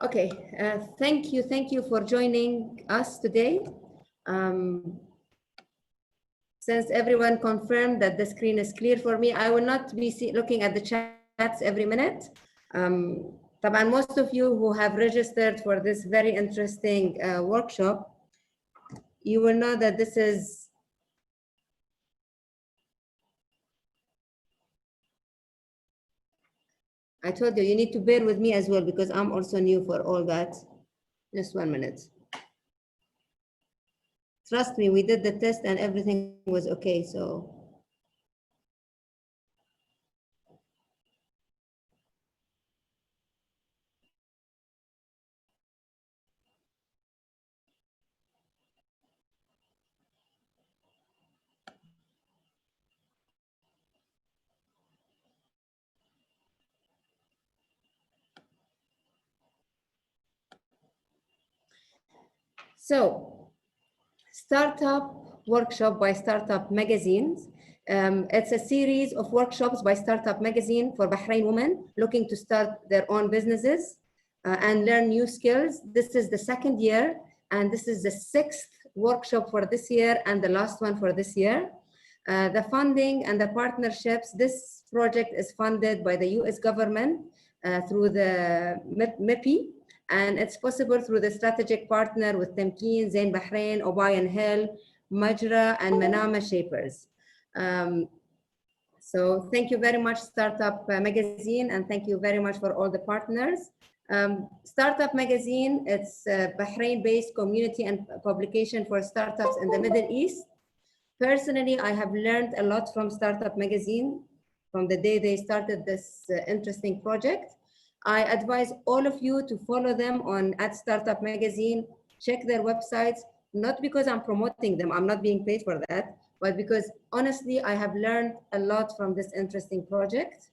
Okay, thank you for joining us today. Since everyone confirmed that the screen is clear for me, I will not be looking at the chats every minute. طبعا most of you who have registered for this very interesting workshop, you will know that this is I told you, you need to bear with me as well because I'm also new for all that. Just 1 minute. Trust me, we did the test and everything was okay, so. So, Startup Workshop by Startup Magazines. It's a series of workshops by Startup Magazine for Bahrain women looking to start their own businesses and learn new skills. This is the second year, and this is the 6th workshop for this year and the last one for this year. The funding and the partnerships, this project is funded by the US government through the MIPI, and it's possible through the strategic partner with Tamkeen, Zain Bahrain, Obai and Hill, Majra, and Manama Shapers. So thank you very much, Startup Magazine, and thank you very much for all the partners. Startup Magazine, it's a Bahrain-based community and publication for startups in the Middle East. Personally, I have learned a lot from Startup Magazine from the day they started this interesting project. I advise all of you to follow them on @Startup Magazine, check their websites, not because I'm promoting them, I'm not being paid for that, but because honestly, I have learned a lot from this interesting project.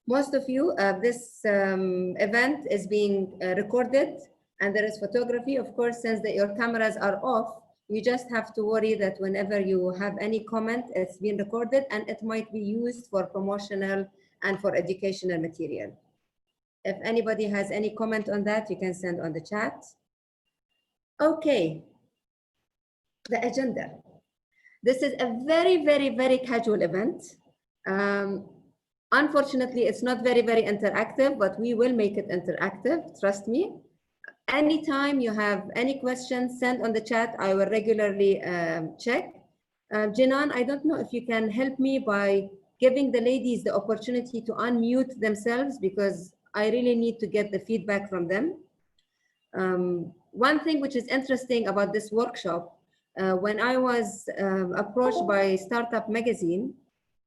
Most of you, this event is being recorded and there is photography. Of course, since your cameras are off, you just have to worry that whenever you have any comment, it's being recorded and it might be used for promotional and for educational material. If anybody has any comment on that, you can send on the chat. Okay, the agenda. This is a very casual event. Unfortunately, it's not very interactive, but we will make it interactive, trust me. Anytime you have any questions, send on the chat. I will regularly check. Jinan, I don't know if you can help me by giving the ladies the opportunity to unmute themselves because I really need to get the feedback from them. One thing which is interesting about this workshop, when I was approached by Startup Magazine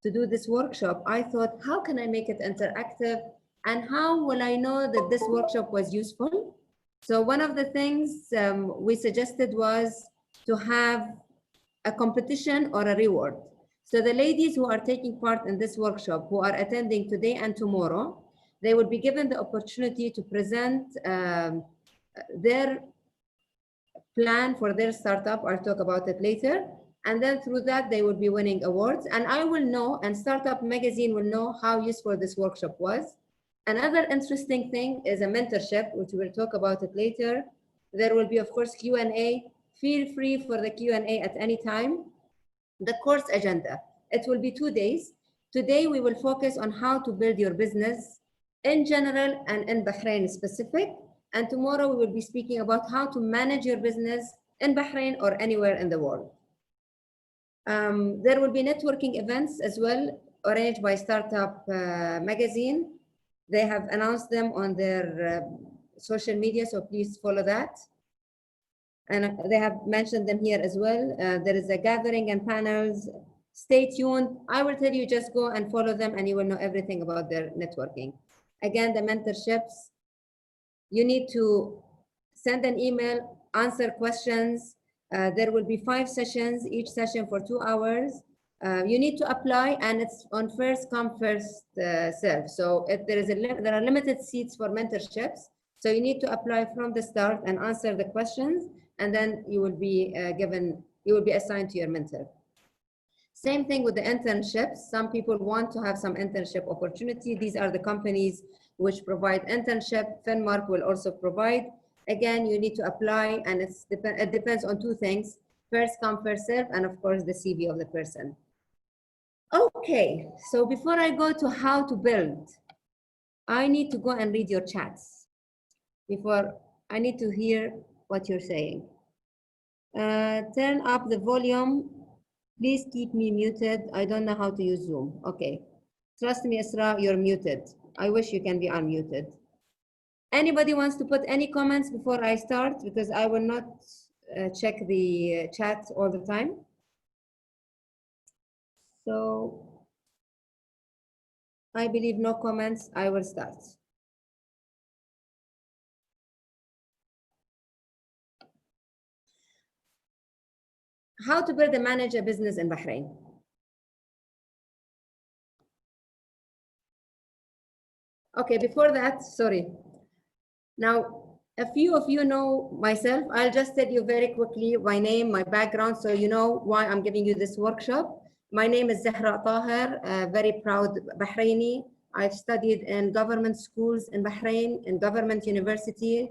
to do this workshop, I thought, how can I make it interactive? And how will I know that this workshop was useful? So one of the things we suggested was to have a competition or a reward. So the ladies who are taking part in this workshop, who are attending today and tomorrow, they will be given the opportunity to present their plan for their startup. I'll talk about it later. And then through that, they will be winning awards. And I will know, and Startup Magazine will know how useful this workshop was. Another interesting thing is a mentorship, which we'll talk about it later. There will be, of course, Q&A. Feel free for the Q&A at any time. The course agenda, it will be 2 days. Today, we will focus on how to build your business in general and in Bahrain specific. And tomorrow, we will be speaking about how to manage your business in Bahrain or anywhere in the world. There will be networking events as well, arranged by Startup Magazine. They have announced them on their social media, so please follow that. And they have mentioned them here as well. There is a gathering and panels. Stay tuned. I will tell you, just go and follow them and you will know everything about their networking. Again, the mentorships, you need to send an email, answer questions. There will be 5 sessions, each session for 2 hours. You need to apply and it's on first come, first serve. So if there are limited seats for mentorships. So you need to apply from the start and answer the questions, and then you will be assigned to your mentor. Same thing with the internships. Some people want to have some internship opportunity. These are the companies which provide internship. FinMark will also provide. Again, you need to apply, and it depends on two things: first come, first serve, and of course the CV of the person. Okay, so before I go to how to build, I need to go and read your chats. I need to hear what you're saying. Turn up the volume. Please keep me muted. I don't know how to use Zoom. Okay. Trust me, Isra, you're muted. I wish you can be unmuted. Anybody wants to put any comments before I start? Because I will not check the chat all the time. So I believe no comments. I will start. How to build and manage a business in Bahrain. Okay, before that, sorry. Now, a few of you know myself. I'll just tell you very quickly my name, my background, so you know why I'm giving you this workshop. My name is Zahraa Taher, a very proud Bahraini. I've studied in government schools in Bahrain, in government university.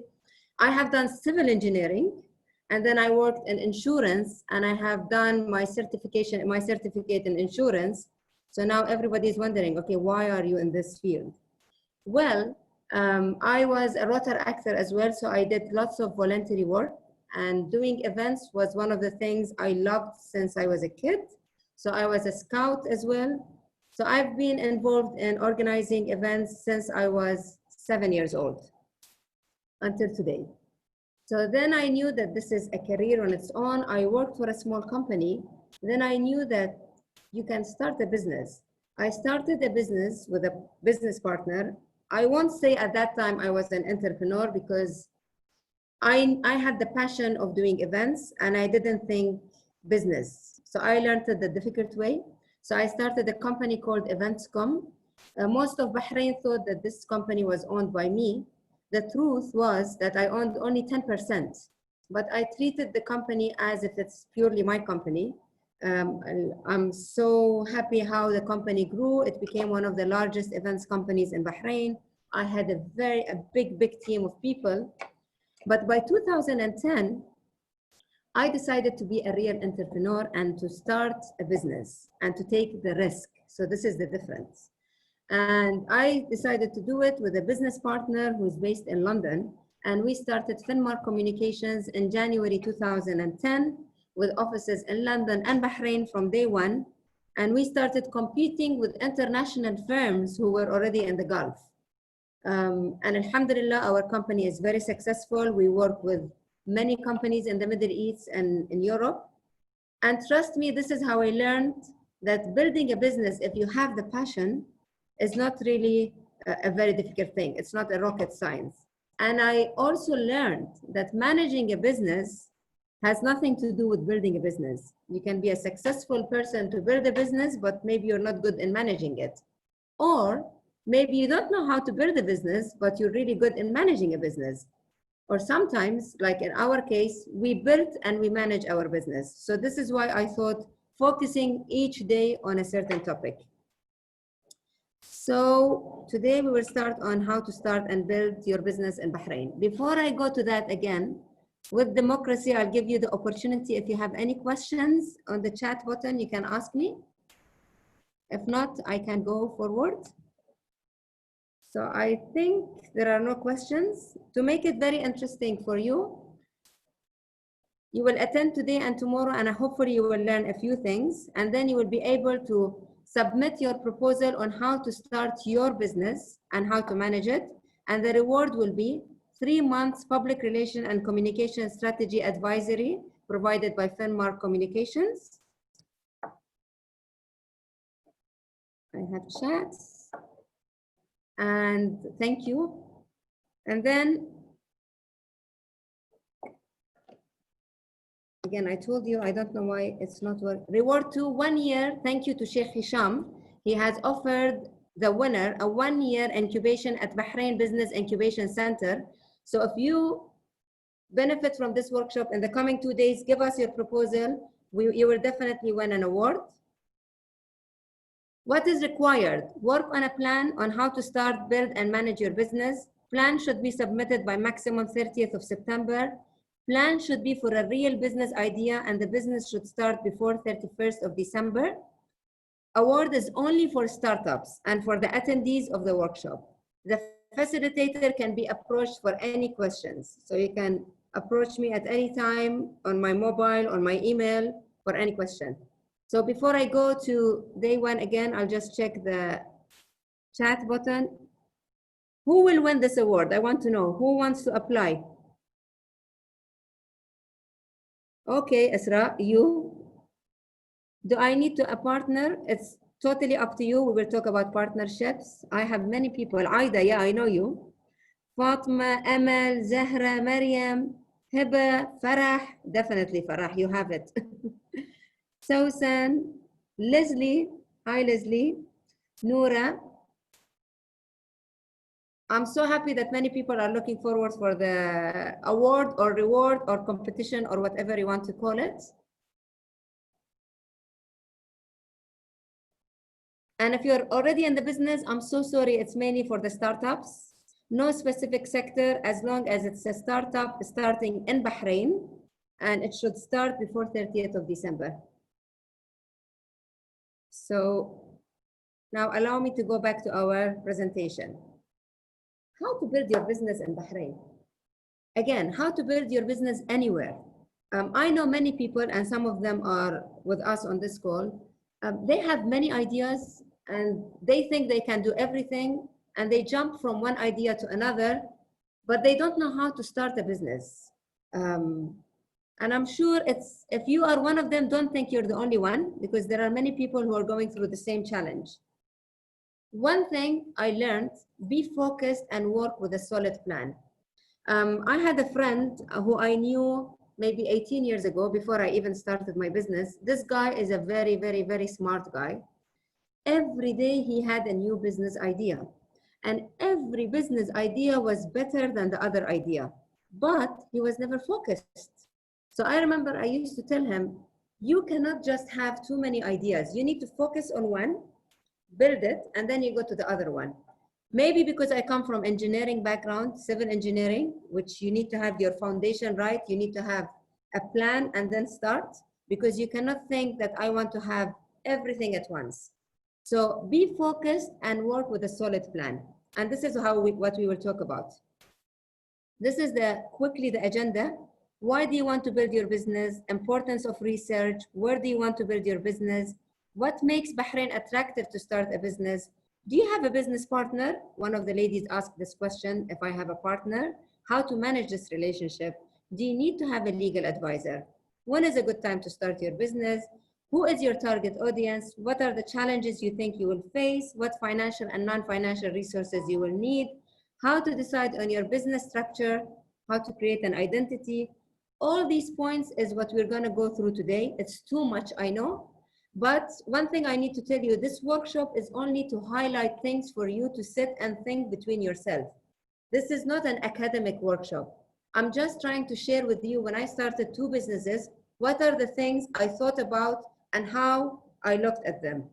I have done civil engineering, and then I worked in insurance, and I have done my certificate in insurance. So now everybody is wondering, okay, why are you in this field? Well, I was a Rotary actor as well, so I did lots of voluntary work, and doing events was one of the things I loved since I was a kid. So I was a scout as well. So I've been involved in organizing events since I was 7 years old until today. So then I knew that this is a career on its own. I worked for a small company. Then I knew that you can start a business. I started a business with a business partner. I won't say at that time I was an entrepreneur because I had the passion of doing events and I didn't think business. So I learned it the difficult way. So I started a company called FinMarks. Most of Bahrain thought that this company was owned by me. The truth was that I owned only 10%, but I treated the company as if it's purely my company. I'm so happy how the company grew. It became one of the largest events companies in Bahrain. I had a big team of people. But by 2010, I decided to be a real entrepreneur and to start a business and to take the risk. So this is the difference. And I decided to do it with a business partner who's based in London. And we started FinMarks Communications in January 2010 with offices in London and Bahrain from day one. And we started competing with international firms who were already in the Gulf. And alhamdulillah, our company is very successful. We work with many companies in the Middle East and in Europe. And trust me, this is how I learned that building a business, if you have the passion, is not really a very difficult thing. It's not a rocket science. And I also learned that managing a business has nothing to do with building a business. You can be a successful person to build a business, but maybe you're not good in managing it. Or maybe you don't know how to build a business, but you're really good in managing a business. Or sometimes, like in our case, we built and we manage our business. So this is why I thought focusing each day on a certain topic. So today we will start on how to start and build your business in Bahrain. Before I go to that again, with democracy, I'll give you the opportunity. If you have any questions on the chat button, you can ask me. If not, I can go forward. So I think there are no questions. To make it very interesting for you, you will attend today and tomorrow, and hopefully you will learn a few things, and then you will be able to submit your proposal on how to start your business and how to manage it. And the reward will be 3 months public relation and communication strategy advisory provided by FinMarks Communications. I have chats. And thank you. And then, again, I told you, I don't know why it's not working. Reward 2, 1 year. Thank you to Sheikh Hisham. He has offered the winner a 1-year incubation at Bahrain Business Incubation Center. So if you benefit from this workshop in the coming 2 days, give us your proposal. You will definitely win an award. What is required? Work on a plan on how to start, build, and manage your business. Plan should be submitted by maximum 30th of September. Plan should be for a real business idea, and the business should start before 31st of December. Award is only for startups and for the attendees of the workshop. The facilitator can be approached for any questions. So you can approach me at any time on my mobile, on my email, for any question. So before I go to day one again, I'll just check the chat button. Who will win this award? I want to know. Who wants to apply? Okay, Isra, you. Do I need to a partner? It's totally up to you. We will talk about partnerships. I have many people. Aida, yeah, I know you. Fatma, Amal, Zahra, Maryam, Hiba, Farah. Definitely Farah, you have it. Susan, Leslie. Hi, Leslie. Noura. I'm so happy that many people are looking forward for the award or reward or competition or whatever you want to call it. And if you're already in the business, I'm so sorry, it's mainly for the startups. No specific sector, as long as it's a startup starting in Bahrain, and it should start before 30th of December. So now allow me to go back to our presentation. How to build your business in Bahrain. Again, how to build your business anywhere. I know many people, and some of them are with us on this call. They have many ideas and they think they can do everything, and they jump from one idea to another, but they don't know how to start a business. And I'm sure if you are one of them, don't think you're the only one, because there are many people who are going through the same challenge. One thing I learned, be focused and work with a solid plan. I had a friend who I knew maybe 18 years ago, before I even started my business. This guy is a very, very, very smart guy. Every day he had a new business idea, and every business idea was better than the other idea, but he was never focused. So I remember I used to tell him, you cannot just have too many ideas. You need to focus on one, build it, and then you go to the other one. Maybe because I come from engineering background, civil engineering, which you need to have your foundation right. You need to have a plan and then start, because you cannot think that I want to have everything at once. So be focused and work with a solid plan. And this is what we will talk about. This is quickly the agenda. Why do you want to build your business? Importance of research. Where do you want to build your business? What makes Bahrain attractive to start a business? Do you have a business partner? One of the ladies asked this question, if I have a partner, how to manage this relationship? Do you need to have a legal advisor? When is a good time to start your business? Who is your target audience? What are the challenges you think you will face? What financial and non-financial resources you will need? How to decide on your business structure? How to create an identity? All these points is what we're going to go through today. It's too much, I know. But one thing I need to tell you, this workshop is only to highlight things for you to sit and think between yourself. This is not an academic workshop. I'm just trying to share with you, when I started two businesses, what are the things I thought about and how I looked at them.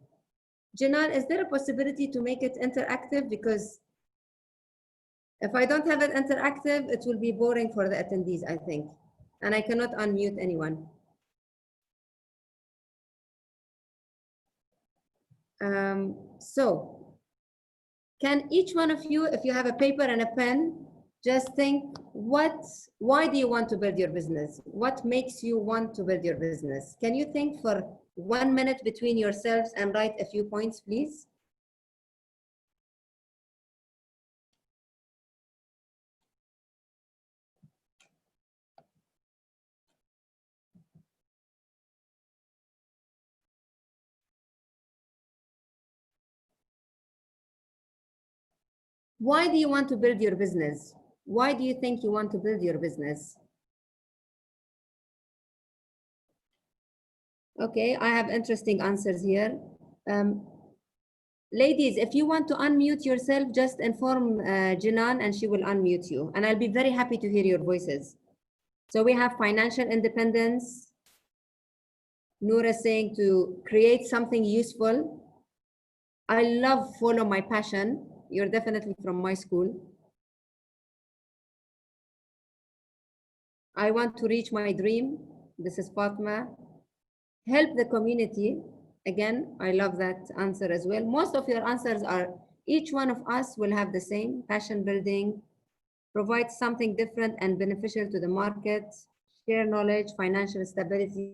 Janan, is there a possibility to make it interactive? Because if I don't have it interactive, it will be boring for the attendees, I think. And I cannot unmute anyone. So can each one of you, if you have a paper and a pen, just think, why do you want to build your business? What makes you want to build your business? Can you think for 1 minute between yourselves and write a few points, please? Why do you want to build your business? Why do you think you want to build your business? Okay, I have interesting answers here. Ladies, if you want to unmute yourself, just inform Jinan and she will unmute you. And I'll be very happy to hear your voices. So we have financial independence. Noura saying to create something useful. I love follow my passion. You're definitely from my school. I want to reach my dream. This is Fatma. Help the community. Again, I love that answer as well. Most of your answers are, each one of us will have the same passion building, provide something different and beneficial to the market, share knowledge, financial stability,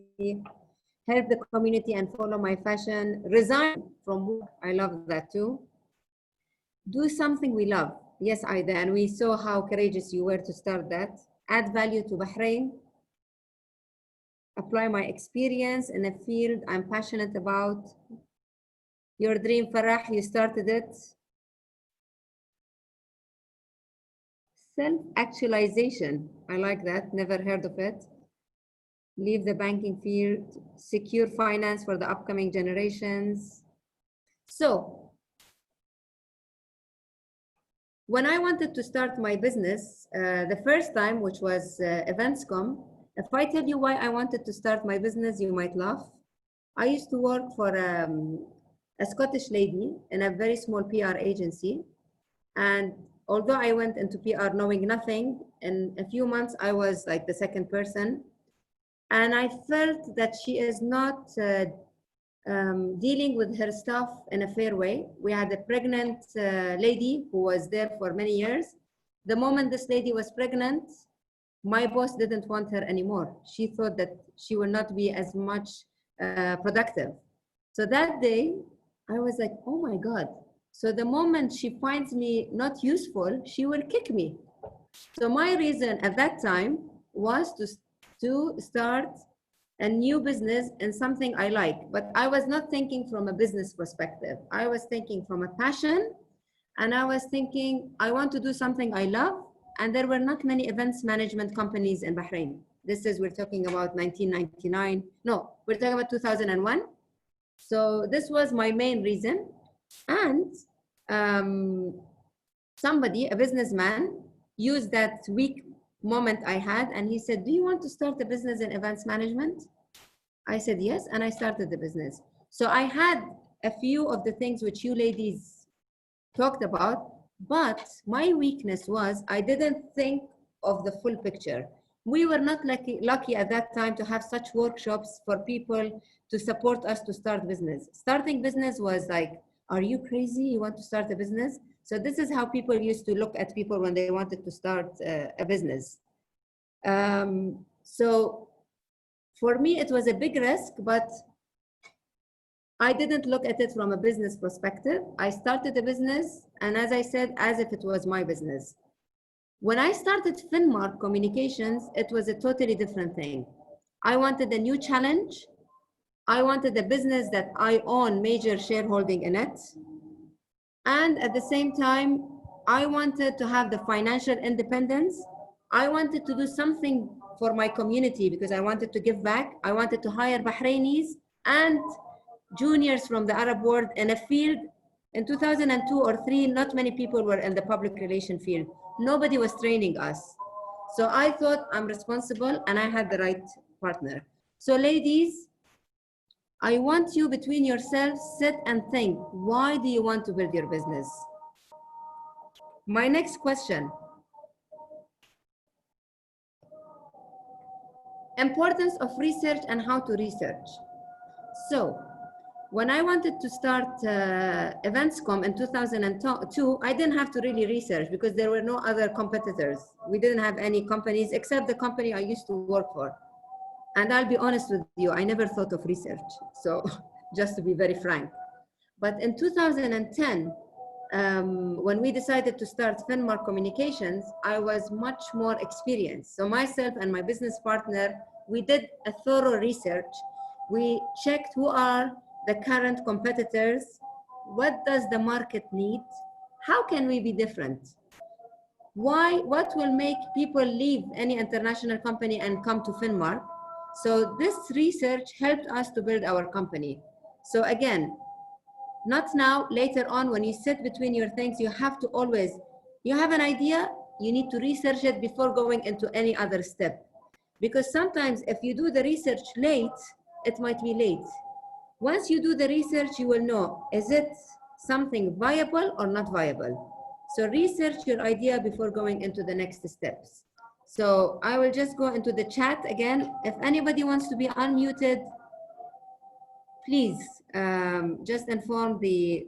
help the community and follow my fashion, resign from work. I love that too. Do something we love. Yes, Aida, and we saw how courageous you were to start that. Add value to Bahrain. Apply my experience in a field I'm passionate about. Your dream, Farah, you started it. Self-actualization. I like that. Never heard of it. Leave the banking field. Secure finance for the upcoming generations. So, when I wanted to start my business, the first time, which was EventsCom, if I tell you why I wanted to start my business, you might laugh. I used to work for a Scottish lady in a very small PR agency. And although I went into PR knowing nothing, in a few months, I was like the second person. And I felt that she is not dealing with her staff in a fair way. We had a pregnant lady who was there for many years. The moment this lady was pregnant, my boss didn't want her anymore. She thought that she will not be as much productive. So that day, I was like, oh my God. So the moment she finds me not useful, she will kick me. So my reason at that time was to start a new business and something I like. But I was not thinking from a business perspective. I was thinking from a passion. And I was thinking, I want to do something I love. And there were not many events management companies in Bahrain. This is, we're talking about 1999. No, we're talking about 2001. So this was my main reason. And somebody, a businessman, used that weak moment I had, and he said, do you want to start a business in events management? I said yes, and I started the business. So I had a few of the things which you ladies talked about, but my weakness was I didn't think of the full picture. We were not lucky at that time to have such workshops for people to support us to start business. Starting business was like, are you crazy? You want to start a business? So this is how people used to look at people when they wanted to start a business. So for me, it was a big risk, but I didn't look at it from a business perspective. I started a business, and as I said, as if it was my business. When I started FinMarks Communications, it was a totally different thing. I wanted a new challenge. I wanted a business that I own major shareholding in it. And at the same time, I wanted to have the financial independence. I wanted to do something for my community because I wanted to give back. I wanted to hire Bahrainis and juniors from the Arab world in a field. In 2002 or 3, not many people were in the public relation field. Nobody was training us. So I thought I'm responsible and I had the right partner. So ladies, I want you between yourselves, sit and think, why do you want to build your business? My next question. Importance of research and how to research. So, when I wanted to start EventsCom in 2002, I didn't have to really research because there were no other competitors. We didn't have any companies except the company I used to work for. And I'll be honest with you, I never thought of research. So just to be very frank. But in 2010, when we decided to start FinMarks Communications, I was much more experienced. So myself and my business partner, we did a thorough research. We checked who are the current competitors, what does the market need, how can we be different? What will make people leave any international company and come to FinMarks? So this research helped us to build our company. So again, not now, later on, when you sit between your things, you have to always, you have an idea, you need to research it before going into any other step. Because sometimes if you do the research late, it might be late. Once you do the research, you will know, is it something viable or not viable. So research your idea before going into the next steps. So I will just go into the chat again. If anybody wants to be unmuted, please just inform the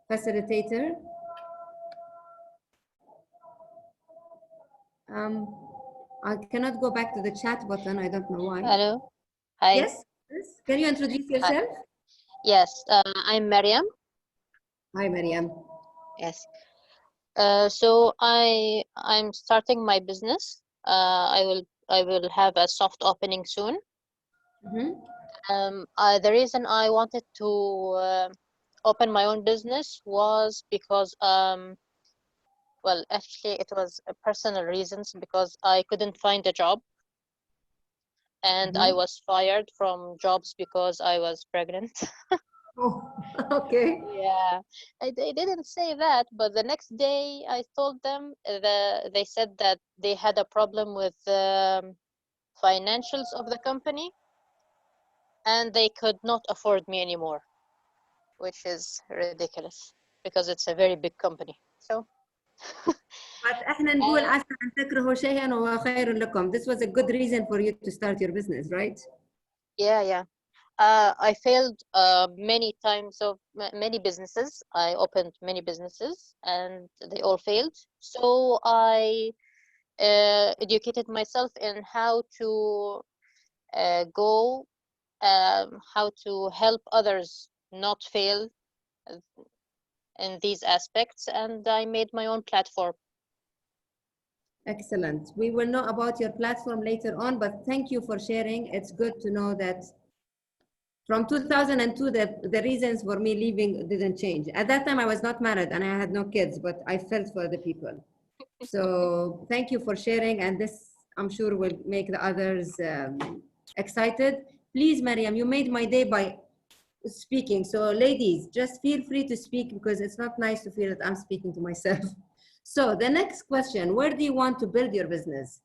facilitator. I cannot go back to the chat button. I don't know why. Hello. Hi. Yes? Yes. Can you introduce yourself? Yes, I'm Mariam. Hi, Mariam. Yes. So I'm starting my business. I will have a soft opening soon. The reason I wanted to open my own business was because well, actually it was personal reasons, because I couldn't find a job, and I was fired from jobs because I was pregnant. Oh, okay. Yeah, they didn't say that, but the next day I told them, they said that they had a problem with financials of the company, and they could not afford me anymore, which is ridiculous because it's a very big company. So But احنا نقول عسى أن تكرهوا شيئا وهو خير لكم. This was a good reason for you to start your business, right? yeah. I failed many times of many businesses. I opened many businesses and they all failed. So I educated myself in how to go, how to help others not fail in these aspects, and I made my own platform. Excellent. We will know about your platform later on, but thank you for sharing. It's good to know that from 2002, the reasons for me leaving didn't change. At that time, I was not married and I had no kids, but I felt for the people. So thank you for sharing, and this, I'm sure, will make the others excited. Please, Mariam, you made my day by speaking. So ladies, just feel free to speak, because it's not nice to feel that I'm speaking to myself. So the next question, where do you want to build your business?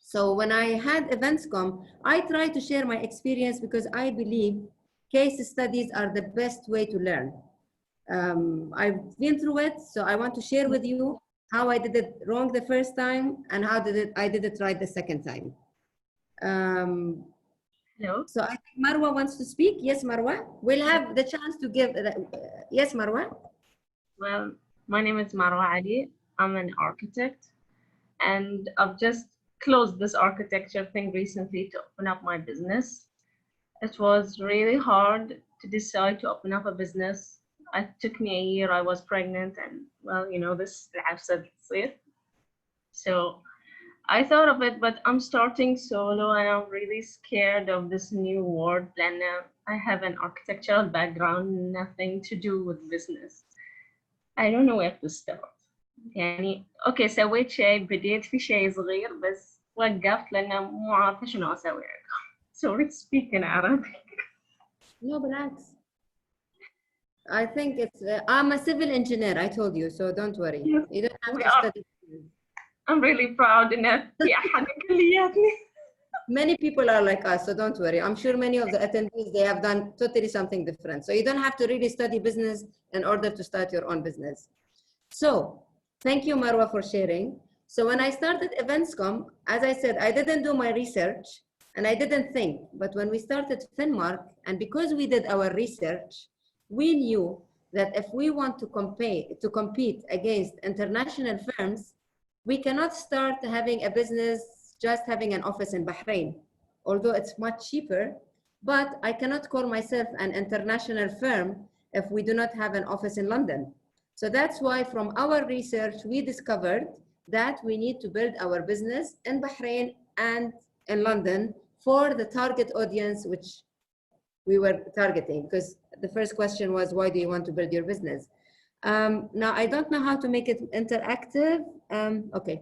So when I had EventsCom, I try to share my experience because I believe case studies are the best way to learn. I've been through it, so I want to share with you how I did it wrong the first time and how I did it right the second time. Hello. So I think Marwa wants to speak. Yes, Marwa. We'll have the chance to give. Yes, Marwa. Well, my name is Marwa Ali. I'm an architect, and I've just closed this architecture thing recently to open up my business. It was really hard to decide to open up a business. It took me a year. I was pregnant, and well, you know, this said so I thought of it, but I'm starting solo and I'm really scared of this new world. And I have an architectural background, nothing to do with business. I don't know where to start. يعني اوكي سويت شيء، بديت في شيء صغير بس وقفت لأنه مو عارفة شنو أسوي. Sorry to speak in Arabic. No, بالعكس. I think it's. I'm a civil engineer. I told you, so don't worry. Yes, You don't have we to are. study. I'm really proud enough. في أحد كلياتني. Many people are like us, so don't worry. I'm sure many of the attendees, they have done totally something different. So you don't have to really study business in order to start your own business. So thank you, Marwa, for sharing. So when I started EventsCom, as I said, I didn't do my research and I didn't think. But when we started FinMark, and because we did our research, we knew that if we want to compete against international firms, we cannot start having a business just having an office in Bahrain, although it's much cheaper, but I cannot call myself an international firm if we do not have an office in London. So that's why from our research, we discovered that we need to build our business in Bahrain and in London for the target audience, which we were targeting, because the first question was, why do you want to build your business? Now, I don't know how to make it interactive. Okay,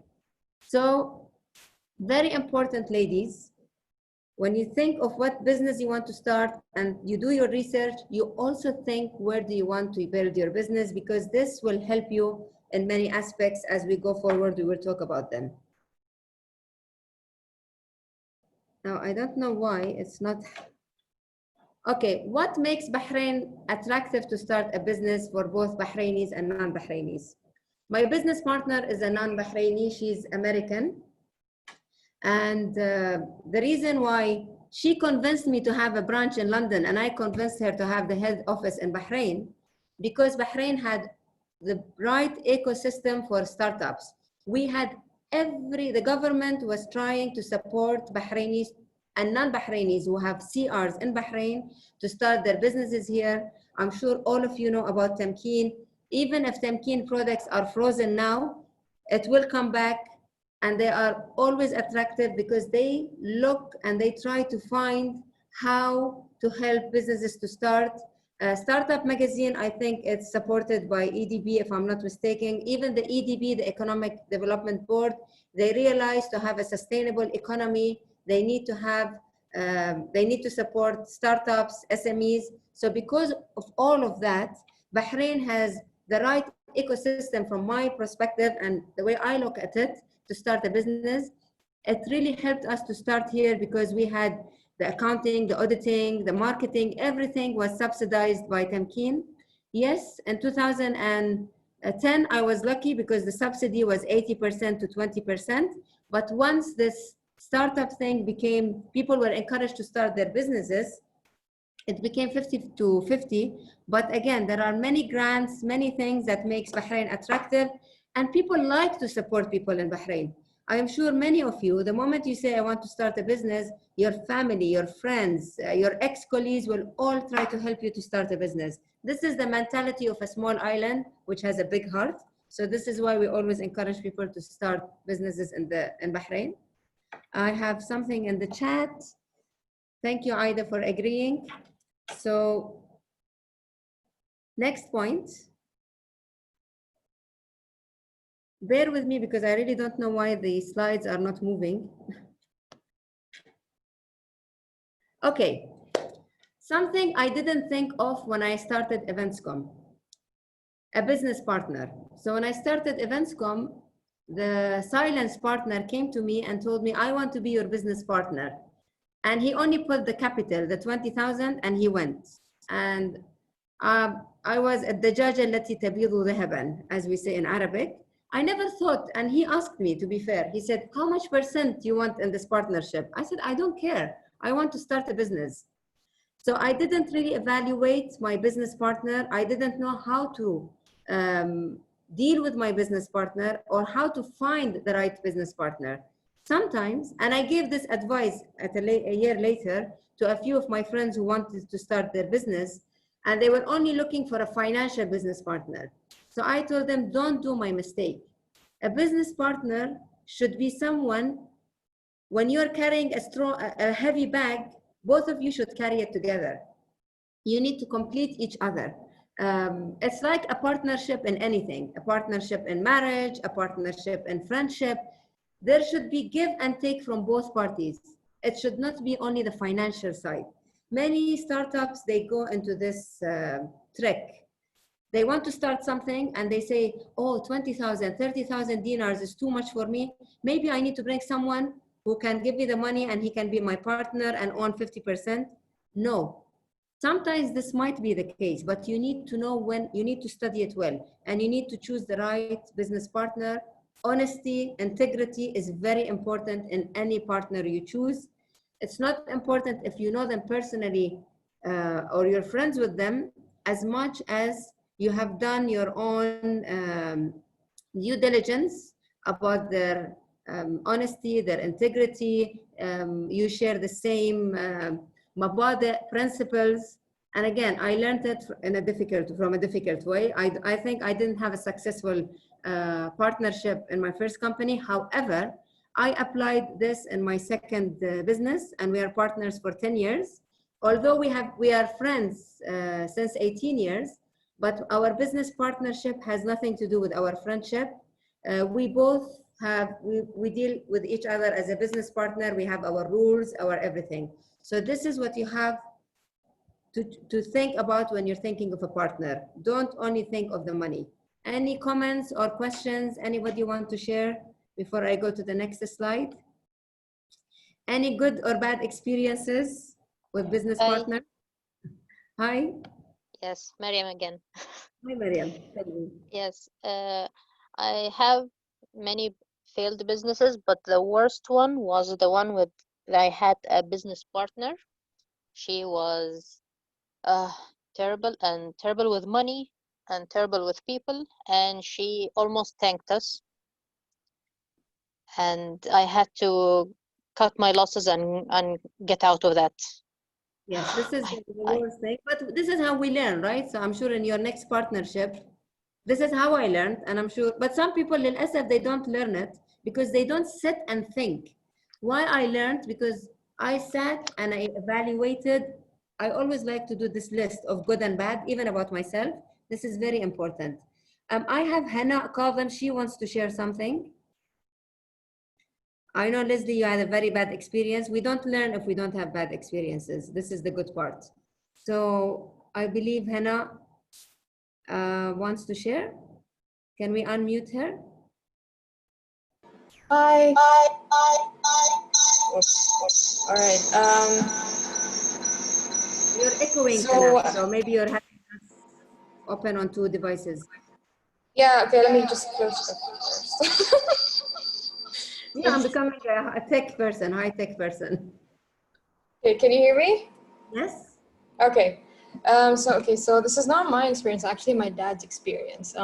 so very important, ladies, when you think of what business you want to start and you do your research, you also think, where do you want to build your business? Because this will help you in many aspects. As we go forward, we will talk about them. Now, I don't know why it's not. Okay, what makes Bahrain attractive to start a business for both Bahrainis and non-Bahrainis? My business partner is a non-Bahraini, she's American. And the reason why she convinced me to have a branch in London and I convinced her to have the head office in Bahrain, because Bahrain had the right ecosystem for startups. We had the government was trying to support Bahrainis and non-Bahrainis who have CRs in Bahrain to start their businesses here. I'm sure all of you know about Tamkeen. Even if Tamkeen products are frozen now, it will come back, and they are always attractive because they look and they try to find how to help businesses to start. Startup magazine, I think it's supported by EDB, if I'm not mistaken. Even the EDB, the Economic Development Board, they realize to have a sustainable economy, they need to have, they need to support startups, SMEs. So because of all of that, Bahrain has the right ecosystem from my perspective and the way I look at it to start a business. It really helped us to start here because we had the accounting, the auditing, the marketing, everything was subsidized by Tamkeen. Yes, in 2010, I was lucky because the subsidy was 80% to 20%. But once this startup thing became, people were encouraged to start their businesses, it became 50 to 50. But again, there are many grants, many things that makes Bahrain attractive, and people like to support people in Bahrain. I am sure many of you, the moment you say, I want to start a business, your family, your friends, your ex-colleagues will all try to help you to start a business. This is the mentality of a small island, which has a big heart. So this is why we always encourage people to start businesses in Bahrain. I have something in the chat. Thank you, Aida, for agreeing. So next point. Bear with me because I really don't know why the slides are not moving. Okay, something I didn't think of when I started Eventscom, a business partner. So when I started Eventscom, the silence partner came to me and told me, I want to be your business partner. And he only put the capital, the 20,000, and he went. And I was at the الدجاجة التي تبيض ذهبا, as we say in Arabic. I never thought, and he asked me, to be fair, he said, how much % you want in this partnership? I said, I don't care. I want to start a business. So I didn't really evaluate my business partner. I didn't know how to deal with my business partner or how to find the right business partner. Sometimes, and I gave this advice at a year later to a few of my friends who wanted to start their business, and they were only looking for a financial business partner. So I told them, don't do my mistake. A business partner should be someone, when you're carrying a heavy bag, both of you should carry it together. You need to complete each other. It's like a partnership in anything, a partnership in marriage, a partnership in friendship. There should be give and take from both parties. It should not be only the financial side. Many startups, they go into this trick. They want to start something and they say, oh, 20,000, 30,000 dinars is too much for me. Maybe I need to bring someone who can give me the money and he can be my partner and own 50%. No, sometimes this might be the case, but you need to know when, you need to study it well, and you need to choose the right business partner. Honesty, integrity is very important in any partner you choose. It's not important if you know them personally or you're friends with them, as much as you have done your own due diligence about their honesty, their integrity, you share the same mabadi principles. And again, I learned it from a difficult way. I think I didn't have a successful partnership in my first company. However, I applied this in my second business, and we are partners for 10 years. Although we are friends since 18 years, but our business partnership has nothing to do with our friendship. We both have, we deal with each other as a business partner. We have our rules, our everything. So this is what you have to think about when you're thinking of a partner. Don't only think of the money. Any comments or questions anybody want to share before I go to the next slide? Any good or bad experiences with business partners? Hi. Yes, Mariam again. Hi, Mariam. Tell me. Yes, I have many failed businesses, but the worst one was the one with I had a business partner. She was uh, terrible and terrible with money and terrible with people, and she almost thanked us. And I had to cut my losses and get out of that. Yes, this is I, the I, worst thing, but this is how we learn, right? So I'm sure in your next partnership, this is how I learned, and I'm sure, but some people, للأسف, they don't learn it because they don't sit and think. Why I learned? Because I sat and I evaluated. I always like to do this list of good and bad, even about myself. This is very important. I have Hannah Kavan. She wants to share something. I know, Leslie, you had a very bad experience. We don't learn if we don't have bad experiences. This is the good part. So I believe Hannah wants to share. Can we unmute her? Hi. All right. You're echoing, So, Hannah. So maybe you're having us open on two devices. yeah, okay, let me just close the first. Yeah, I'm becoming a tech person, high-tech person. Okay, can you hear me? Yes? Okay. So this is not my experience, actually my dad's experience.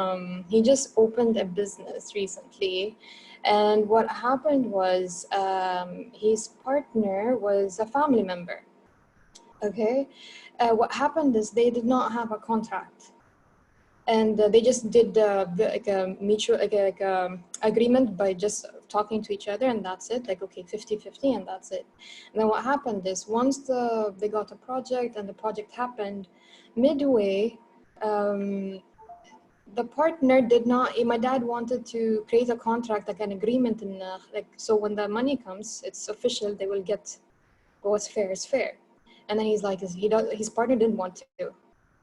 He just opened a business recently, and what happened was his partner was a family member. Okay. What happened is they did not have a contract. And they just did like a mutual agreement by just talking to each other, and that's it, like, okay, 50-50, and that's it. And then what happened is once they got a project and the project happened, midway, the partner did not, my dad wanted to create a contract, like an agreement, and like, so when the money comes, it's official, they will get what's fair is fair. And then he's like, his partner didn't want to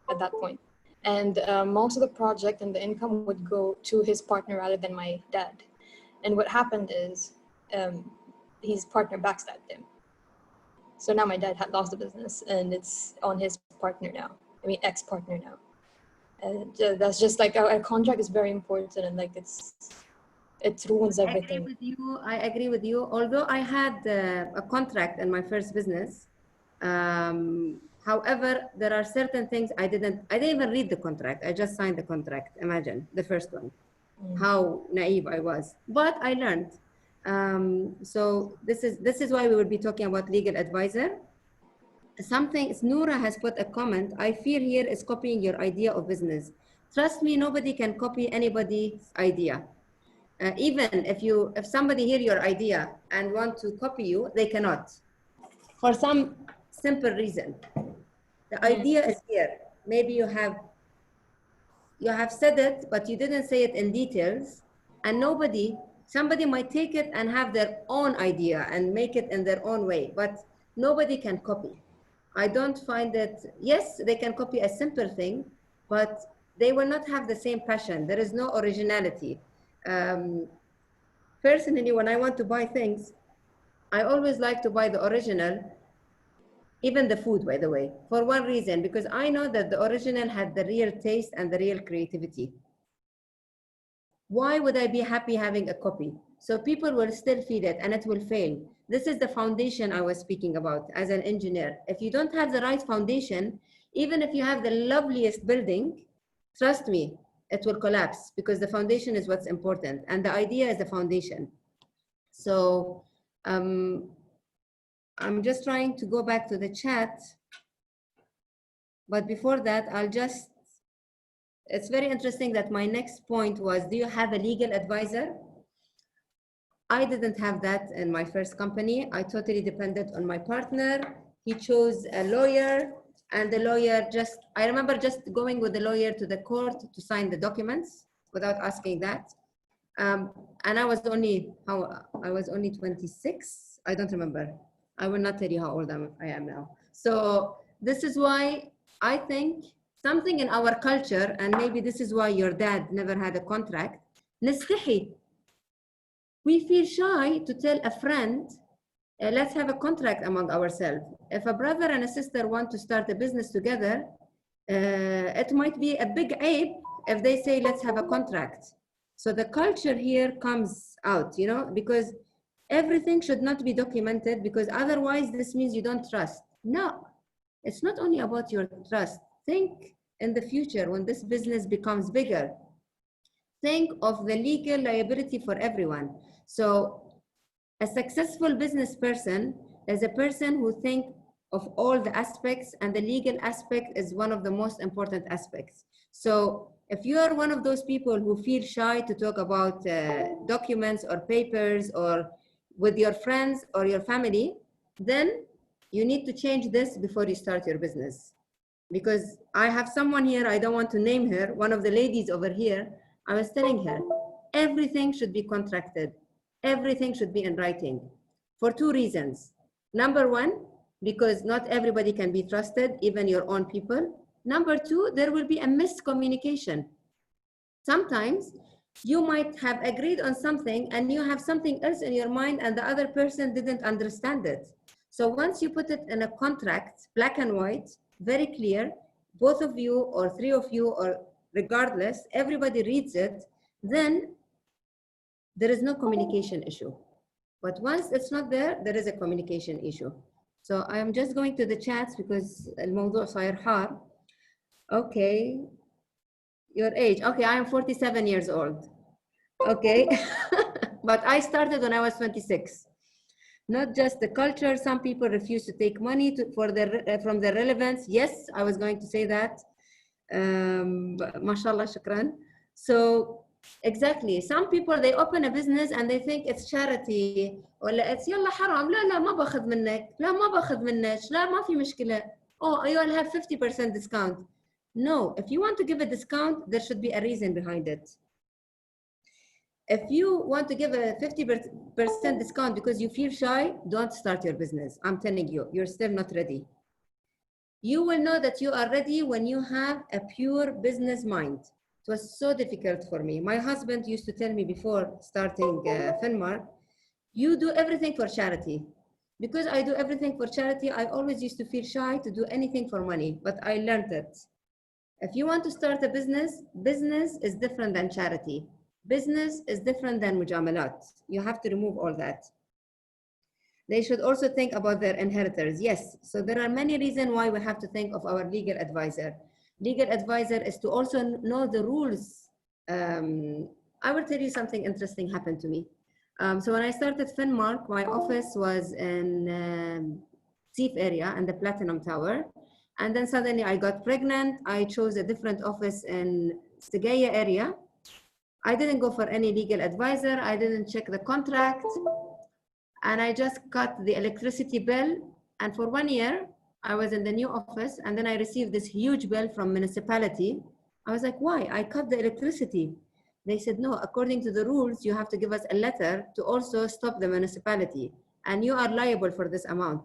at that point. And most of the project and the income would go to his partner rather than my dad. And what happened is his partner backstabbed him. So now my dad had lost the business, and it's on his partner now. I mean, ex-partner now. And that's just like a contract is very important, and like it ruins everything. I agree with you. Although I had a contract in my first business, however, there are certain things I didn't even read the contract. I just signed the contract. Imagine the first one, how naive I was. But I learned. So this is why we will be talking about legal advisor. Something Noura has put a comment. I fear here is copying your idea of business. Trust me, nobody can copy anybody's idea. Even if somebody hear your idea and want to copy you, they cannot, for some simple reason. The idea is here. Maybe you have said it, but you didn't say it in details, and somebody might take it and have their own idea and make it in their own way, but nobody can copy. I don't find that, yes, they can copy a simple thing, but they will not have the same passion. There is no originality. Personally, when I want to buy things, I always like to buy the original, even the food, by the way, for one reason, because I know that the original had the real taste and the real creativity. Why would I be happy having a copy? So people will still feel it and it will fail. This is the foundation I was speaking about as an engineer. If you don't have the right foundation, even if you have the loveliest building, trust me, it will collapse, because the foundation is what's important and the idea is the foundation. So I'm just trying to go back to the chat. But before that, it's very interesting that my next point was, do you have a legal advisor? I didn't have that in my first company. I totally depended on my partner. He chose a lawyer, and the lawyer I remember just going with the lawyer to the court to sign the documents without asking that. And I was only 26. I don't remember. I will not tell you how old I am now. So this is why I think something in our culture, and maybe this is why your dad never had a contract, نستحي. We feel shy to tell a friend, let's have a contract among ourselves. If a brother and a sister want to start a business together, it might be a big ape if they say, let's have a contract. So the culture here comes out, you know, because everything should not be documented, because otherwise this means you don't trust. No, it's not only about your trust. Think in the future when this business becomes bigger. Think of the legal liability for everyone. So a successful business person is a person who thinks of all the aspects, and the legal aspect is one of the most important aspects. So if you are one of those people who feel shy to talk about documents or papers or with your friends or your family, then you need to change this before you start your business. Because I have someone here, I don't want to name her, one of the ladies over here, I was telling her, everything should be contracted. Everything should be in writing for two reasons. Number one, because not everybody can be trusted, even your own people. Number two, there will be a miscommunication. Sometimes you might have agreed on something and you have something else in your mind and the other person didn't understand it. So once you put it in a contract, black and white, very clear, both of you or three of you, or regardless, everybody reads it, then there is no communication issue. But once it's not there, there is a communication issue. So I am just going to the chats because الموضوع صاير حار. Okay, your age. Okay, I am 47 years old. Okay, but I started when I was 26. Not just the culture. Some people refuse to take money from the relevance. Yes, I was going to say that. Mashallah, shukran. So exactly, some people, they open a business and they think it's charity, ولا it's يلا حرام, لا ما باخذ منك, لا ما باخذ منك, لا ما في مشكلة. Oh, you'll have 50% discount. No, if you want to give a discount, there should be a reason behind it. If you want to give a 50% discount because you feel shy, don't start your business. I'm telling you, you're still not ready. You will know that you are ready when you have a pure business mind. It was so difficult for me. My husband used to tell me before starting FinMark, you do everything for charity. Because I do everything for charity, I always used to feel shy to do anything for money, but I learned it. If you want to start a business, business is different than charity. Business is different than mujamalat. You have to remove all that. They should also think about their inheritors. Yes, so there are many reasons why we have to think of our legal advisor. Legal advisor is to also know the rules. I will tell you something interesting happened to me. So when I started FinMark, my office was in Seif area and the Platinum Tower. And then suddenly I got pregnant. I chose a different office in Sigaya area. I didn't go for any legal advisor. I didn't check the contract. And I just cut the electricity bill. And for 1 year, I was in the new office. And then I received this huge bill from municipality. I was like, why? I cut the electricity. They said, no, according to the rules, you have to give us a letter to also stop the municipality. And you are liable for this amount.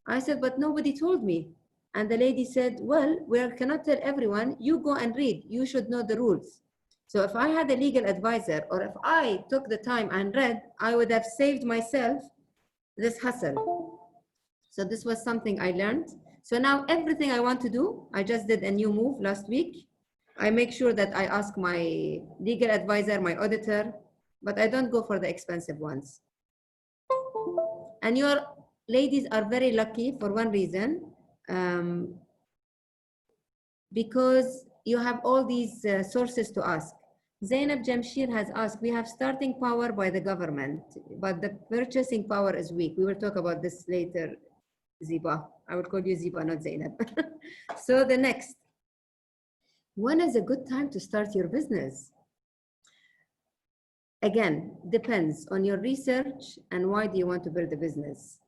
I said, but nobody told me. And the lady said, well, we cannot tell everyone. You go and read. You should know the rules. So if I had a legal advisor, or if I took the time and read, I would have saved myself this hassle. So this was something I learned. So now everything I want to do, I just did a new move last week. I make sure that I ask my legal advisor, my auditor, but I don't go for the expensive ones. And your ladies are very lucky for one reason, because you have all these sources to ask. Zainab Jamshir has asked, we have starting power by the government, but the purchasing power is weak. We will talk about this later, Ziba. I will call you Ziba, not Zainab. So the next, when is a good time to start your business? Again, depends on your research and why do you want to build a business.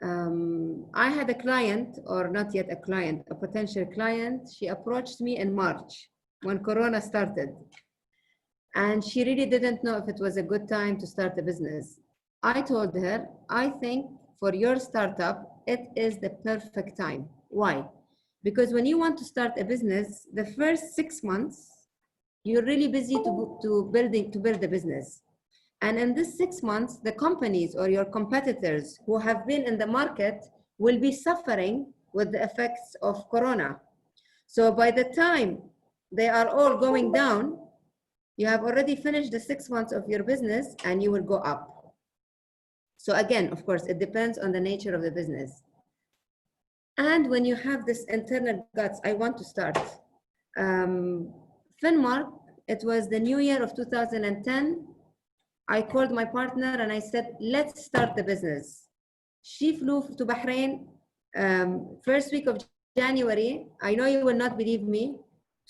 I had a client, or not yet a client, a potential client. She approached me in March when Corona started. And she really didn't know if it was a good time to start a business. I told her, I think for your startup, it is the perfect time. Why? Because when you want to start a business, the first 6 months, you're really busy to build a business. And in this 6 months, the companies or your competitors who have been in the market will be suffering with the effects of Corona. So by the time they are all going down, you have already finished the 6 months of your business and you will go up. So again, of course, it depends on the nature of the business. And when you have this internal guts, I want to start. FinMark, it was the new year of 2010. I called my partner and I said, let's start the business. She flew to Bahrain first week of January. I know you will not believe me.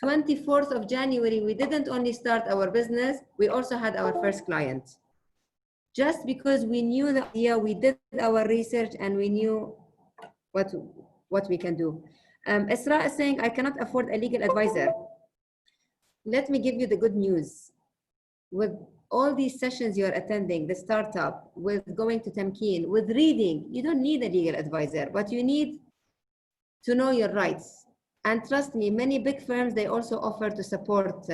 24th of January, we didn't only start our business, we also had our first client. Just because we knew the idea, we did our research and we knew what we can do. Isra is saying, I cannot afford a legal advisor. Let me give you the good news. With all these sessions you're attending, the startup, with going to Tamkeen, with reading, you don't need a legal advisor, but you need to know your rights. And trust me, many big firms, they also offer to support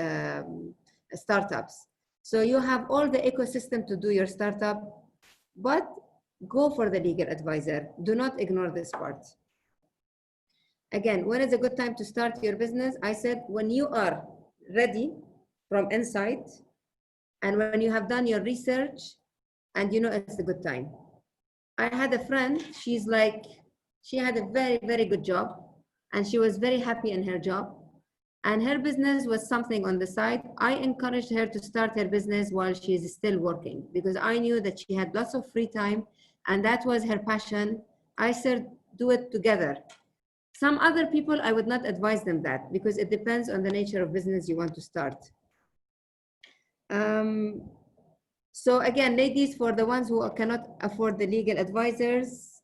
startups. So you have all the ecosystem to do your startup, but go for the legal advisor. Do not ignore this part. Again, when is a good time to start your business? I said, when you are ready from inside, and when you have done your research and you know it's a good time. I had a friend, she's like, she had a very, very good job and she was very happy in her job and her business was something on the side. I encouraged her to start her business while she is still working because I knew that she had lots of free time and that was her passion. I said, do it together. Some other people, I would not advise them that because it depends on the nature of business you want to start. So again, ladies, for the ones who cannot afford the legal advisors,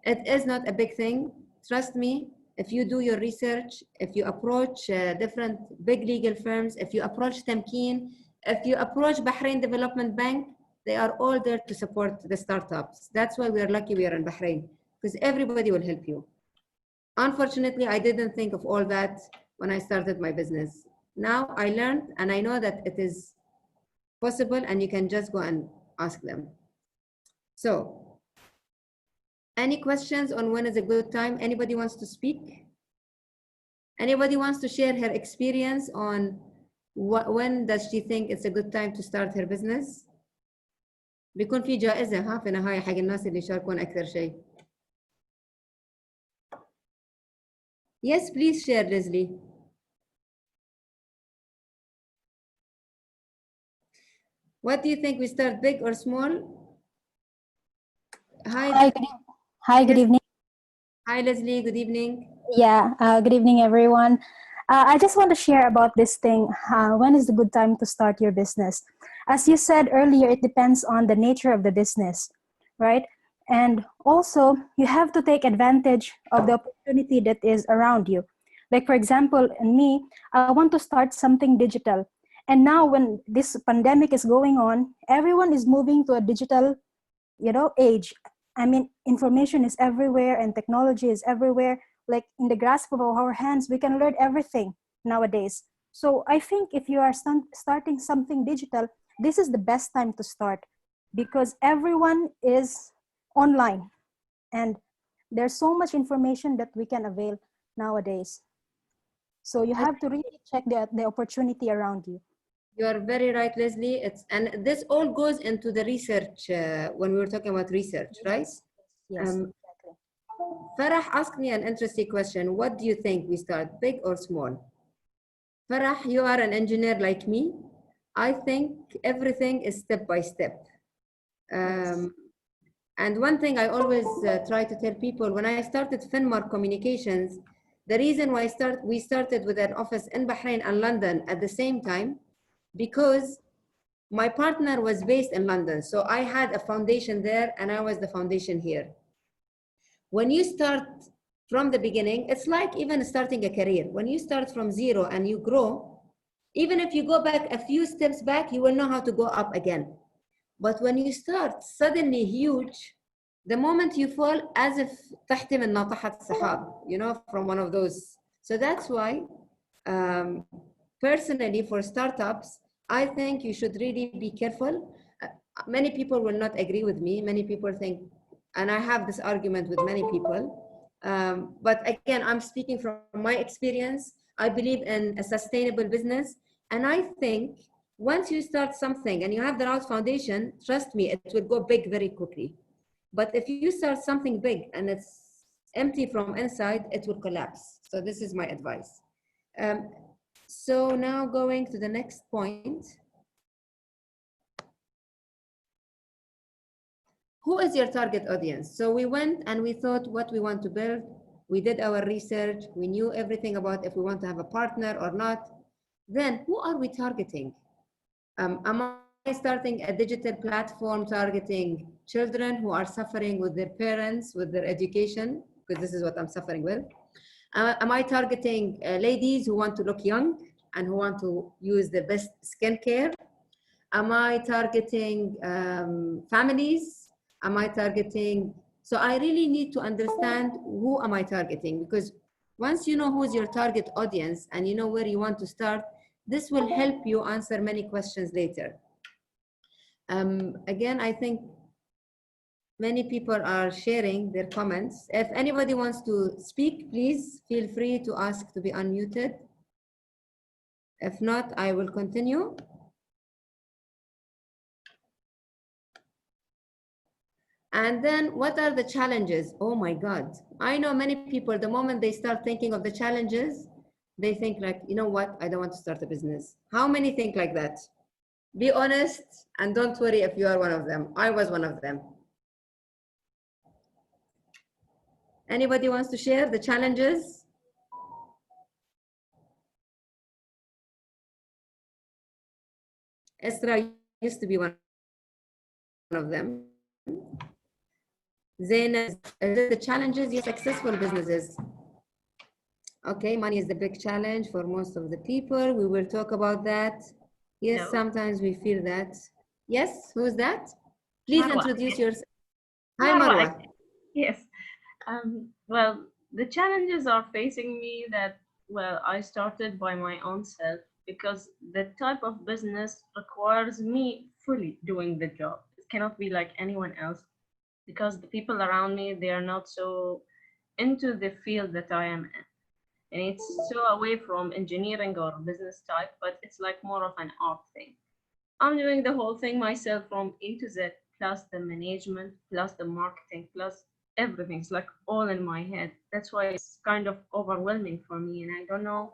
it is not a big thing. Trust me, if you do your research, if you approach different big legal firms, if you approach Tamkeen, if you approach Bahrain Development Bank, they are all there to support the startups. That's why we are lucky we are in Bahrain, because everybody will help you. Unfortunately, I didn't think of all that when I started my business. Now I learned and I know that it is possible and you can just go and ask them. So, any questions on when is a good time? Anybody wants to speak? Anybody wants to share her experience on when does she think it's a good time to start her business? بيكون في جائزة ها في نهاية حق الناس اللي يشاركون أكثر شيء. Yes, please share, Leslie. What do you think? We start big or small? Hi. Hi, good evening. Hi, Leslie. Good evening. Yeah, good evening, everyone. I just want to share about this thing. When is the good time to start your business? As you said earlier, it depends on the nature of the business, right? And also, you have to take advantage of the opportunity that is around you. Like, for example, in me, I want to start something digital. And now when this pandemic is going on, everyone is moving to a digital, age. I mean, information is everywhere and technology is everywhere. Like in the grasp of our hands, we can learn everything nowadays. So I think if you are starting something digital, this is the best time to start because everyone is online and there's so much information that we can avail nowadays. So you have to really check the opportunity around you. You are very right, Leslie. And this all goes into the research when we were talking about research, right? Yes, exactly. Farah asked me an interesting question. What do you think we start, big or small? Farah, you are an engineer like me. I think everything is step by step. And one thing I always try to tell people, when I started FinMarks Communications, the reason why we started with an office in Bahrain and London at the same time, because my partner was based in London. So I had a foundation there and I was the foundation here. When you start from the beginning, it's like even starting a career. When you start from zero and you grow, even if you go back a few steps back, you will know how to go up again. But when you start suddenly huge, the moment you fall, as if تحت من ناطحة السحاب, from one of those. So that's why, personally, for startups, I think you should really be careful. Many people will not agree with me. Many people think, and I have this argument with many people, But again, I'm speaking from my experience. I believe in a sustainable business. And I think once you start something and you have the right foundation, trust me, it will go big very quickly. But if you start something big and it's empty from inside, it will collapse. So this is my advice. So now going to the next point. Who is your target audience? So we went and we thought what we want to build. We did our research. We knew everything about if we want to have a partner or not. Then who are we targeting? Am I starting a digital platform targeting children who are suffering with their parents, with their education? Because this is what I'm suffering with. Am I targeting ladies who want to look young and who want to use the best skincare? Am I targeting families? Am I targeting? So I really need to understand who am I targeting, because once you know who's your target audience and you know where you want to start, this will help you answer many questions later. Again, I think many people are sharing their comments. If anybody wants to speak, please feel free to ask to be unmuted. If not, I will continue. And then what are the challenges? Oh my God. I know many people, the moment they start thinking of the challenges, they think like, you know what? I don't want to start a business. How many think like that? Be honest and don't worry if you are one of them. I was one of them. Anybody wants to share the challenges? Esra used to be one of them. Zain, the challenges, yes, successful businesses. Okay, money is the big challenge for most of the people. We will talk about that. Yes, No. sometimes we feel that. Yes, who's that? Please Marwa. introduce yourself. Hi, Marwa. Marwa. Yes. Well, the challenges are facing me that, well, I started by my own self because the type of business requires me fully doing the job. It cannot be like anyone else because the people around me, they are not so into the field that I am in. And it's so away from engineering or business type, but it's like more of an art thing. I'm doing the whole thing myself from A to Z, plus the management, plus the marketing, plus everything. It's like all in my head. That's why it's kind of overwhelming for me, and I don't know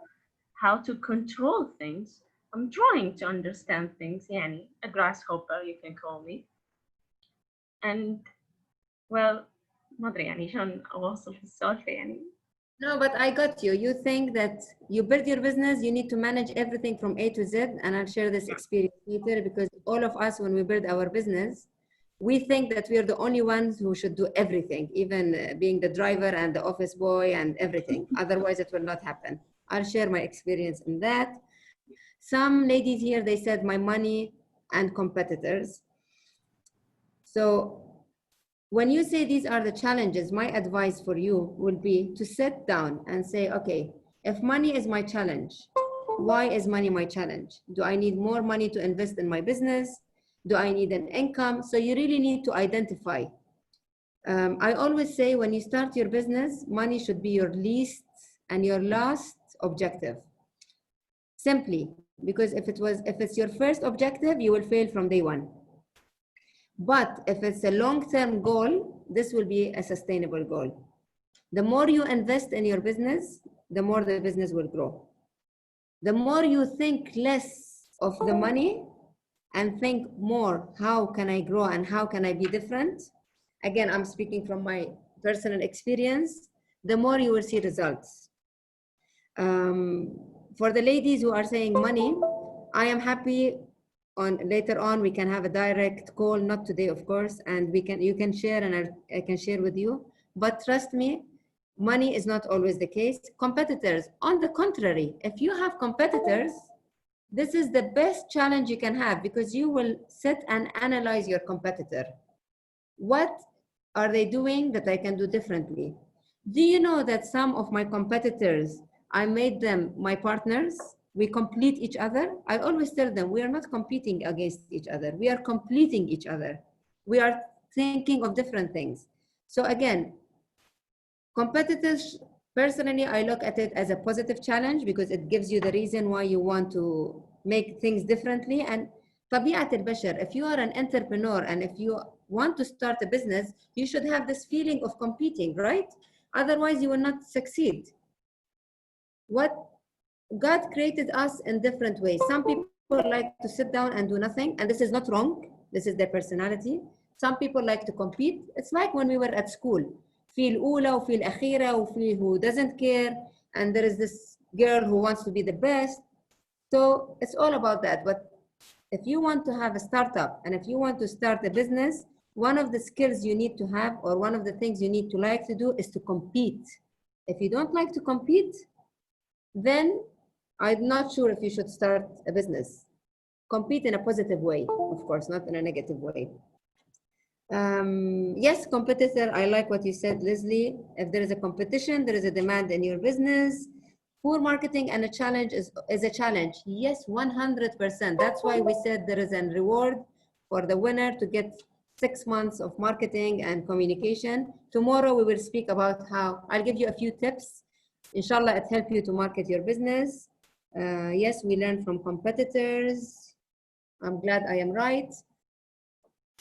how to control things. I'm trying to understand things, يعني a grasshopper, you can call me. And well, ما أدري يعني شلون أوصل في السالفة يعني. No, but I got you. You think that you build your business, you need to manage everything from A to Z, and I'll share this experience later because all of us, when we build our business, we think that we are the only ones who should do everything, even being the driver and the office boy and everything. Otherwise, it will not happen. I'll share my experience in that. Some ladies here, they said my money and competitors. So when you say these are the challenges, my advice for you will be to sit down and say, okay, if money is my challenge, why is money my challenge? Do I need more money to invest in my business? Do I need an income? So you really need to identify. I always say when you start your business, money should be your least and your last objective. Simply because if it's your first objective, you will fail from day one. But if it's a long-term goal, this will be a sustainable goal. The more you invest in your business, the more the business will grow. The more you think less of the money and think more, how can I grow and how can I be different? Again, I'm speaking from my personal experience, the more you will see results. For the ladies who are saying money, I am happy later on we can have a direct call, not today of course, and you can share and I can share with you. But trust me, money is not always the case. Competitors, on the contrary, if you have competitors, this is the best challenge you can have because you will sit and analyze your competitor. What are they doing that I can do differently? Do you know that some of my competitors, I made them my partners? We complete each other. I always tell them we are not competing against each other. We are completing each other. We are thinking of different things. So again, Competitors, personally, I look at it as a positive challenge because it gives you the reason why you want to make things differently. And طبيعة البشر, if you are an entrepreneur and if you want to start a business, you should have this feeling of competing, right? Otherwise, you will not succeed. What God created us in different ways. Some people like to sit down and do nothing, and this is not wrong. This is their personality. Some people like to compete. It's like when we were at school. في الأولى وفي الأخيرة وفي who doesn't care, and there is this girl who wants to be the best. So it's all about that. But if you want to have a startup and if you want to start a business, one of the skills you need to have, or one of the things you need to like to do, is to compete. If you don't like to compete, then I'm not sure if you should start a business. Compete in a positive way, of course, not in a negative way. Yes, competitor, I like what you said, Leslie. If there is a competition, there is a demand in your business. Poor marketing and a challenge is a challenge. Yes, 100%. That's why we said there is a reward for the winner to get 6 months of marketing and communication. Tomorrow we will speak about how, I'll give you a few tips. Inshallah, it helps you to market your business. Yes, we learn from competitors. I'm glad I am right.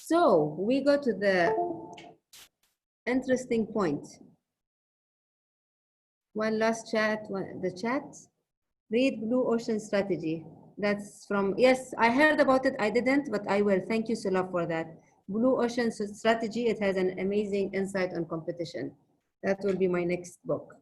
So we go to the interesting point. One last chat, the chat. Read Blue Ocean Strategy. That's from, yes, I heard about it. I didn't, but I will. Thank you, Sula, for that. Blue Ocean Strategy, it has an amazing insight on competition. That will be my next book.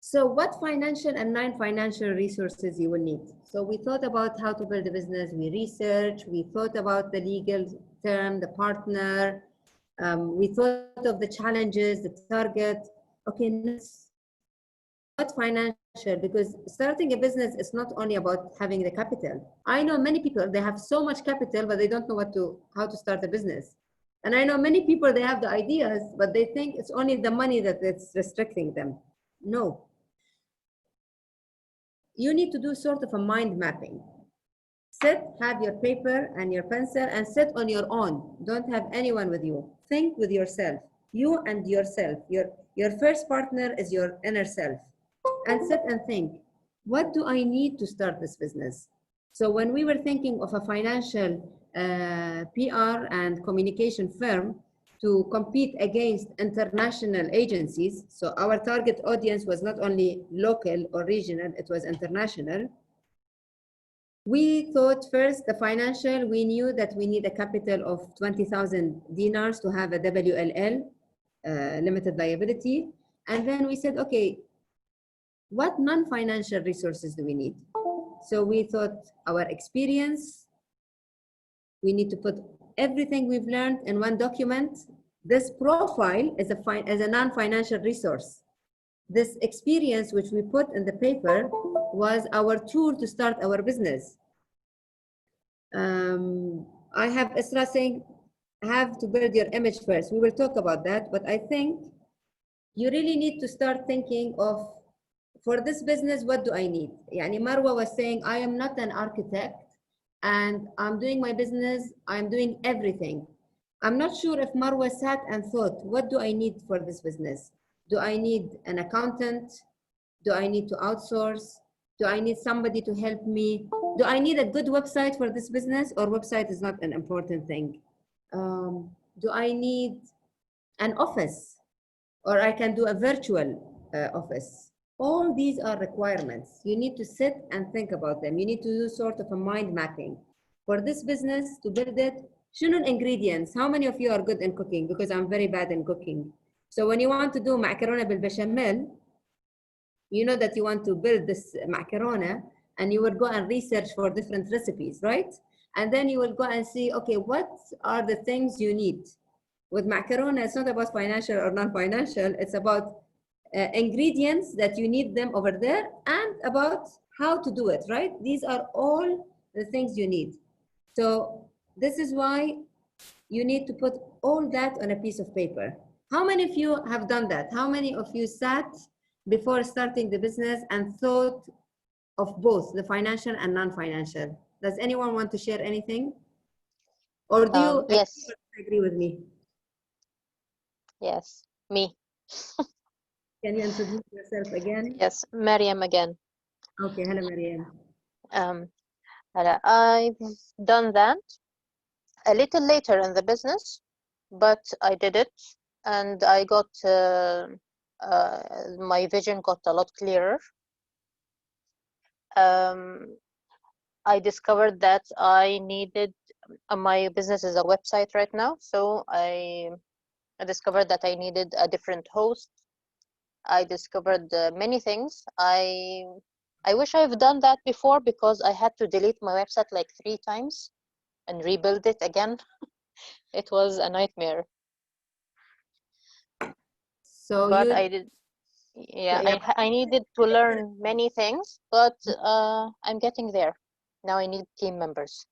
So what financial and non-financial resources you will need? So we thought about how to build a business, we researched, we thought about the legal term, the partner, we thought of the challenges, the target. Okay, what financial, because starting a business is not only about having the capital. I know many people, they have so much capital, but they don't know how to start a business. And I know many people, they have the ideas, but they think it's only the money that it's restricting them. No. You need to do sort of a mind mapping. Sit, have your paper and your pencil and sit on your own. Don't have anyone with you. Think with yourself, you and yourself. Your first partner is your inner self. And sit and think, what do I need to start this business? So when we were thinking of a financial PR and communication firm to compete against international agencies, so our target audience was not only local or regional, it was international. We thought first the financial, we knew that we need a capital of 20,000 dinars to have a WLL, limited liability. And then we said, okay, what non-financial resources do we need? So we thought our experience, we need to put everything we've learned in one document. This profile is a non-financial resource. This experience which we put in the paper was our tool to start our business. I have Isra saying, have to build your image first. We will talk about that, but I think you really need to start thinking of, for this business, what do I need? Yani Marwa was saying, I am not an architect and I'm doing my business, I'm doing everything. I'm not sure if Marwa sat and thought, what do I need for this business? Do I need an accountant? Do I need to outsource? Do I need somebody to help me? Do I need a good website for this business, or website is not an important thing? Do I need an office, or I can do a virtual office? All these are requirements. You need to sit and think about them. You need to do sort of a mind mapping. For this business, to build it, شنو ingredients? How many of you are good in cooking? Because I'm very bad in cooking. So when you want to do macarona بالبشاميل, you know that you want to build this macarona and you will go and research for different recipes, right? And then you will go and see, okay, what are the things you need? With macarona, it's not about financial or non-financial, it's about ingredients that you need them over there and about how to do it, right? These are all the things you need. So this is why you need to put all that on a piece of paper. How many of you have done that? How many of you sat before starting the business and thought of both the financial and non-financial? Does anyone want to share anything? Or do you Yes. agree with me? Yes. Me. Can you introduce yourself again? Yes, Mariam again. Okay, hello, Mariam. I've done that a little later in the business, but I did it, and I got my vision got a lot clearer. I discovered that I needed my business is a website right now, so I discovered that I needed a different host. I discovered many things. I wish I've done that before, because I had to delete my website like 3 times and rebuild it again. It was a nightmare. So But you, I did. Yeah, yeah, I needed to learn many things, but I'm getting there. Now I need team members.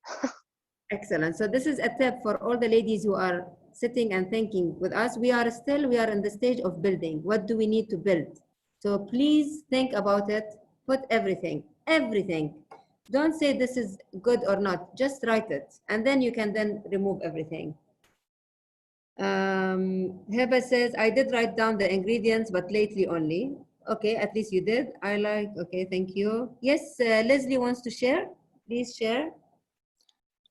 excellent. So this is a tip for all the ladies who are sitting and thinking with us. We are in the stage of building. What do we need to build? So please think about it. Put everything. Don't say this is good or not. Just write it, and then you can then remove everything. Heba says, I did write down the ingredients, but lately only. Okay, at least you did. Okay, thank you. Yes, Leslie wants to share. Please share.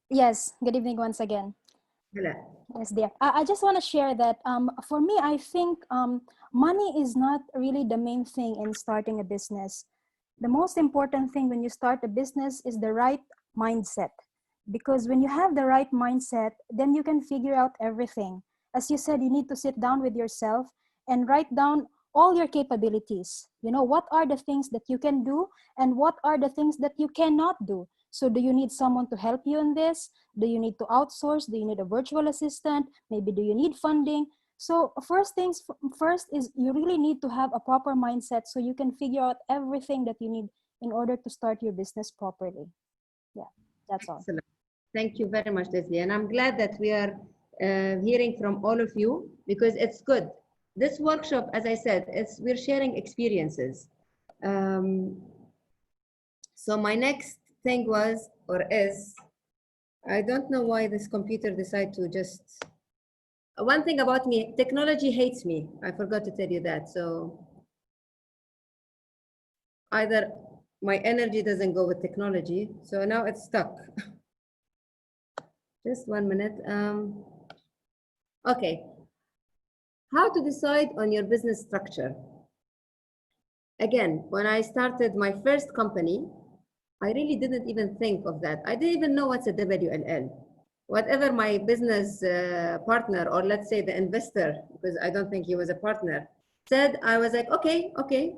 Yes, good evening once again. Hello. Yes, dear. I just want to share that for me, I think money is not really the main thing in starting a business. The most important thing when you start a business is the right mindset. Because when you have the right mindset, then you can figure out everything. As you said, you need to sit down with yourself and write down all your capabilities. You know, what are the things that you can do and what are the things that you cannot do? So do you need someone to help you in this? Do you need to outsource? Do you need a virtual assistant? Maybe do you need funding? So first things first is you really need to have a proper mindset so you can figure out everything that you need in order to start your business properly. Yeah, that's all. Excellent. Thank you very much, Leslie. And I'm glad that we are hearing from all of you, because it's good. This workshop, as I said, we're sharing experiences. So my next thing was, or is, I don't know why this computer decided to just, one thing about me, technology hates me. I forgot to tell you that. So either my energy doesn't go with technology, so now it's stuck. Just 1 minute. Okay. How to decide on your business structure? Again, when I started my first company, I really didn't even think of that. I didn't even know what's a WLL. Whatever my business partner, or let's say the investor, because I don't think he was a partner, said, I was like, okay.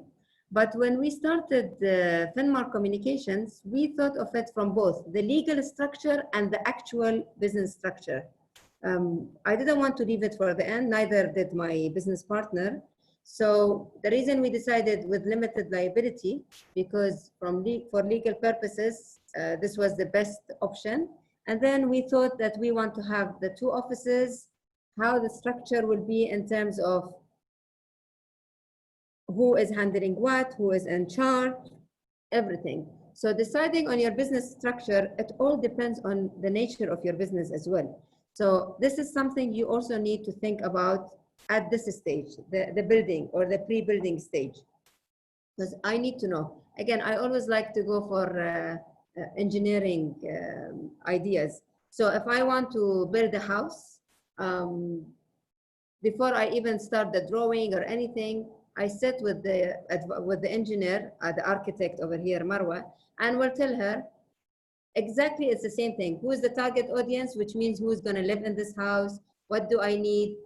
But when we started FinMarks Communications, we thought of it from both the legal structure and the actual business structure. I didn't want to leave it for the end, neither did my business partner. So the reason we decided with limited liability, because for legal purposes, this was the best option. And then we thought that we want to have the 2 offices, how the structure will be in terms of who is handling what, who is in charge, everything. So deciding on your business structure, it all depends on the nature of your business as well. So this is something you also need to think about at this stage, the building or the pre-building stage. Because I need to know. Again, I always like to go for engineering ideas. So if I want to build a house, before I even start the drawing or anything, I sit with the engineer, the architect over here, Marwa, and will tell her, exactly, it's the same thing. Who is the target audience, which means who's going to live in this house? What do I need?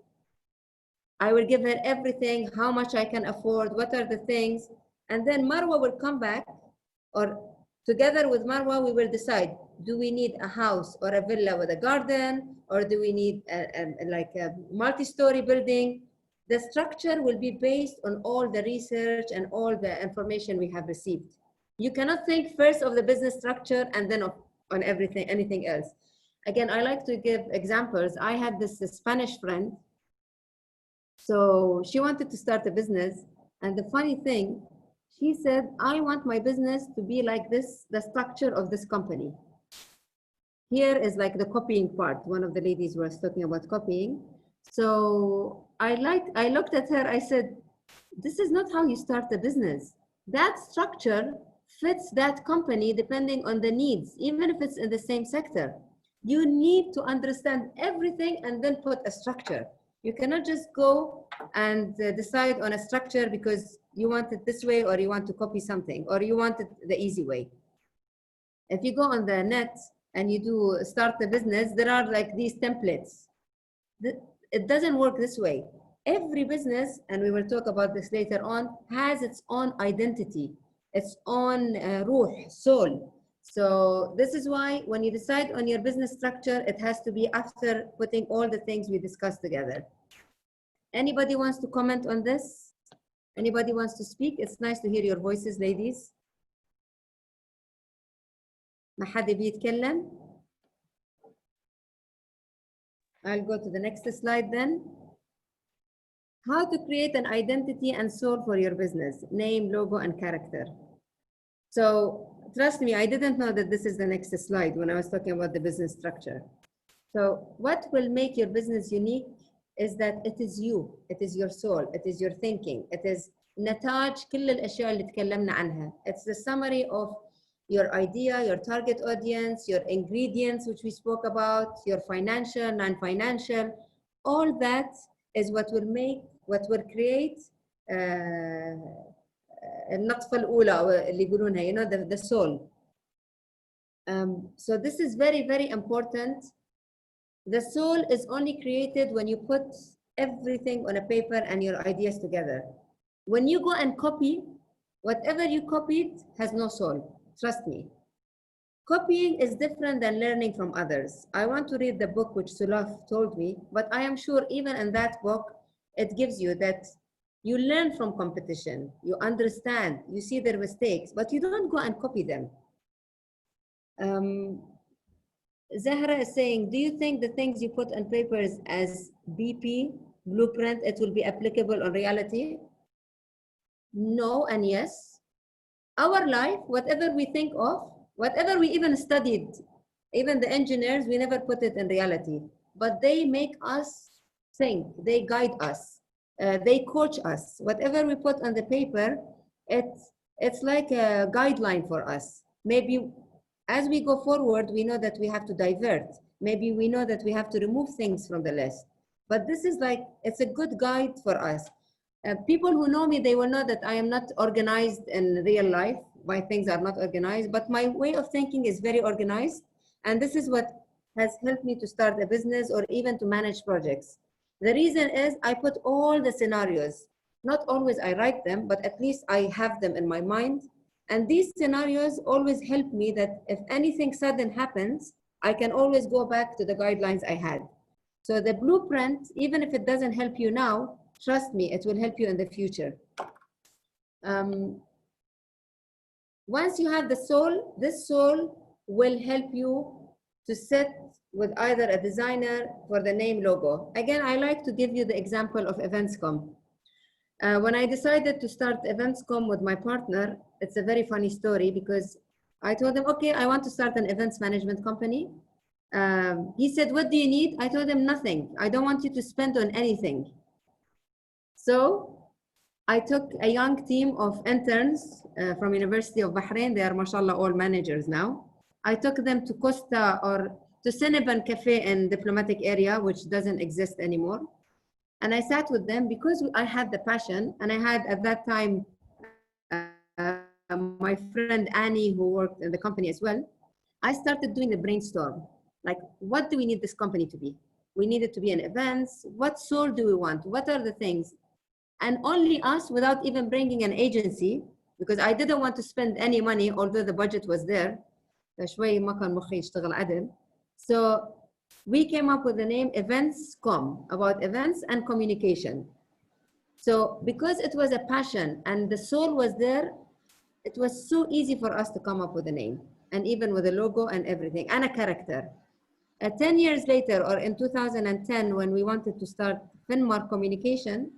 I will give her everything, how much I can afford, what are the things. And then Marwa will come back, or together with Marwa, we will decide, do we need a house or a villa with a garden, or do we need like a multi-story building? The structure will be based on all the research and all the information we have received. You cannot think first of the business structure and then on anything else. Again, I like to give examples. I had this Spanish friend. So she wanted to start a business. And the funny thing, she said, I want my business to be like this, the structure of this company. Here is like the copying part. One of the ladies was talking about copying. So I looked at her, I said, this is not how you start a business. That structure fits that company depending on the needs, even if it's in the same sector. You need to understand everything and then put a structure. You cannot just go and decide on a structure because you want it this way or you want to copy something or you want it the easy way. If you go on the net and you do start a business, there are like these templates. It doesn't work this way. Every business, and we will talk about this later on, has its own identity, its own ruh, soul. So this is why when you decide on your business structure, it has to be after putting all the things we discussed together. Anybody wants to comment on this? Anybody wants to speak? It's nice to hear your voices, ladies. ما حد بيتكلم؟ I'll go to the next slide then. How to create an identity and soul for your business, name, logo, and character. So trust me, I didn't know that this is the next slide when I was talking about the business structure. So what will make your business unique is that it is you, it is your soul, it is your thinking, it is نتاج كل الأشياء اللي تكلمنا عنها. It's the summary of your idea, your target audience, your ingredients, which we spoke about, your financial, non-financial, all that is what will create النقطة الأولى اللي يقولونها, you know, the soul. So this is very, very important. The soul is only created when you put everything on a paper and your ideas together. When you go and copy, whatever you copied has no soul. Trust me. Copying is different than learning from others. I want to read the book which Sulaf told me, but I am sure even in that book, it gives you that you learn from competition, you understand, you see their mistakes, but you don't go and copy them. Zahra is saying, do you think the things you put on papers as BP, blueprint, it will be applicable on reality? No and yes. Our life, whatever we think of, whatever we even studied, even the engineers, we never put it in reality, but they make us think, they guide us, they coach us. Whatever we put on the paper, it's like a guideline for us. Maybe as we go forward, we know that we have to divert. Maybe we know that we have to remove things from the list, but this is like, it's a good guide for us. People who know me, they will know that I am not organized in real life. My things are not organized, but my way of thinking is very organized. And this is what has helped me to start a business or even to manage projects. The reason is I put all the scenarios. Not always I write them, but at least I have them in my mind. And these scenarios always help me that if anything sudden happens, I can always go back to the guidelines I had. So the blueprint, even if it doesn't help you now, trust me, it will help you in the future. Once you have the soul, this soul will help you to sit with either a designer for the name logo. Again, I like to give you the example of Eventscom. When I decided to start Eventscom with my partner, it's a very funny story because I told him, okay, I want to start an events management company. He said, what do you need? I told him nothing. I don't want you to spend on anything. So I took a young team of interns from University of Bahrain. They are, mashallah, all managers now. I took them to Costa or to Cinnabon Cafe in diplomatic area, which doesn't exist anymore. And I sat with them because I had the passion. And I had at that time, my friend Annie, who worked in the company as well. I started doing the brainstorm. Like, what do we need this company to be? We need it to be in events. What soul do we want? What are the things? And only us, without even bringing an agency, because I didn't want to spend any money, although the budget was there. So we came up with the name Eventscom, about events and communication. So because it was a passion and the soul was there, it was so easy for us to come up with a name, and even with a logo and everything, and a character. 10 years later, or in 2010, when we wanted to start FinMarks Communications,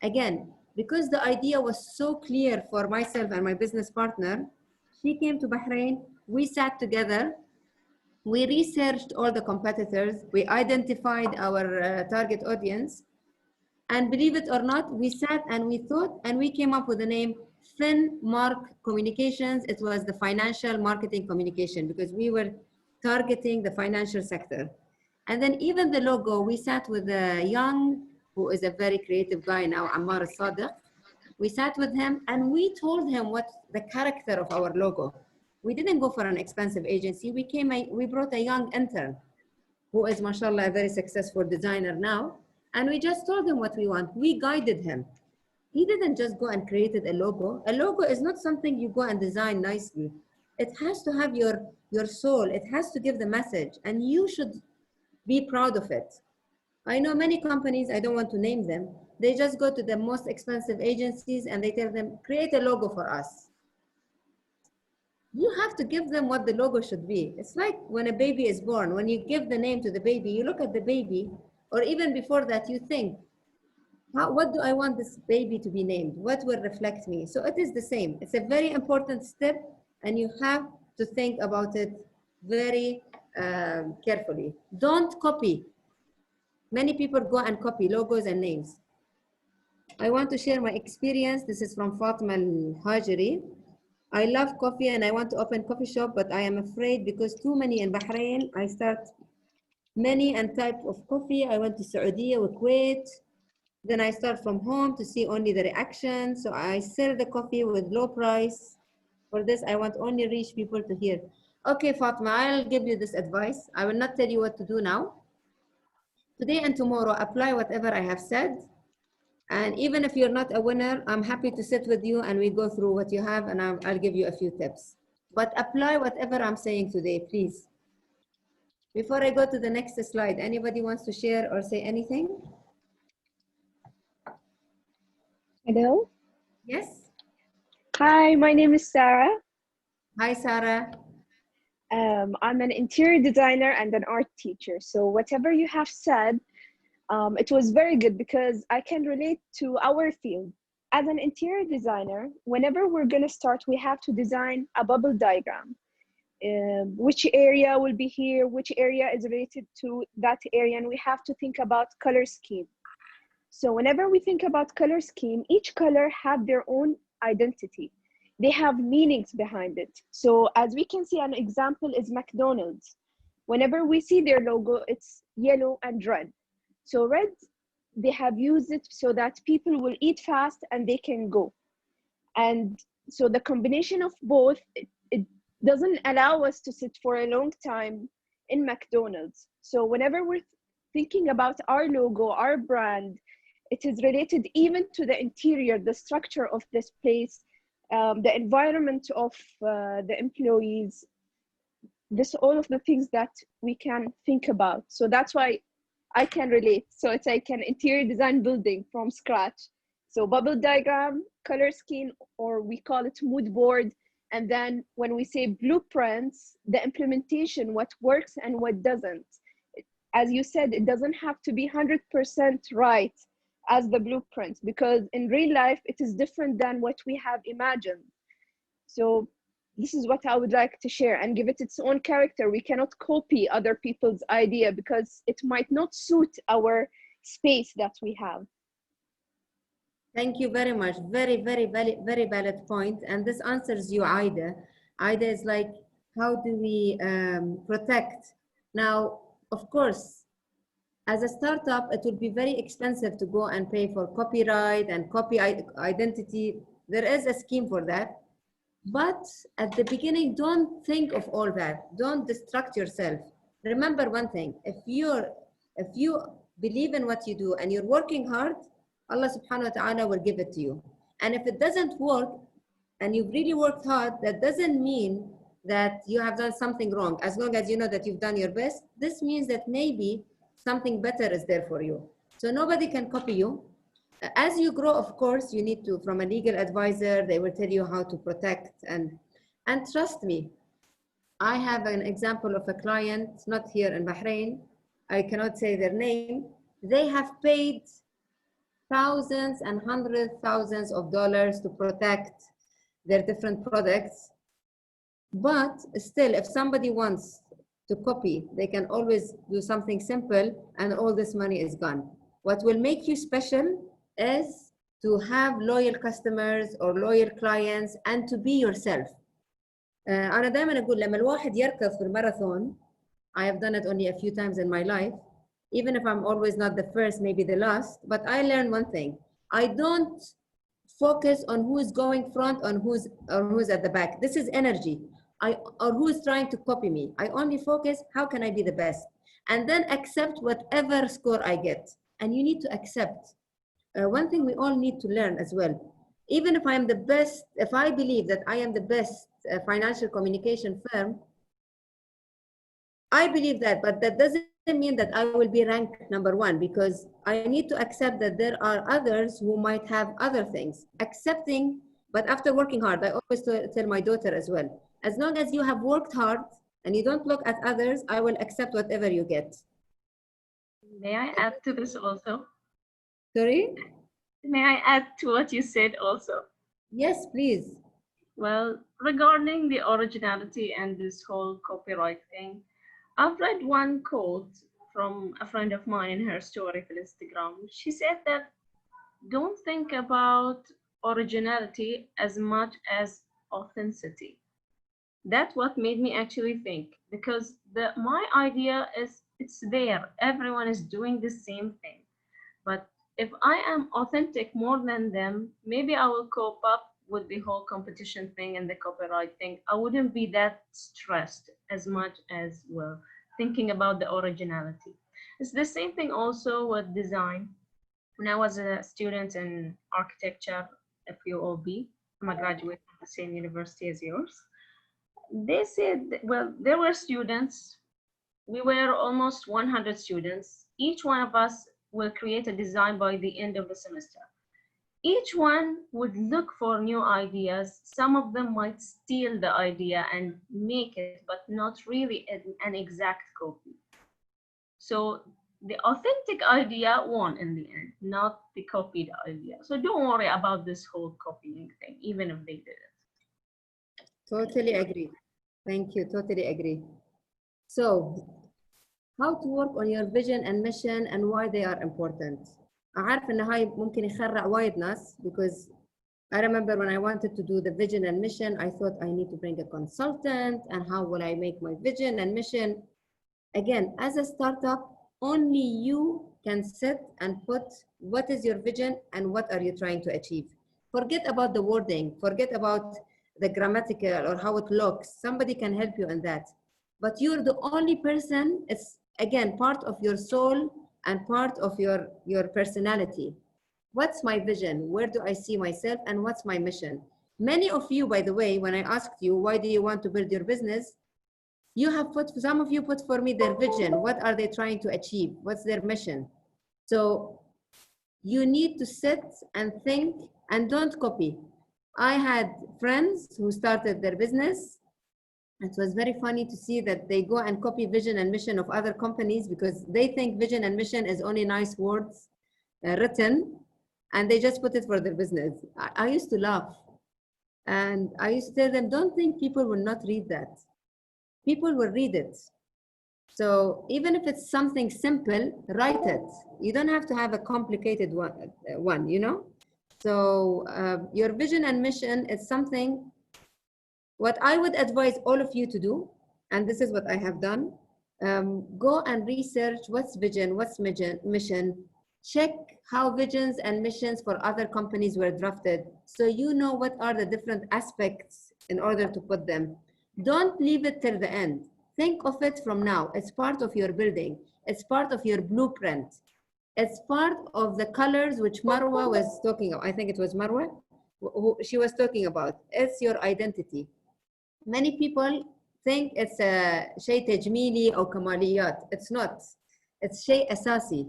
again, because the idea was so clear for myself and my business partner, she came to Bahrain, we sat together, We researched all the competitors. We identified our target audience. And believe it or not, we sat and we thought, and we came up with the name FinMarks Communications. It was the financial marketing communication because we were targeting the financial sector. And then even the logo, we sat with a young, who is a very creative guy now, Ammar al-Sadiq. We sat with him and we told him what the character of our logo. We didn't go for an expensive agency. We brought a young intern who is, mashallah, a very successful designer now. And we just told him what we want. We guided him. He didn't just go and created a logo. A logo is not something you go and design nicely. It has to have your soul. It has to give the message, and you should be proud of it. I know many companies, I don't want to name them, they just go to the most expensive agencies and they tell them, create a logo for us. You have to give them what the logo should be. It's like when a baby is born, when you give the name to the baby, you look at the baby, or even before that, you think, what do I want this baby to be named? What will reflect me? So it is the same. It's a very important step, and you have to think about it very carefully. Don't copy. Many people go and copy logos and names. I want to share my experience. This is from Fatima al-Hajri. I love coffee and I want to open coffee shop, but I am afraid because too many in Bahrain. I start many and type of coffee. I went to Saudi or Kuwait. Then I start from home to see only the reaction. So I sell the coffee with low price. For this, I want only rich people to hear. Okay, Fatima, I'll give you this advice. I will not tell you what to do now. Today and tomorrow, apply whatever I have said. And even if you're not a winner, I'm happy to sit with you and we go through what you have and I'll give you a few tips. But apply whatever I'm saying today, please. Before I go to the next slide, anybody wants to share or say anything? Hello. Yes. Hi, my name is Sarah. Hi, Sarah. I'm an interior designer and an art teacher. So whatever you have said, it was very good because I can relate to our field. As an interior designer, whenever we're going to start, we have to design a bubble diagram. Which area will be here, which area is related to that area, and we have to think about color scheme. So whenever we think about color scheme, each color have their own identity. They have meanings behind it. So as we can see, an example is McDonald's. Whenever we see their logo, it's yellow and red. So red, they have used it so that people will eat fast and they can go. And so the combination of both, it doesn't allow us to sit for a long time in McDonald's. So whenever we're thinking about our logo, our brand, it is related even to the interior, the structure of this place, the environment of the employees, all of the things that we can think about. So that's why I can relate. So it's like an interior design building from scratch. So bubble diagram, color scheme, or we call it mood board. And then when we say blueprints, the implementation, what works and what doesn't. As you said, it doesn't have to be 100% right as the blueprint, because in real life, it is different than what we have imagined. So this is what I would like to share and give it its own character. We cannot copy other people's idea because it might not suit our space that we have. Thank you very much. Very, very, very, very valid point. And this answers you, Aida. Aida is like, how do we protect? Now, of course, as a startup, it would be very expensive to go and pay for copyright and copy identity. There is a scheme for that. But at the beginning, don't think of all that. Don't distract yourself. Remember one thing, if you believe in what you do and you're working hard, Allah subhanahu wa ta'ala will give it to you. And if it doesn't work and you've really worked hard, that doesn't mean that you have done something wrong. As long as you know that you've done your best, this means that maybe something better is there for you. So nobody can copy you. As you grow, of course, you need to, from a legal advisor, they will tell you how to protect. And trust me, I have an example of a client, not here in Bahrain, I cannot say their name. They have paid thousands and hundreds of thousands of dollars to protect their different products. But still, if somebody wants to copy. They can always do something simple and all this money is gone. What will make you special is to have loyal customers or loyal clients and to be yourself. أنا دائما أقول لما الواحد يركض في الماراثون, I have done it only a few times in my life, even if I'm always not the first, maybe the last, but I learned one thing. I don't focus on who's going front or who's at the back. This is energy. Or who's trying to copy me. I only focus, how can I be the best? And then accept whatever score I get. And you need to accept. One thing we all need to learn as well. Even if I am the best, if I believe that I am the best financial communication firm, I believe that, but that doesn't mean that I will be ranked #1, because I need to accept that there are others who might have other things. Accepting, but after working hard, I always tell my daughter as well, as long as you have worked hard and you don't look at others, I will accept whatever you get. May I add to this also? Sorry? May I add to what you said also? Yes, please. Well, regarding the originality and this whole copyright thing, I've read one quote from a friend of mine in her story for Instagram. She said that don't think about originality as much as authenticity. That's what made me actually think, because my idea is it's there. Everyone is doing the same thing. But if I am authentic more than them, maybe I will cope up with the whole competition thing and the copyright thing. I wouldn't be that stressed as much as, well, thinking about the originality. It's the same thing also with design. When I was a student in architecture at FUOB, I'm a graduate from the same university as yours. They said, well, there were students, we were almost 100 students. Each one of us will create a design by the end of the semester. Each one would look for new ideas. Some of them might steal the idea and make it, but not really an exact copy. So the authentic idea won in the end, not the copied idea. So don't worry about this whole copying thing, even if they did it. Totally agree. Thank you, totally agree. So, how to work on your vision and mission and why they are important. أعرف إن هاي ممكن يخرع وايد ناس, because I remember when I wanted to do the vision and mission, I thought I need to bring a consultant, and how will I make my vision and mission? Again, as a startup, only you can sit and put what is your vision and what are you trying to achieve. Forget about the wording, forget about the grammatical or how it looks. Somebody can help you in that. But you're the only person, it's again part of your soul and part of your personality. What's my vision? Where do I see myself? And what's my mission? Many of you, by the way, when I asked you, why do you want to build your business? You have put, some of you put for me their vision. What are they trying to achieve? What's their mission? So you need to sit and think and don't copy. I had friends who started their business. It was very funny to see that they go and copy vision and mission of other companies because they think vision and mission is only nice words written, and they just put it for their business. I used to laugh, and I used to tell them, don't think people will not read that. People will read it. So even if it's something simple, write it. You don't have to have a complicated one, you know? So your vision and mission is something. What I would advise all of you to do, and this is what I have done, go and research what's vision, what's mission, check how visions and missions for other companies were drafted, so you know what are the different aspects in order to put them. Don't leave it till the end. Think of it from now. It's part of your building. It's part of your blueprint. It's part of the colors which Marwa was talking about. I think it was Marwa who she was talking about. It's your identity. Many people think it's a شيء تجميلي أو كماليات. It's not. It's شيء أساسي.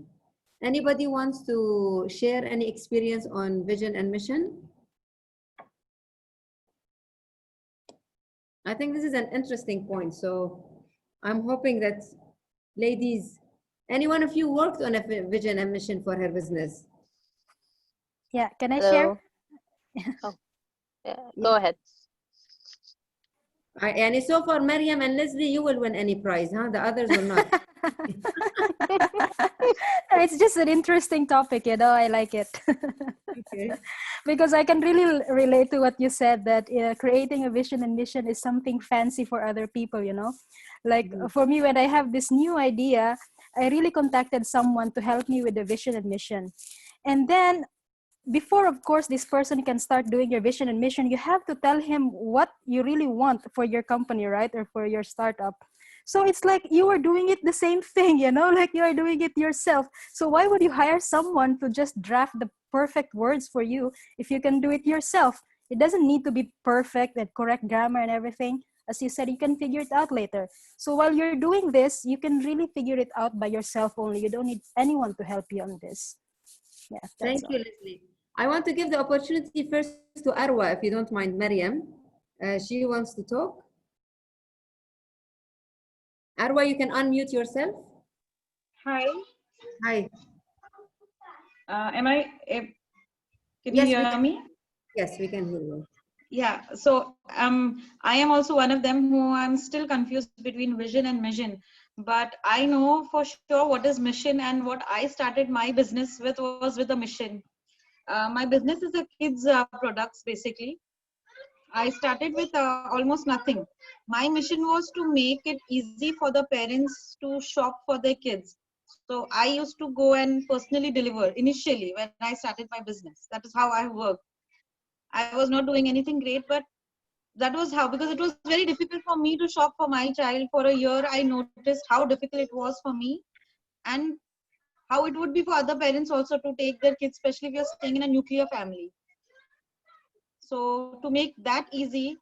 Anybody wants to share any experience on vision and mission? I think this is an interesting point. So I'm hoping that ladies, any one of you worked on a vision and mission for her business? Yeah, can I Hello. share? Oh, yeah, go ahead. And so far, Maryam and Leslie, you will win any prize, huh? The others will not. It's just an interesting topic, you know. I like it. Okay. Because I can really relate to what you said, that creating a vision and mission is something fancy for other people, you know. Like for me, when I have this new idea, I really contacted someone to help me with the vision and mission. And then before, of course, this person can start doing your vision and mission, you have to tell him what you really want for your company, right? Or for your startup. So it's like you are doing it the same thing, you know, like you are doing it yourself. So why would you hire someone to just draft the perfect words for you if you can do it yourself? It doesn't need to be perfect and correct grammar and everything. As you said, you can figure it out later. So while you're doing this, you can really figure it out by yourself only. You don't need anyone to help you on this. Yeah, that's Thank all. you, Leslie. I want to give the opportunity first to Arwa, if you don't mind, Maryam. She wants to talk. Arwa, you can unmute yourself. Hi. Hi. Am I? Can you Yes, hear me? Yes, we can hear you. Yeah. So I am also one of them who I'm still confused between vision and mission. But I know for sure what is mission, and what I started my business with was with a mission. My business is a kids products basically. I started with almost nothing. My mission was to make it easy for the parents to shop for their kids. So I used to go and personally deliver initially when I started my business. That is how I worked. I was not doing anything great, but that was how, because it was very difficult for me to shop for my child for a year. I noticed how difficult it was for me, and how it would be for other parents also to take their kids, especially if you're staying in a nuclear family. So to make that easy,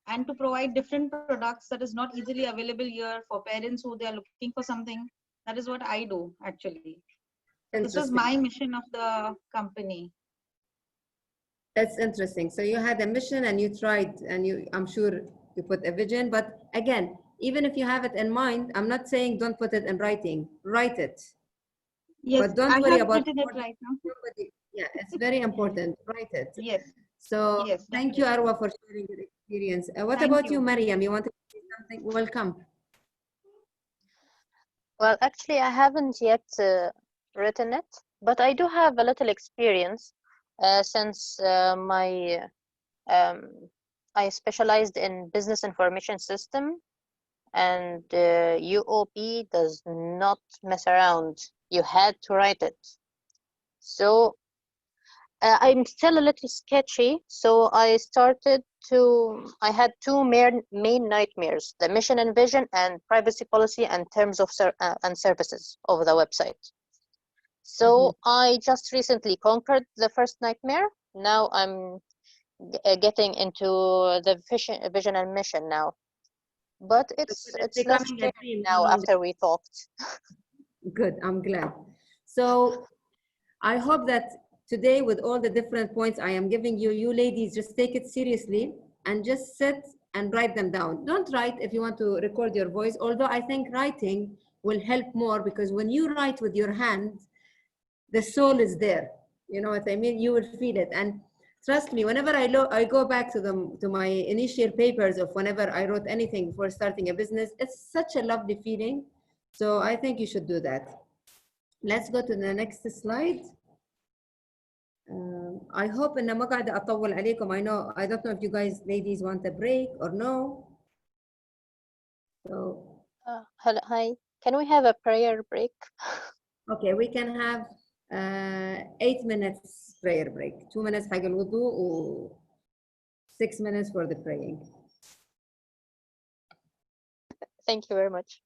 and to provide different products that is not easily available here for parents who they are looking for something, that is what I do actually. This was my mission of the company. That's interesting. So you had a mission and you tried, and I'm sure you put a vision, but again, even if you have it in mind, I'm not saying don't put it in writing, write it. Yes, but don't I worry have about written it right now. somebody. Yeah, it's very important, write it. Yes. So Yes, thank you, definitely. Arwa, for sharing your experience. What Thank about you, you. Mariam? You want to say something? Welcome. Well, actually, I haven't yet written it, but I do have a little experience since um, I specialized in business information system, and UOP does not mess around. You had to write it. So I'm still a little sketchy, so I had two main nightmares: the mission and vision, and privacy policy and terms of and services of the website. So I just recently conquered the first nightmare. Now I'm getting into the vision and mission now. But it's less becoming a scary dream now no longer. after we talked. Good, I'm glad. So I hope that today, with all the different points I am giving you, you ladies just take it seriously and just sit and write them down. Don't write if you want to record your voice, although I think writing will help more, because when you write with your hands, the soul is there. You know what I mean? You will feel it. And trust me, whenever I go back to my initial papers of whenever I wrote anything before starting a business, it's such a lovely feeling. So I think you should do that. Let's go to the next slide. I hope إن ما قاعدة أطول عليكم. I don't know if you guys ladies want a break or no. So Hello, hi. Can we have a prayer break? okay, we can have 8 minutes prayer break. 2 minutes حق الوضوء و 6 minutes for the praying. Thank you very much.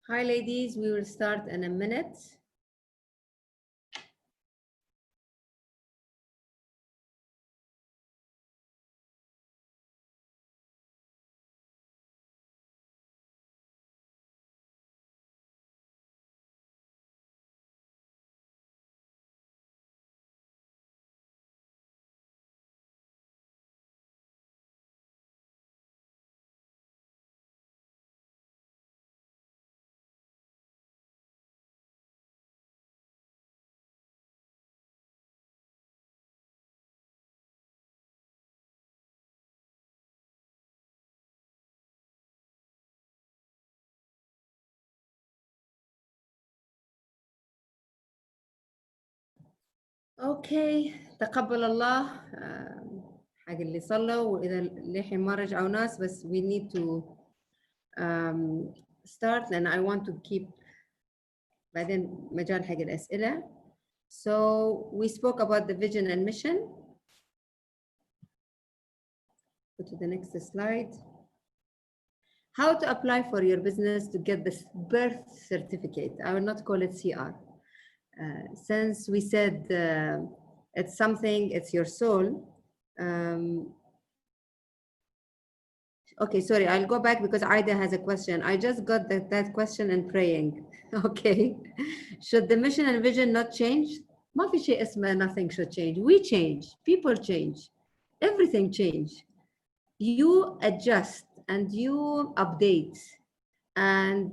Hi, ladies. We will start in a minute. اوكي تقبل الله حق اللي صلوا واذا للحين ما رجعوا ناس بس we need to start and I want to keep بعدين مجال حق الأسئلة. So we spoke about the vision and mission. Go to the next slide. How to apply for your business to get this birth certificate. I will not call it CR. Since we said it's something, it's your soul. Okay, sorry, I'll go back because Aida has a question. I just got that question and praying. Okay. Should the mission and vision not change? ما في شيء اسمه nothing should change. We change, people change, everything change. You adjust and you update. And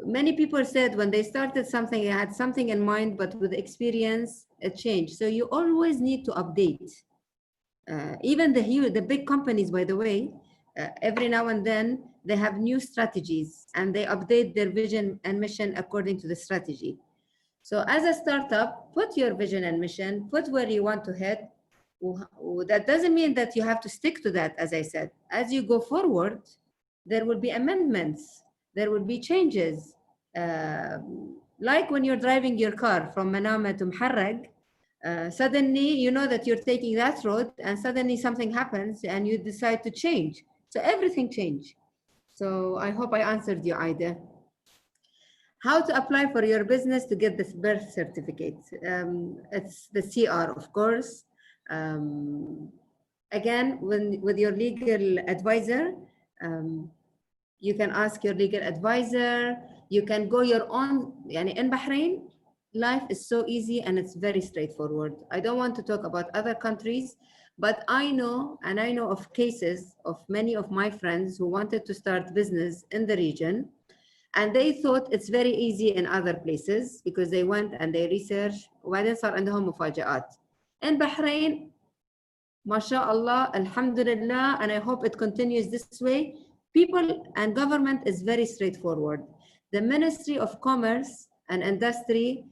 many people said when they started something, they had something in mind, but with experience, it changed. So you always need to update. Even the big companies, by the way, every now and then they have new strategies and they update their vision and mission according to the strategy. So as a startup, put your vision and mission, put where you want to head. That doesn't mean that you have to stick to that, as I said. As you go forward, there will be amendments, there will be changes. Like when you're driving your car from Manama to Muharraq, suddenly you know that you're taking that road and suddenly something happens and you decide to change. So everything changed. So I hope I answered you, Aida. How to apply for your business to get this birth certificate? It's the CR, of course. Again, with your legal advisor, you can ask your legal advisor. You can go your own. In Bahrain, life is so easy and it's very straightforward. I don't want to talk about other countries, but I know of cases of many of my friends who wanted to start business in the region, and they thought it's very easy in other places because they went and they researched وبعدين صار عندهم مفاجآت. In Bahrain, MashaAllah, Alhamdulillah, and I hope it continues this way. People and government is very straightforward. The Ministry of Commerce and Industry,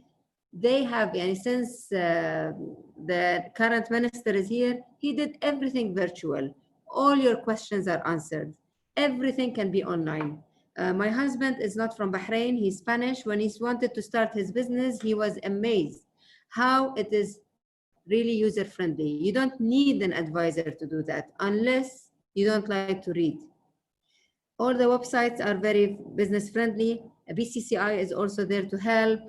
they have, since the current minister is here, he did everything virtual. All your questions are answered. Everything can be online. My husband is not from Bahrain, he's Spanish. When he wanted to start his business, he was amazed how it is really user-friendly. You don't need an advisor to do that unless you don't like to read. All the websites are very business-friendly. BCCI is also there to help.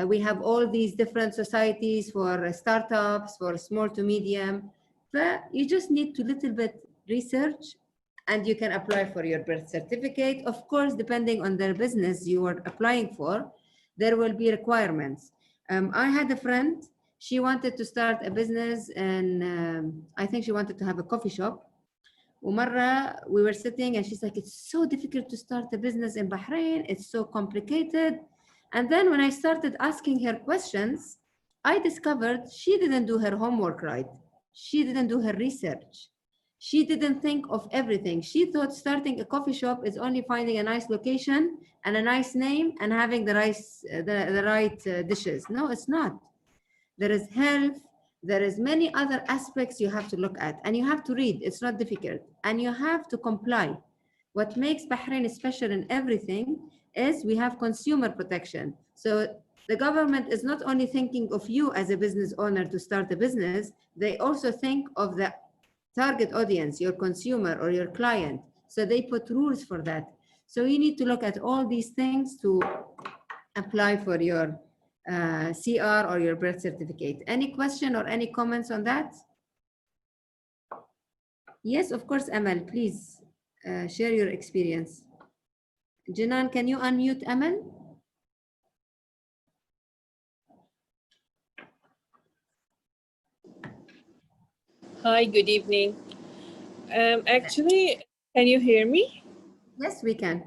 We have all these different societies for startups, for small to medium. But you just need to little bit research and you can apply for your birth certificate. Of course, depending on the business you are applying for, there will be requirements. I had a friend, she wanted to start a business and I think she wanted to have a coffee shop. ومرة we were sitting and she's like, it's so difficult to start a business in Bahrain. It's so complicated. And then when I started asking her questions, I discovered she didn't do her homework right. She didn't do her research. She didn't think of everything. She thought starting a coffee shop is only finding a nice location and a nice name and having the right dishes. No, it's not. There is health. There is many other aspects you have to look at and you have to read. It's not difficult and you have to comply. What makes Bahrain special in everything is we have consumer protection. So the government is not only thinking of you as a business owner to start a business, they also think of the target audience, your consumer or your client. So they put rules for that. So you need to look at all these things to apply for your CR or your birth certificate. Any question or any comments on that? Yes, of course, Amal, please share your experience. Jinan, can you unmute Amal? Hi, good evening. Actually, can you hear me? Yes, we can.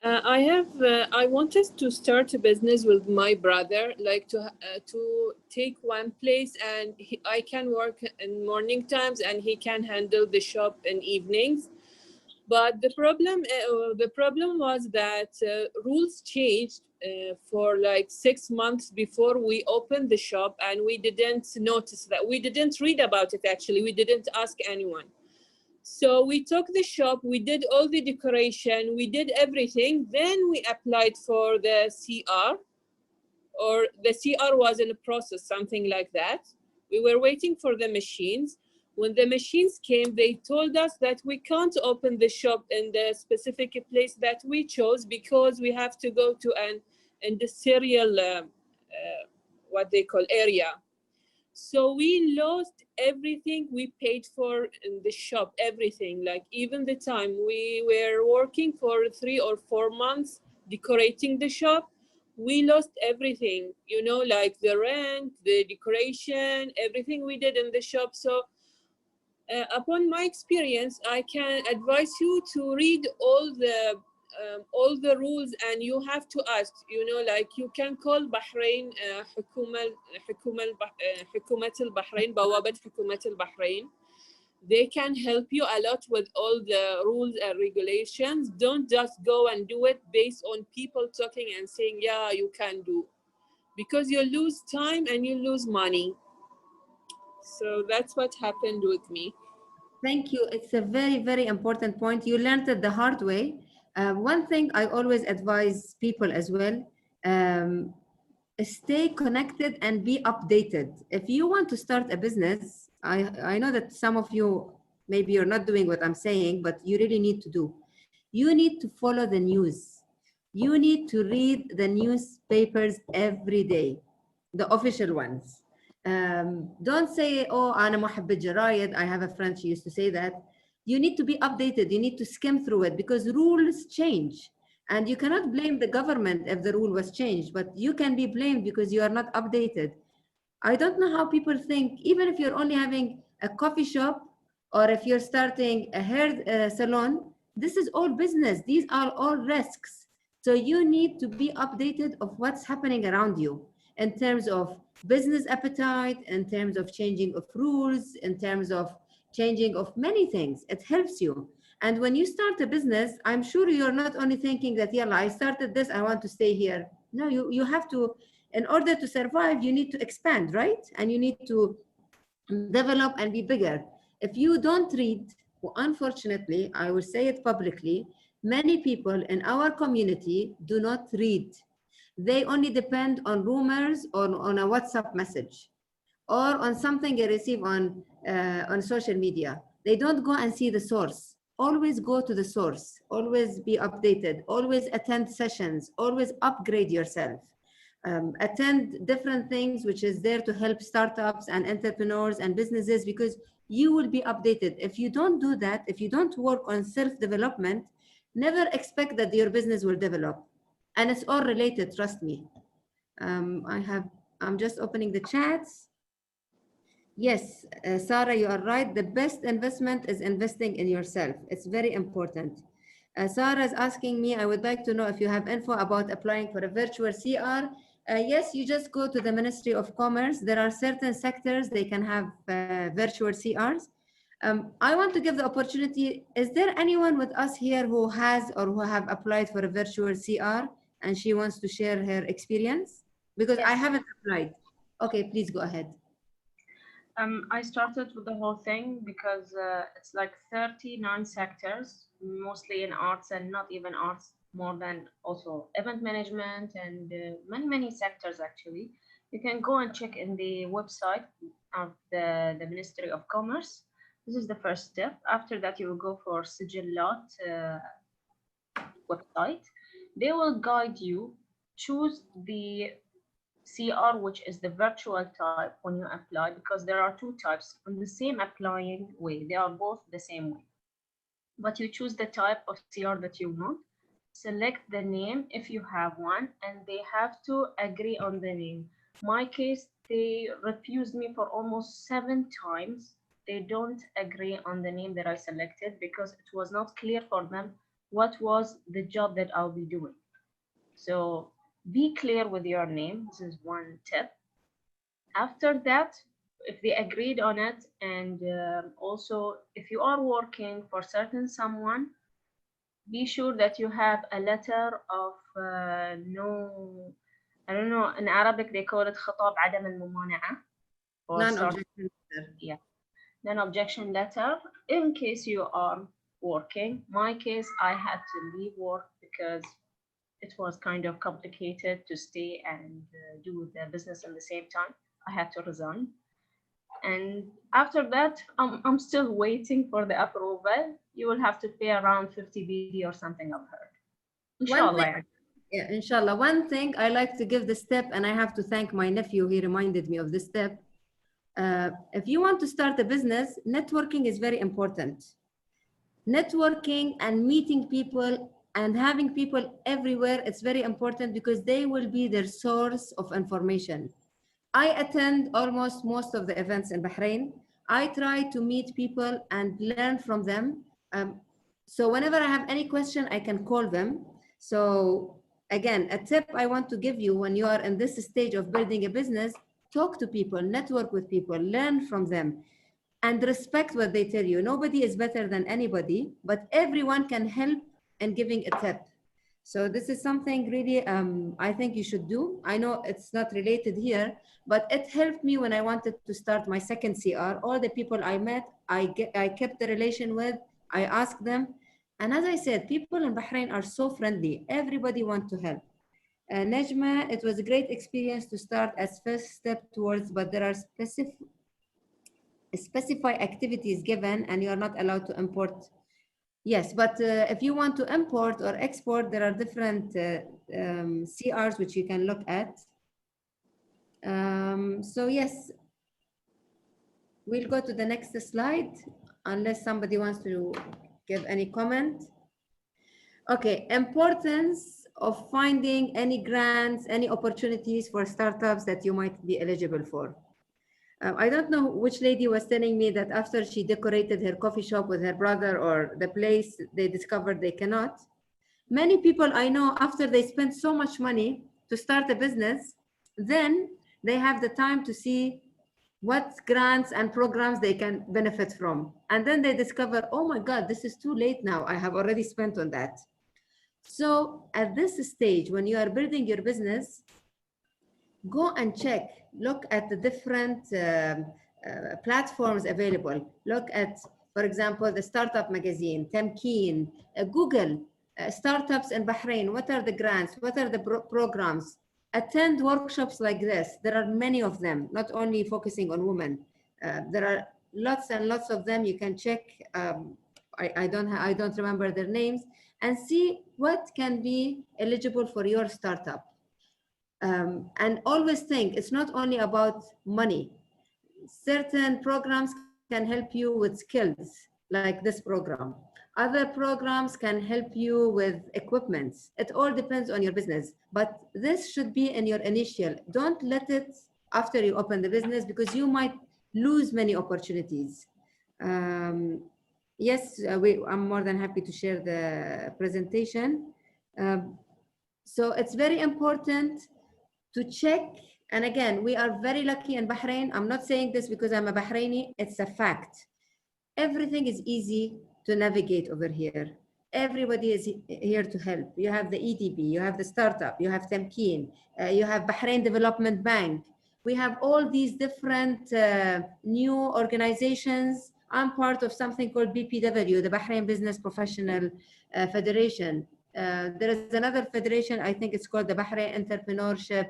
I wanted to start a business with my brother, like to take one place, and I can work in morning times and he can handle the shop in evenings. But the problem was that rules changed for like 6 months before we opened the shop, and we didn't notice that. We didn't read about it, actually. We didn't ask anyone. So we took the shop, we did all the decoration, we did everything. Then we applied for the CR, or the CR was in a process, something like that. We were waiting for the machines. When the machines came, they told us that we can't open the shop in the specific place that we chose because we have to go to an industrial, what they call, area. So we lost everything we paid for in the shop, everything, like even the time. We were working for 3 or 4 months decorating the shop. We lost everything, you know, like the rent, the decoration, everything we did in the shop. So upon my experience, I can advise you to read all the rules, and you have to ask, you know, like you can call Bahrain, حكومة البحرين, بوابة حكومة البحرين. They can help you a lot with all the rules and regulations. Don't just go and do it based on people talking and saying, yeah, you can do, because you lose time and you lose money. So that's what happened with me. Thank you. It's a very, very important point. You learned it the hard way. One thing I always advise people as well, stay connected and be updated. If you want to start a business, I know that some of you, maybe you're not doing what I'm saying, but you really need to do. You need to follow the news. You need to read the newspapers every day, the official ones. Don't say, oh, أنا محب الجرايد. I have a friend, she used to say that. You need to be updated. You need to skim through it because rules change. And you cannot blame the government if the rule was changed, but you can be blamed because you are not updated. I don't know how people think, even if you're only having a coffee shop or if you're starting a hair salon, this is all business. These are all risks. So you need to be updated of what's happening around you in terms of business appetite, in terms of changing of rules, in terms of changing of many things. It helps you. And when you start a business, I'm sure you're not only thinking that, yeah, I started this, I want to stay here. No, you have to, in order to survive, you need to expand, right? And you need to develop and be bigger. If you don't read, well, unfortunately, I will say it publicly, many people in our community do not read. They only depend on rumors or on a WhatsApp message or on something they receive on social media. They don't go and see the source. Always go to the source, always be updated, always attend sessions, always upgrade yourself. Attend different things which is there to help startups and entrepreneurs and businesses, because you will be updated. If you don't do that, if you don't work on self-development, never expect that your business will develop. And it's all related, trust me. I'm just opening the chats. Yes, Sarah, you are right. The best investment is investing in yourself. It's very important. Sarah is asking me, I would like to know if you have info about applying for a virtual CR. Yes, you just go to the Ministry of Commerce. There are certain sectors they can have virtual CRs. I want to give the opportunity. Is there anyone with us here who has or who have applied for a virtual CR and she wants to share her experience? Because I haven't applied. Okay, please go ahead. I started with the whole thing because it's like 39 sectors, mostly in arts and not even arts, more than also event management and many sectors actually. You can go and check in the website of the Ministry of Commerce. This is the first step. After that, you will go for Sigillat website. They will guide you, choose the CR, which is the virtual type when you apply, because there are two types on the same applying way. They are both the same way. But you choose the type of CR that you want, select the name if you have one, and they have to agree on the name. My case, they refused me for almost 7 times. They don't agree on the name that I selected because it was not clear for them what was the job that I'll be doing. So be clear with your name. This is one tip. After that, if they agreed on it, and also if you are working for certain someone, be sure that you have a letter of no, I don't know, in Arabic they call it خطاب عدم الممانعة, or Non-objection letter. yeah, non-objection letter in case you are working. My case, I had to leave work because it was kind of complicated to stay and do the business at the same time. I had to resign. And after that, I'm still waiting for the approval. You will have to pay around 50 BD or something, I've heard. Inshallah. Yeah, inshallah. One thing I like to give this tip, and I have to thank my nephew, he reminded me of this tip. If you want to start a business, networking is very important. Networking and meeting people and having people everywhere, it's very important because they will be their source of information. I attend almost most of the events in Bahrain. I try to meet people and learn from them. So whenever I have any question, I can call them. So again, a tip I want to give you when you are in this stage of building a business, talk to people, network with people, learn from them, and respect what they tell you. Nobody is better than anybody, but everyone can help in giving a tip. So this is something really I think you should do. I know it's not related here, but it helped me when I wanted to start my second CR. All the people I met, I kept the relation with, I asked them. And as I said, people in Bahrain are so friendly. Everybody wants to help. Najma, it was a great experience to start as first step towards, but there are specified activities given and you are not allowed to import. Yes, but if you want to import or export, there are different CRs which you can look at. So yes, we'll go to the next slide unless somebody wants to give any comment. Okay, importance of finding any grants, any opportunities for startups that you might be eligible for. I don't know which lady was telling me that after she decorated her coffee shop with her brother or the place, they discovered they cannot. Many people I know, after they spend so much money to start a business, then they have the time to see what grants and programs they can benefit from. And then they discover, oh my God, this is too late now. I have already spent on that. So at this stage, when you are building your business, go and check, look at the different platforms available. Look at, for example, the Startup Magazine, Tamkeen, Google, startups in Bahrain. What are the grants? What are the programs? Attend workshops like this. There are many of them, not only focusing on women. There are lots and lots of them. You can check. I don't remember their names, and see what can be eligible for your startup. And always think it's not only about money. Certain programs can help you with skills, like this program. Other programs can help you with equipment. It all depends on your business, but this should be in your initial. Don't let it after you open the business because you might lose many opportunities. Yes, I'm more than happy to share the presentation. So it's very important to check. And again, we are very lucky in Bahrain. I'm not saying this because I'm a Bahraini, it's a fact. Everything is easy to navigate over here. Everybody is here to help. You have the EDB, you have the startup, you have Tamkeen, you have Bahrain Development Bank. We have all these different new organizations. I'm part of something called BPW, the Bahrain Business Professional Federation. There is another federation, I think it's called the Bahrain Entrepreneurship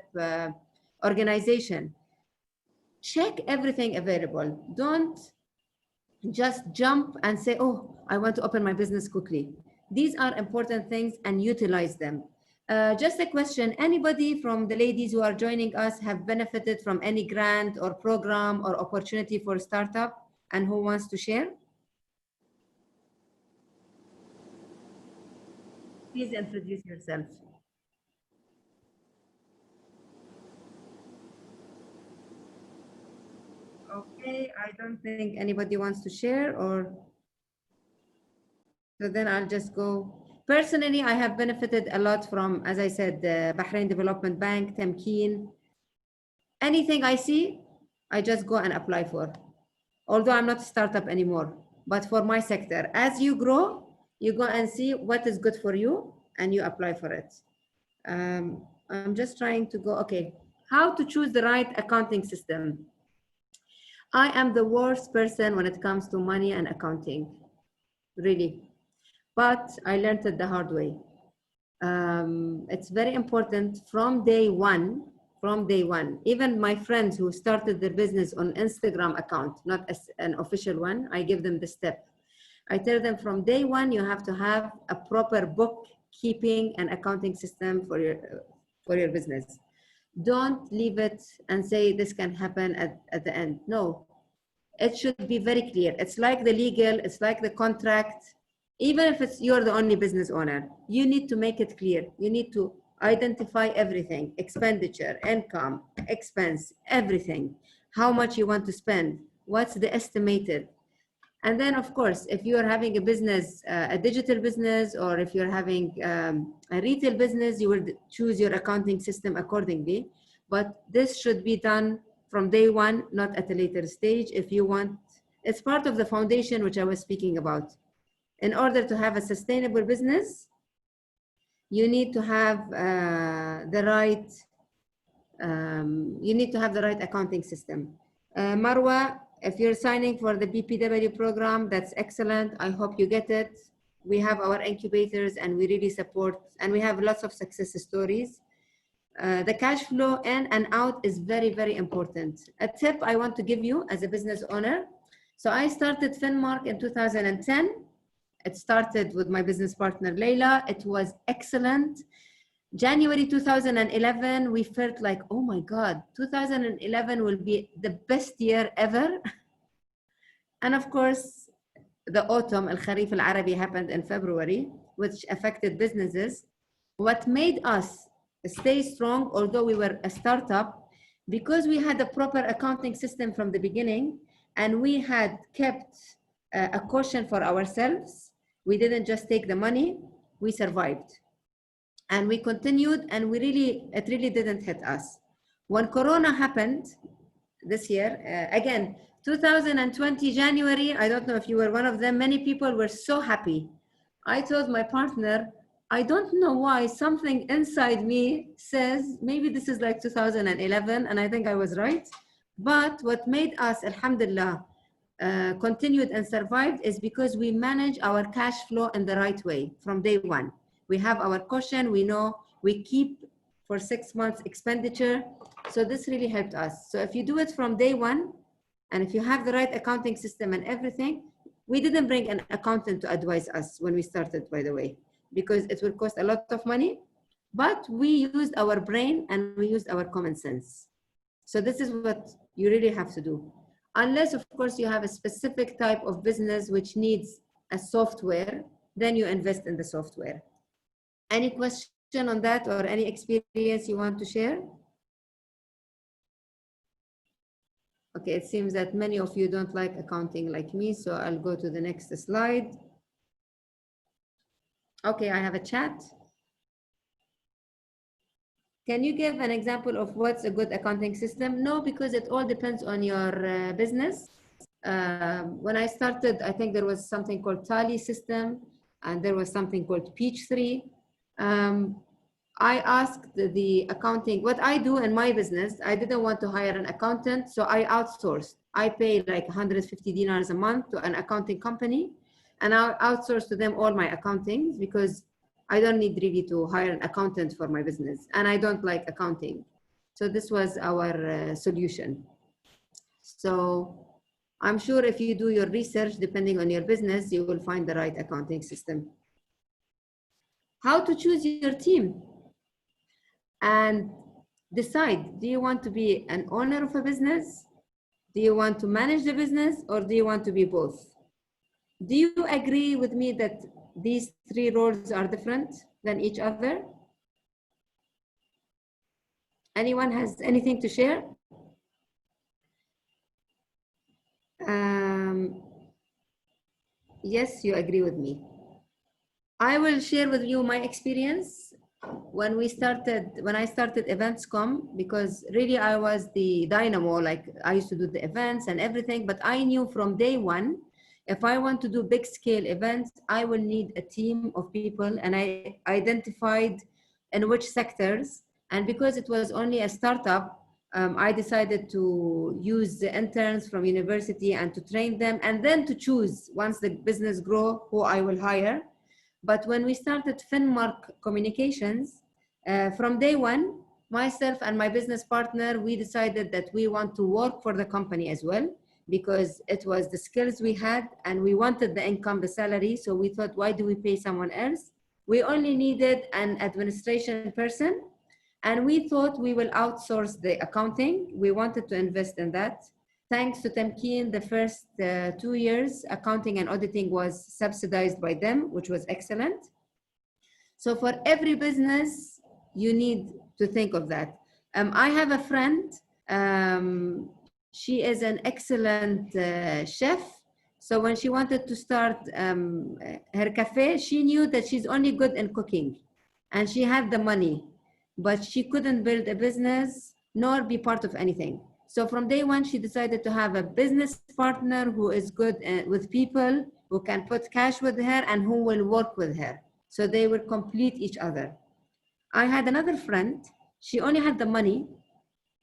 Organization. Check everything available. Don't just jump and say, oh, I want to open my business quickly. These are important things and utilize them. Just a question, anybody from the ladies who are joining us have benefited from any grant or program or opportunity for startup, and who wants to share? Please introduce yourself. Okay, I don't think anybody wants to share, or so then I'll just go. Personally, I have benefited a lot from, as I said, the Bahrain Development Bank, Tamkeen. Anything I see, I just go and apply for. Although I'm not a startup anymore, but for my sector, as you grow, you go and see what is good for you and you apply for it. I'm just trying to go, okay, how to choose the right accounting system. I am the worst person when it comes to money and accounting, really. But I learned it the hard way. It's very important from day one, even my friends who started their business on Instagram account, not as an official one, I give them the step. I tell them from day one, you have to have a proper bookkeeping and accounting system for your business. Don't leave it and say this can happen at the end. No, it should be very clear. It's like the legal, it's like the contract. Even if you're the only business owner, you need to make it clear. You need to identify everything, expenditure, income, expense, everything, how much you want to spend, what's the estimated. And then of course, if you're having a business, a digital business, or if you're having a retail business, you will choose your accounting system accordingly. But this should be done from day one, not at a later stage. If you want, it's part of the foundation which I was speaking about. In order to have a sustainable business, you need to have the right accounting system. Marwa, if you're signing for the BPW program, that's excellent. I hope you get it. We have our incubators and we really support, and we have lots of success stories. The cash flow in and out is very, very important. A tip I want to give you as a business owner. So I started FinMark in 2010. It started with my business partner, Leila. It was excellent. January 2011, we felt like, oh my God, 2011 will be the best year ever. And of course, the autumn, Al-Kharif Al-Arabi, happened in February, which affected businesses. What made us stay strong, although we were a startup, because we had a proper accounting system from the beginning, and we had kept a caution for ourselves. We didn't just take the money, we survived. And we continued, and it really didn't hit us. When Corona happened this year, again, 2020 January, I don't know if you were one of them, many people were so happy. I told my partner, I don't know why something inside me says, maybe this is like 2011, and I think I was right. But what made us, alhamdulillah, continued and survived is because we manage our cash flow in the right way from day one. We have our caution, we know we keep for 6 months expenditure. So this really helped us. So if you do it from day one, and if you have the right accounting system and everything, we didn't bring an accountant to advise us when we started, by the way, because it will cost a lot of money, but we used our brain and we used our common sense. So this is what you really have to do. Unless, of course, you have a specific type of business which needs a software, then you invest in the software. Any question on that or any experience you want to share? Okay, it seems that many of you don't like accounting like me, so I'll go to the next slide. Okay, I have a chat. Can you give an example of what's a good accounting system? No, because it all depends on your business. When I started, I think there was something called Tally system, and there was something called Peachtree. I asked the accounting, what I do in my business, I didn't want to hire an accountant, so I outsourced. I pay like 150 dinars a month to an accounting company, and I outsource to them all my accounting because I don't need really to hire an accountant for my business, and I don't like accounting. So this was our solution. So I'm sure if you do your research, depending on your business, you will find the right accounting system. how to choose your team, and decide, do you want to be an owner of a business? Do you want to manage the business, or do you want to be both? Do you agree with me that these three roles are different than each other? Anyone has anything to share? Yes, you agree with me. I will share with you my experience when I started Eventscom, because really I was the dynamo, like I used to do the events and everything, but I knew from day one, if I want to do big scale events, I will need a team of people, and I identified in which sectors. And because it was only a startup, I decided to use the interns from university and to train them, and then to choose, once the business grow, who I will hire. But when we started FinMarks Communications, from day one, myself and my business partner, we decided that we want to work for the company as well, because it was the skills we had and we wanted the income, the salary. So we thought, why do we pay someone else? We only needed an administration person, and we thought we will outsource the accounting. We wanted to invest in that. Thanks to Tamkeen, the first 2 years, accounting and auditing was subsidized by them, which was excellent. So for every business, you need to think of that. I have a friend, she is an excellent chef. So when she wanted to start her cafe, she knew that she's only good in cooking and she had the money, but she couldn't build a business nor be part of anything. So from day one, she decided to have a business partner who is good with people, who can put cash with her and who will work with her. So they will complete each other. I had another friend, she only had the money.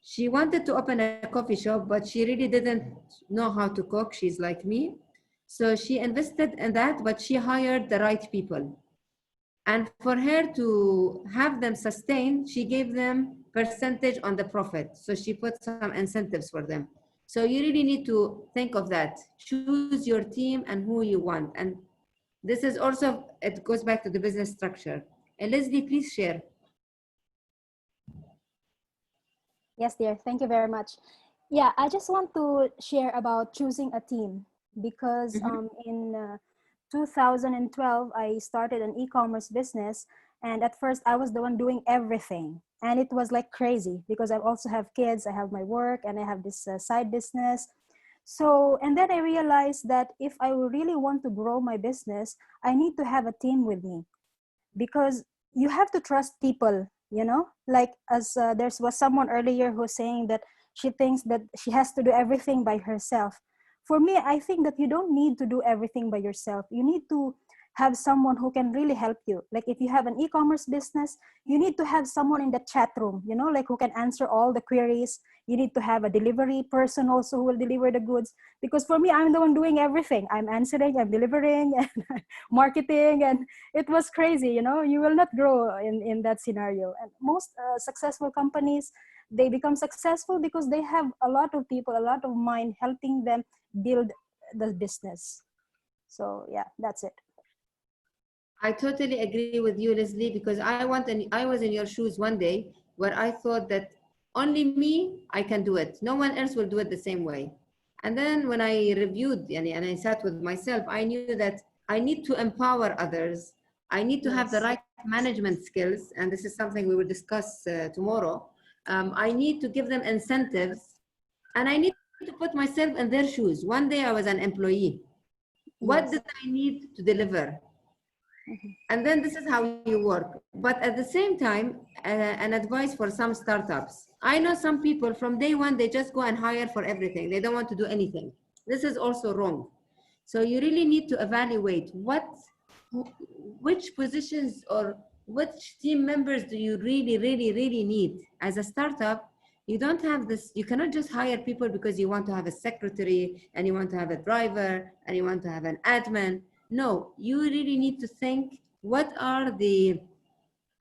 She wanted to open a coffee shop, but she really didn't know how to cook. She's like me. So she invested in that, but she hired the right people. And for her to have them sustain, she gave them percentage on the profit. So she put some incentives for them. So you really need to think of that. Choose your team and who you want. And this is also, it goes back to the business structure. And Leslie, please share. Yes, dear. Thank you very much. Yeah, I just want to share about choosing a team, because in 2012, I started an e-commerce business. And at first I was the one doing everything. And it was like crazy, because I also have kids, I have my work, and I have this side business. So, and then I realized that if I really want to grow my business, I need to have a team with me, because you have to trust people, you know, like as there was someone earlier who was saying that she thinks that she has to do everything by herself. For me, I think that you don't need to do everything by yourself. You need to have someone who can really help you. Like if you have an e-commerce business, you need to have someone in the chat room, you know, like who can answer all the queries. You need to have a delivery person also who will deliver the goods. Because for me, I'm the one doing everything. I'm answering, I'm delivering, and marketing, and it was crazy, you know. You will not grow in that scenario. And most successful companies, they become successful because they have a lot of people, a lot of mind helping them build the business. So yeah, that's it. I totally agree with you, Leslie, because I was in your shoes one day where I thought that only me, I can do it. No one else will do it the same way. And then when I reviewed and I sat with myself, I knew that I need to empower others. I need to have the right management skills. And this is something we will discuss tomorrow. I need to give them incentives, and I need to put myself in their shoes. One day I was an employee. What did I need to deliver? And then this is how you work. But at the same time, an advice for some startups. I know some people from day one, they just go and hire for everything. They don't want to do anything. This is also wrong. So you really need to evaluate which positions or which team members do you really, really, really need. As a startup, you don't have this, you cannot just hire people because you want to have a secretary and you want to have a driver and you want to have an admin. No, you really need to think, what are the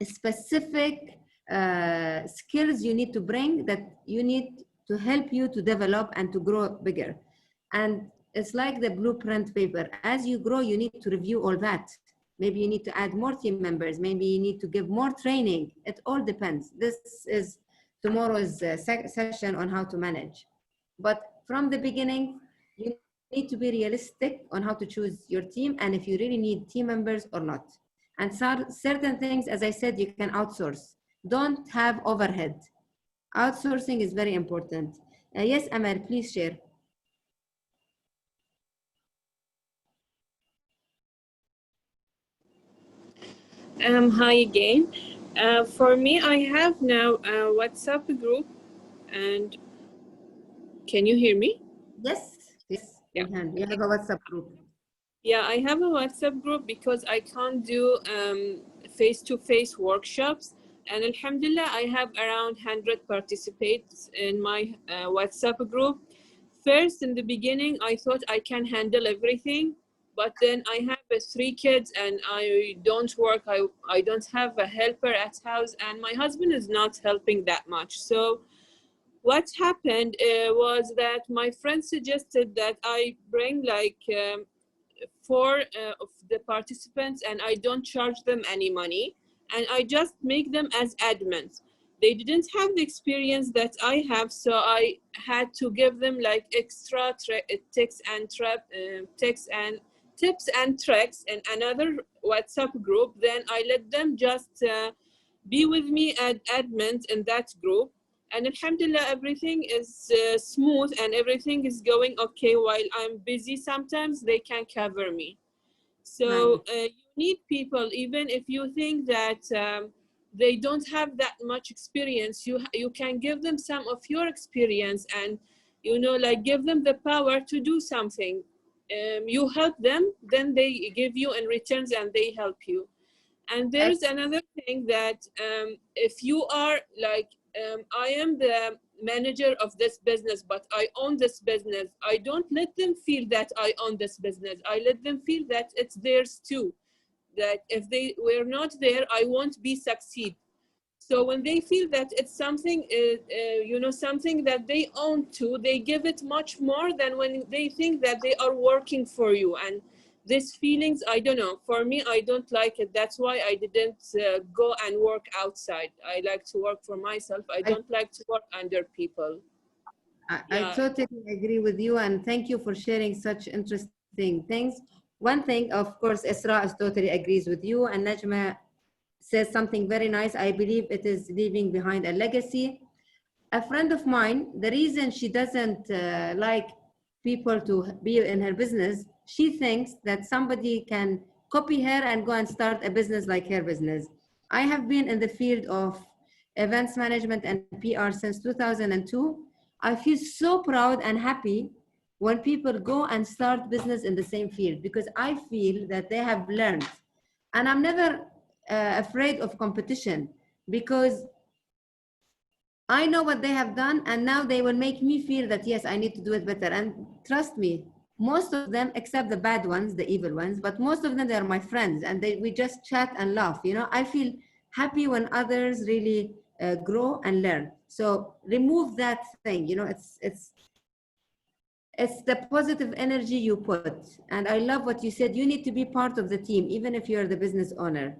specific skills you need to bring that you need to help you to develop and to grow bigger. And it's like the blueprint paper. As you grow, you need to review all that. Maybe you need to add more team members. Maybe you need to give more training. It all depends. This is tomorrow's session on how to manage. But from the beginning, you need to be realistic on how to choose your team and if you really need team members or not. And certain things, as I said, you can outsource. Don't have overhead. Outsourcing is very important. Yes, Amal, please share. Hi again. For me, I have now a WhatsApp group, and can you hear me? Yes, yes, Yeah. you have a WhatsApp group. Yeah, I have a WhatsApp group because I can't do face-to-face workshops. And Alhamdulillah, I have around 100 participants in my WhatsApp group. First, in the beginning, I thought I can handle everything. But then I have 3 kids and I don't work. I don't have a helper at house and my husband is not helping that much. So what happened was that my friend suggested that I bring like 4 of the participants and I don't charge them any money and I just make them as admins. They didn't have the experience that I have, so I had to give them like extra tips and tricks in another WhatsApp group. Then I let them just be with me as admins in that group. And Alhamdulillah, everything is smooth and everything is going okay. While I'm busy, sometimes they can cover me. So you need people, even if you think that they don't have that much experience, you can give them some of your experience and, you know, like give them the power to do something. You help them, then they give you in returns and they help you. And there's another thing that if you are like, I am the manager of this business, but I own this business, I don't let them feel that I own this business. I let them feel that it's theirs too. That if they were not there, I won't be succeed. So when they feel that it's something, you know, something that they own too, they give it much more than when they think that they are working for you. And these feelings, I don't know, for me, I don't like it. That's why I didn't go and work outside. I like to work for myself. I don't like to work under people. I totally agree with you, and thank you for sharing such interesting things. One thing, of course, Isra is totally agrees with you, and Najma says something very nice. I believe it is leaving behind a legacy. A friend of mine, the reason she doesn't like people to be in her business, she thinks that somebody can copy her and go and start a business like her business. I have been in the field of events management and PR since 2002. I feel so proud and happy when people go and start business in the same field because I feel that they have learned. And I'm never afraid of competition because I know what they have done, and now they will make me feel that, yes, I need to do it better. And trust me, most of them, except the bad ones, the evil ones, but most of them, they are my friends, and we just chat and laugh. You know, I feel happy when others really grow and learn. So remove that thing. You know, it's the positive energy you put. And I love what you said. You need to be part of the team, even if you're the business owner.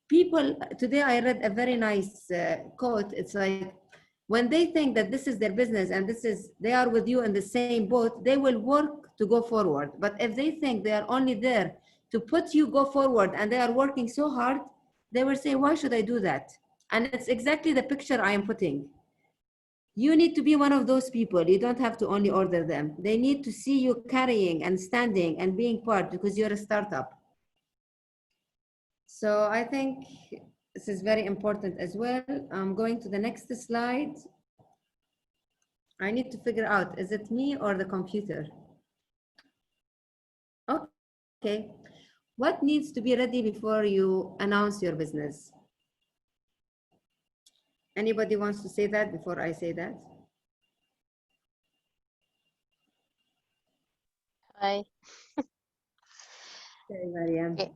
People, today I read a very nice quote. It's like, when they think that this is their business and they are with you in the same boat, they will work to go forward. But if they think they are only there to put you go forward and they are working so hard, they will say, why should I do that? And it's exactly the picture I am putting. You need to be one of those people. You don't have to only order them. They need to see you carrying and standing and being part because you're a startup. So I think this is very important as well. I'm going to the next slide. I need to figure out, is it me or the computer? Okay. What needs to be ready before you announce your business? Anybody wants to say that before I say that? Hi. Okay, Mariam. Okay.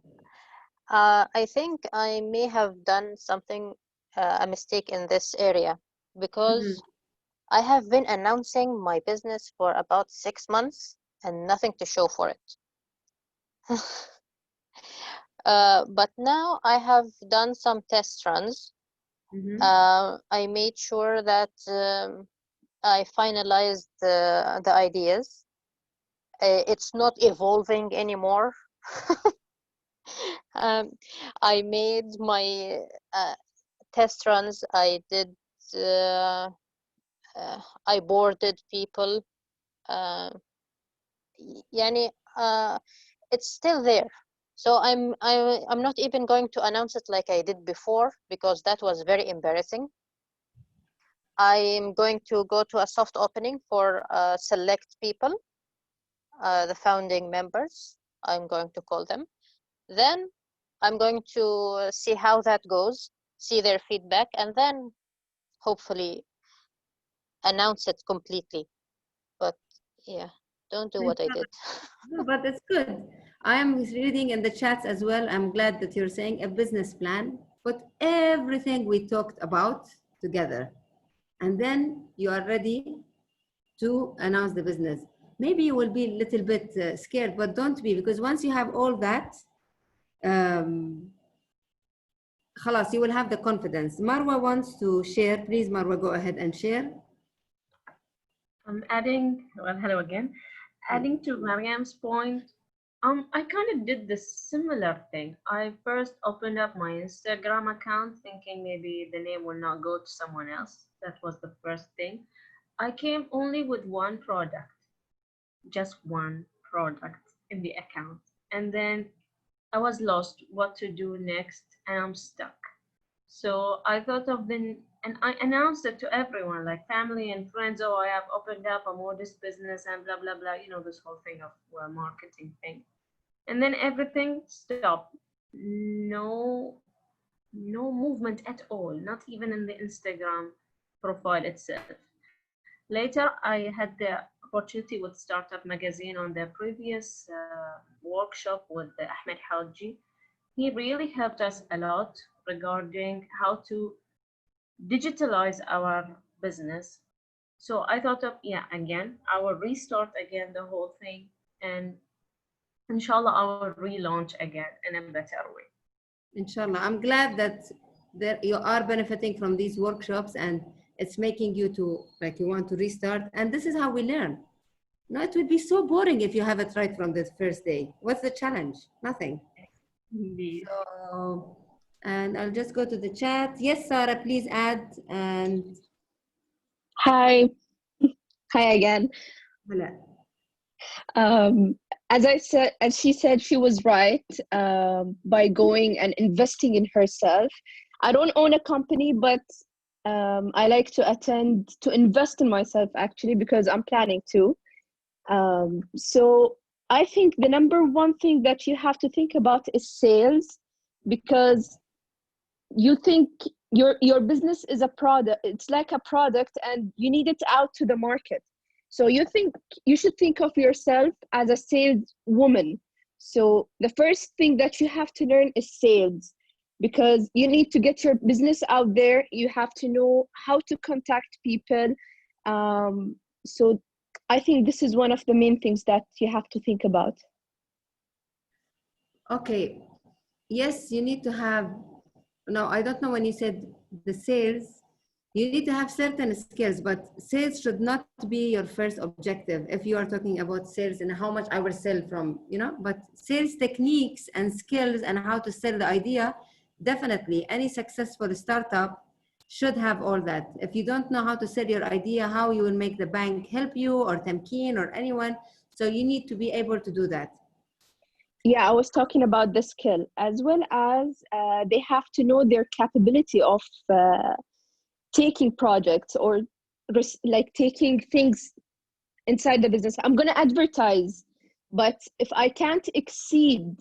I think I may have done something, a mistake in this area because I have been announcing my business for about 6 months and nothing to show for it. But now I have done some test runs. I made sure that I finalized the ideas. It's not evolving anymore. I made my test runs. I did. I boarded people. Yani, it's still there. So I'm not even going to announce it like I did before, because that was very embarrassing. I'm going to go to a soft opening for select people, the founding members, I'm going to call them. Then I'm going to see how that goes, see their feedback, and then hopefully announce it completely. But yeah, don't do what I did. No, but it's good. I am reading in the chats as well. I'm glad that you're saying a business plan. Put everything we talked about together. And then you are ready to announce the business. Maybe you will be a little bit scared, but don't be, because once you have all that, خلاص, you will have the confidence. Marwa wants to share. Please, Marwa, go ahead and share. I'm adding, well, hello again. Adding to Mariam's point, I kind of did the similar thing. I first opened up my Instagram account thinking maybe the name will not go to someone else. That was the first thing. I came only with one product, just one product in the account. And then I was lost what to do next, and I'm stuck. So I thought of and I announced it to everyone, like family and friends. Oh, I have opened up a modest business and blah, blah, blah, you know, this whole thing of marketing thing. And then everything stopped. No movement at all, not even in the Instagram profile itself. Later, I had the opportunity with Startup Magazine on their previous workshop with Ahmed Haji. He really helped us a lot regarding how to digitalize our business. So I thought of, yeah, again, I will restart again the whole thing, and inshallah, I will relaunch again in a better way. Inshallah. I'm glad that you are benefiting from these workshops, and it's making you to, like, you want to restart. And this is how we learn. No, it would be so boring if you have it right from the first day. What's the challenge? Nothing. Indeed. So, and I'll just go to the chat. Yes, Sarah, please add. And Hi. Hi again. Hala. As I said, as she said, she was right by going and investing in herself. I don't own a company, but I like to invest in myself actually, because I'm planning to. So I think the number one thing that you have to think about is sales, because you think your business is a product. It's like a product, and you need it out to the market. So you should think of yourself as a sales woman. So the first thing that you have to learn is sales, because you need to get your business out there. You have to know how to contact people. So I think this is one of the main things that you have to think about. Okay. Yes, you need to have, no, I don't know when you said the sales, you need to have certain skills, but sales should not be your first objective. If you are talking about sales and how much I will sell from, you know, but sales techniques and skills and how to sell the idea, definitely any successful startup should have all that. If you don't know how to sell your idea, how you will make the bank help you, or Tamkeen or anyone. So you need to be able to do that. Yeah, I was talking about the skill, as well as they have to know their capability of taking projects, or like taking things inside the business. I'm going to advertise, but if I can't exceed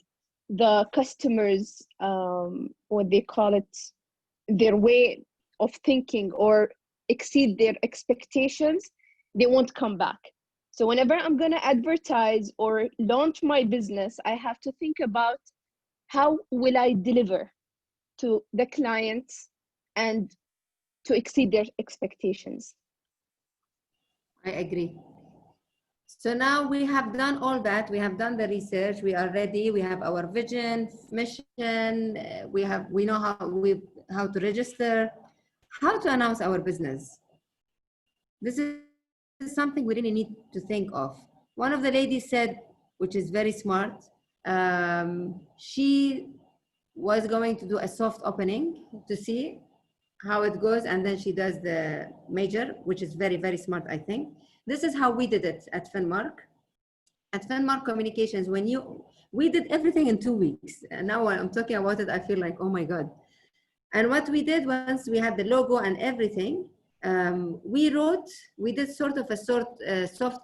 the customers, what they call it, their way of thinking, or exceed their expectations, they won't come back. So whenever I'm going to advertise or launch my business, I have to think about how will I deliver to the clients and to exceed their expectations. I agree. So now we have done all that. We have done the research. We are ready. We have our vision, mission. We know how to register, how to announce our business. This is something we really need to think of. One of the ladies said, which is very smart, she was going to do a soft opening to see how it goes, and then she does the major, which is very, very smart, I think. This is how we did it at FinMark. At FinMarks Communications, we did everything in 2 weeks. And now when I'm talking about it, I feel like, oh my God. And what we did once we had the logo and everything, we did sort of a soft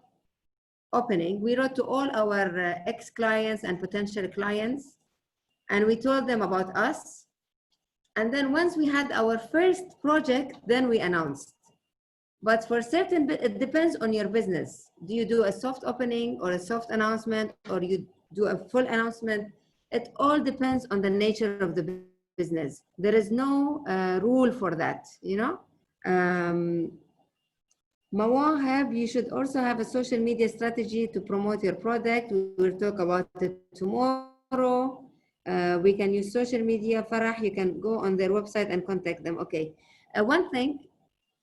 opening. We wrote to all our ex-clients and potential clients, and we told them about us. And then once we had our first project, then we announced. But for certain, it depends on your business. Do you do a soft opening or a soft announcement, or you do a full announcement? It all depends on the nature of the business. There is no rule for that, you know? Mawahib, you should also have a social media strategy to promote your product. We will talk about it tomorrow. We can use social media. Farah, you can go on their website and contact them. Okay. One thing,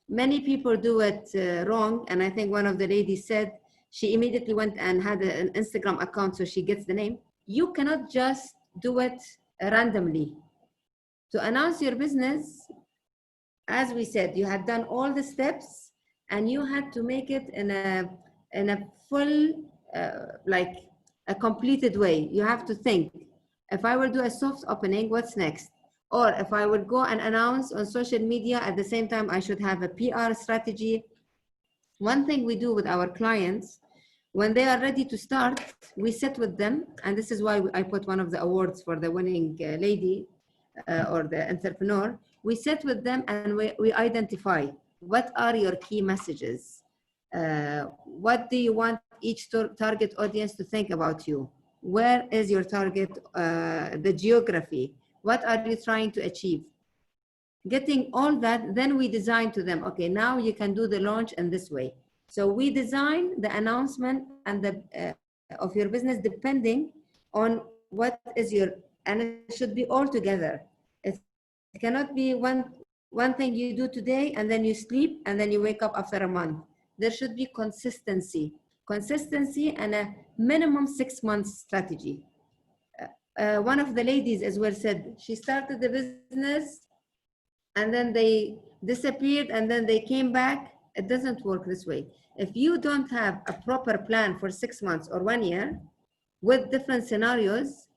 many people do it wrong, and I think one of the ladies said she immediately went and had an Instagram account so she gets the name. You cannot just do it randomly. To announce your business, as we said, you had done all the steps and you had to make it in a full, like a completed way. You have to think, if I will do a soft opening, what's next? Or if I would go and announce on social media, at the same time, I should have a PR strategy. One thing we do with our clients, when they are ready to start, we sit with them. And this is why I put one of the awards for the winning lady or the entrepreneur. We sit with them and we identify what are your key messages? What do you want each target audience to think about you? Where is your target, the geography? What are you trying to achieve? Getting all that, then we design to them, okay, now you can do the launch in this way. So we design the announcement and the of your business depending on what is your, and it should be all together. It cannot be one thing you do today and then you sleep and then you wake up after a month. There should be consistency and a minimum 6 months strategy. One of the ladies as well said she started the business and then they disappeared and then they came back. It doesn't work this way. If you don't have a proper plan for 6 months or 1 year with different scenarios,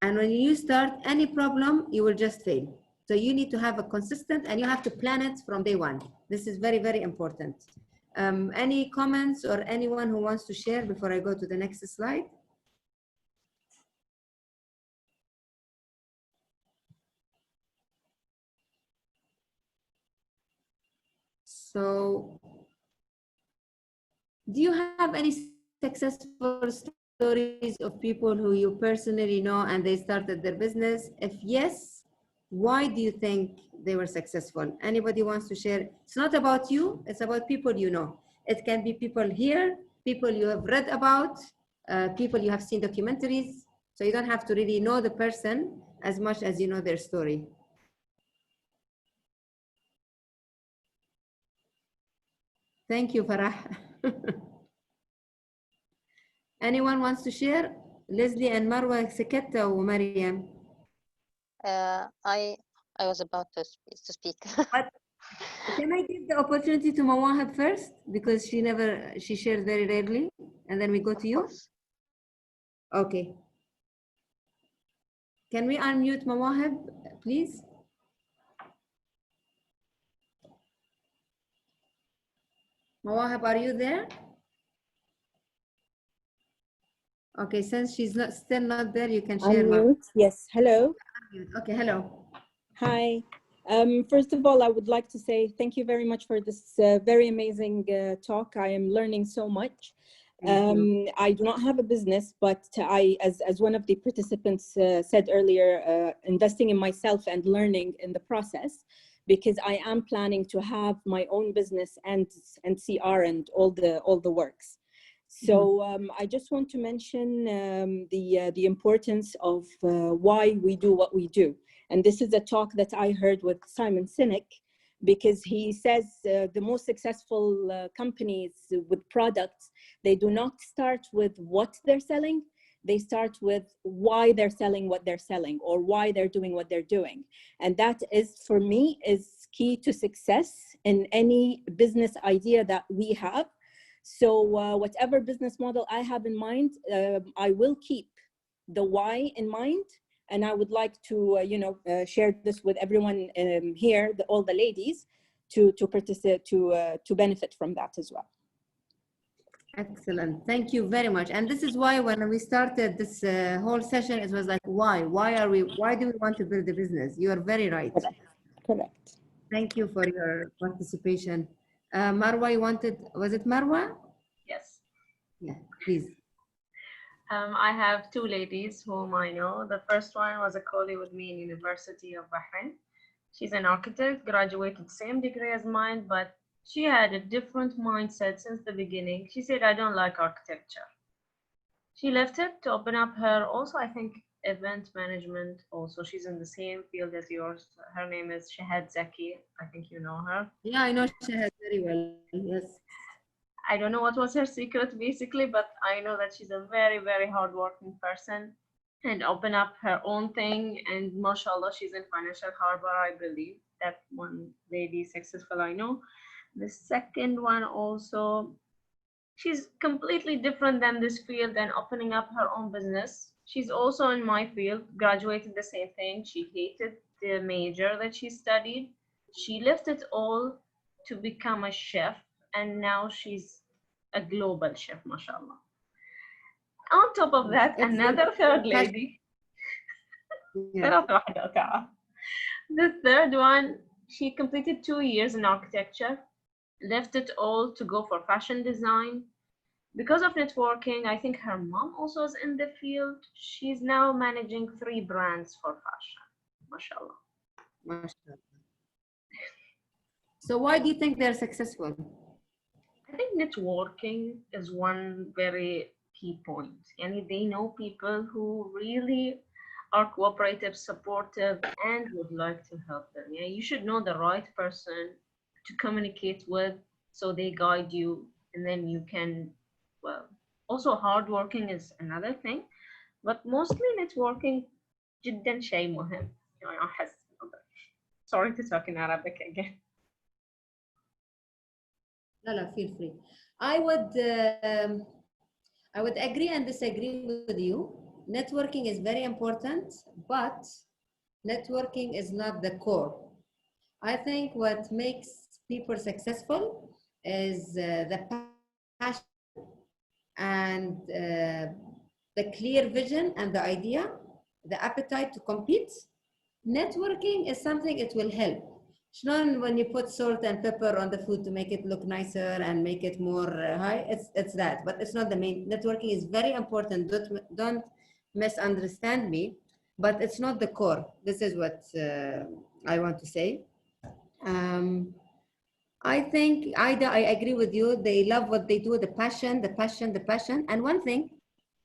and when you start any problem, you will just fail. So you need to have a consistent, and you have to plan it from day one. This is very, very important. Any comments or anyone who wants to share before I go to the next slide? So, do you have any successful stories of people who you personally know and they started their business? If yes, why do you think they were successful? Anybody wants to share? It's not about you, it's about people you know. It can be people here, people you have read about, people you have seen documentaries. So you don't have to really know the person as much as you know their story. Thank you, Farah. Anyone wants to share? Leslie and Marwa Seketta or Mariam? I was about to speak. But can I give the opportunity to Mawahib first? Because she shares very rarely. And then we go to you. Okay. Can we unmute Mawahib, please? Mawahib, are you there? Okay, since she's still not there, you can share. Unmute. Yes, hello. Okay, hello. Hi. First of all, I would like to say thank you very much for this very amazing talk. I am learning so much. I do not have a business, but as one of the participants said earlier, investing in myself and learning in the process, because I am planning to have my own business and CR and all the works. So I just want to mention the importance of why we do what we do. And this is a talk that I heard with Simon Sinek, because he says the most successful companies with products, they do not start with what they're selling. They start with why they're selling what they're selling, or why they're doing what they're doing. And that is, for me, is key to success in any business idea that we have. So whatever business model I have in mind, I will keep the why in mind. And I would like to, share this with everyone here, all the ladies, to participate, to benefit from that as well. Excellent. Thank you very much. And this is why when we started this whole session, it was like, why? Why do we want to build a business? You are very right. Correct. Thank you for your participation. Marwa, was it Marwa? Yes. Yeah, please. I have two ladies whom I know. The first one was a colleague with me in University of Bahrain. She's an architect, graduated same degree as mine, but she had a different mindset since the beginning. She said, I don't like architecture. She left it to open up her, also I think, event management. Also, she's in the same field as yours. Her name is Shahad Zaki. I think you know her. Yeah, I know Shahad very well. Yes. I don't know what was her secret basically, but I know that she's a very, very hardworking person and open up her own thing. And mashallah, she's in Financial Harbor, I believe. That one lady successful I know. The second one also, she's completely different than this field and opening up her own business. She's also in my field, graduated the same thing. She hated the major that she studied. She left it all to become a chef, and now she's a global chef, mashallah. On top of that, another third lady. The third one, she completed 2 years in architecture, left it all to go for fashion design. Because of networking, I think her mom also is in the field. She's now managing 3 brands for fashion, mashallah. Mashallah. So why do you think they're successful? I think networking is one very key point. And they know people who really are cooperative, supportive, and would like to help them. Yeah, you should know the right person to communicate with, so they guide you, and then you can, well, also hardworking is another thing, but mostly networking جدا شيء مهم. Sorry to talk in Arabic again. No, feel free. I would agree and disagree with you. Networking is very important, but networking is not the core. I think what makes people successful is the passion and the clear vision and the idea, the appetite to compete. Networking is something, it will help. Not when you put salt and pepper on the food to make it look nicer and make it more high, it's that, but it's not the main. Networking is very important. Don't misunderstand me, but it's not the core. This is what I want to say. I think I agree with you. They love what they do, the passion. And one thing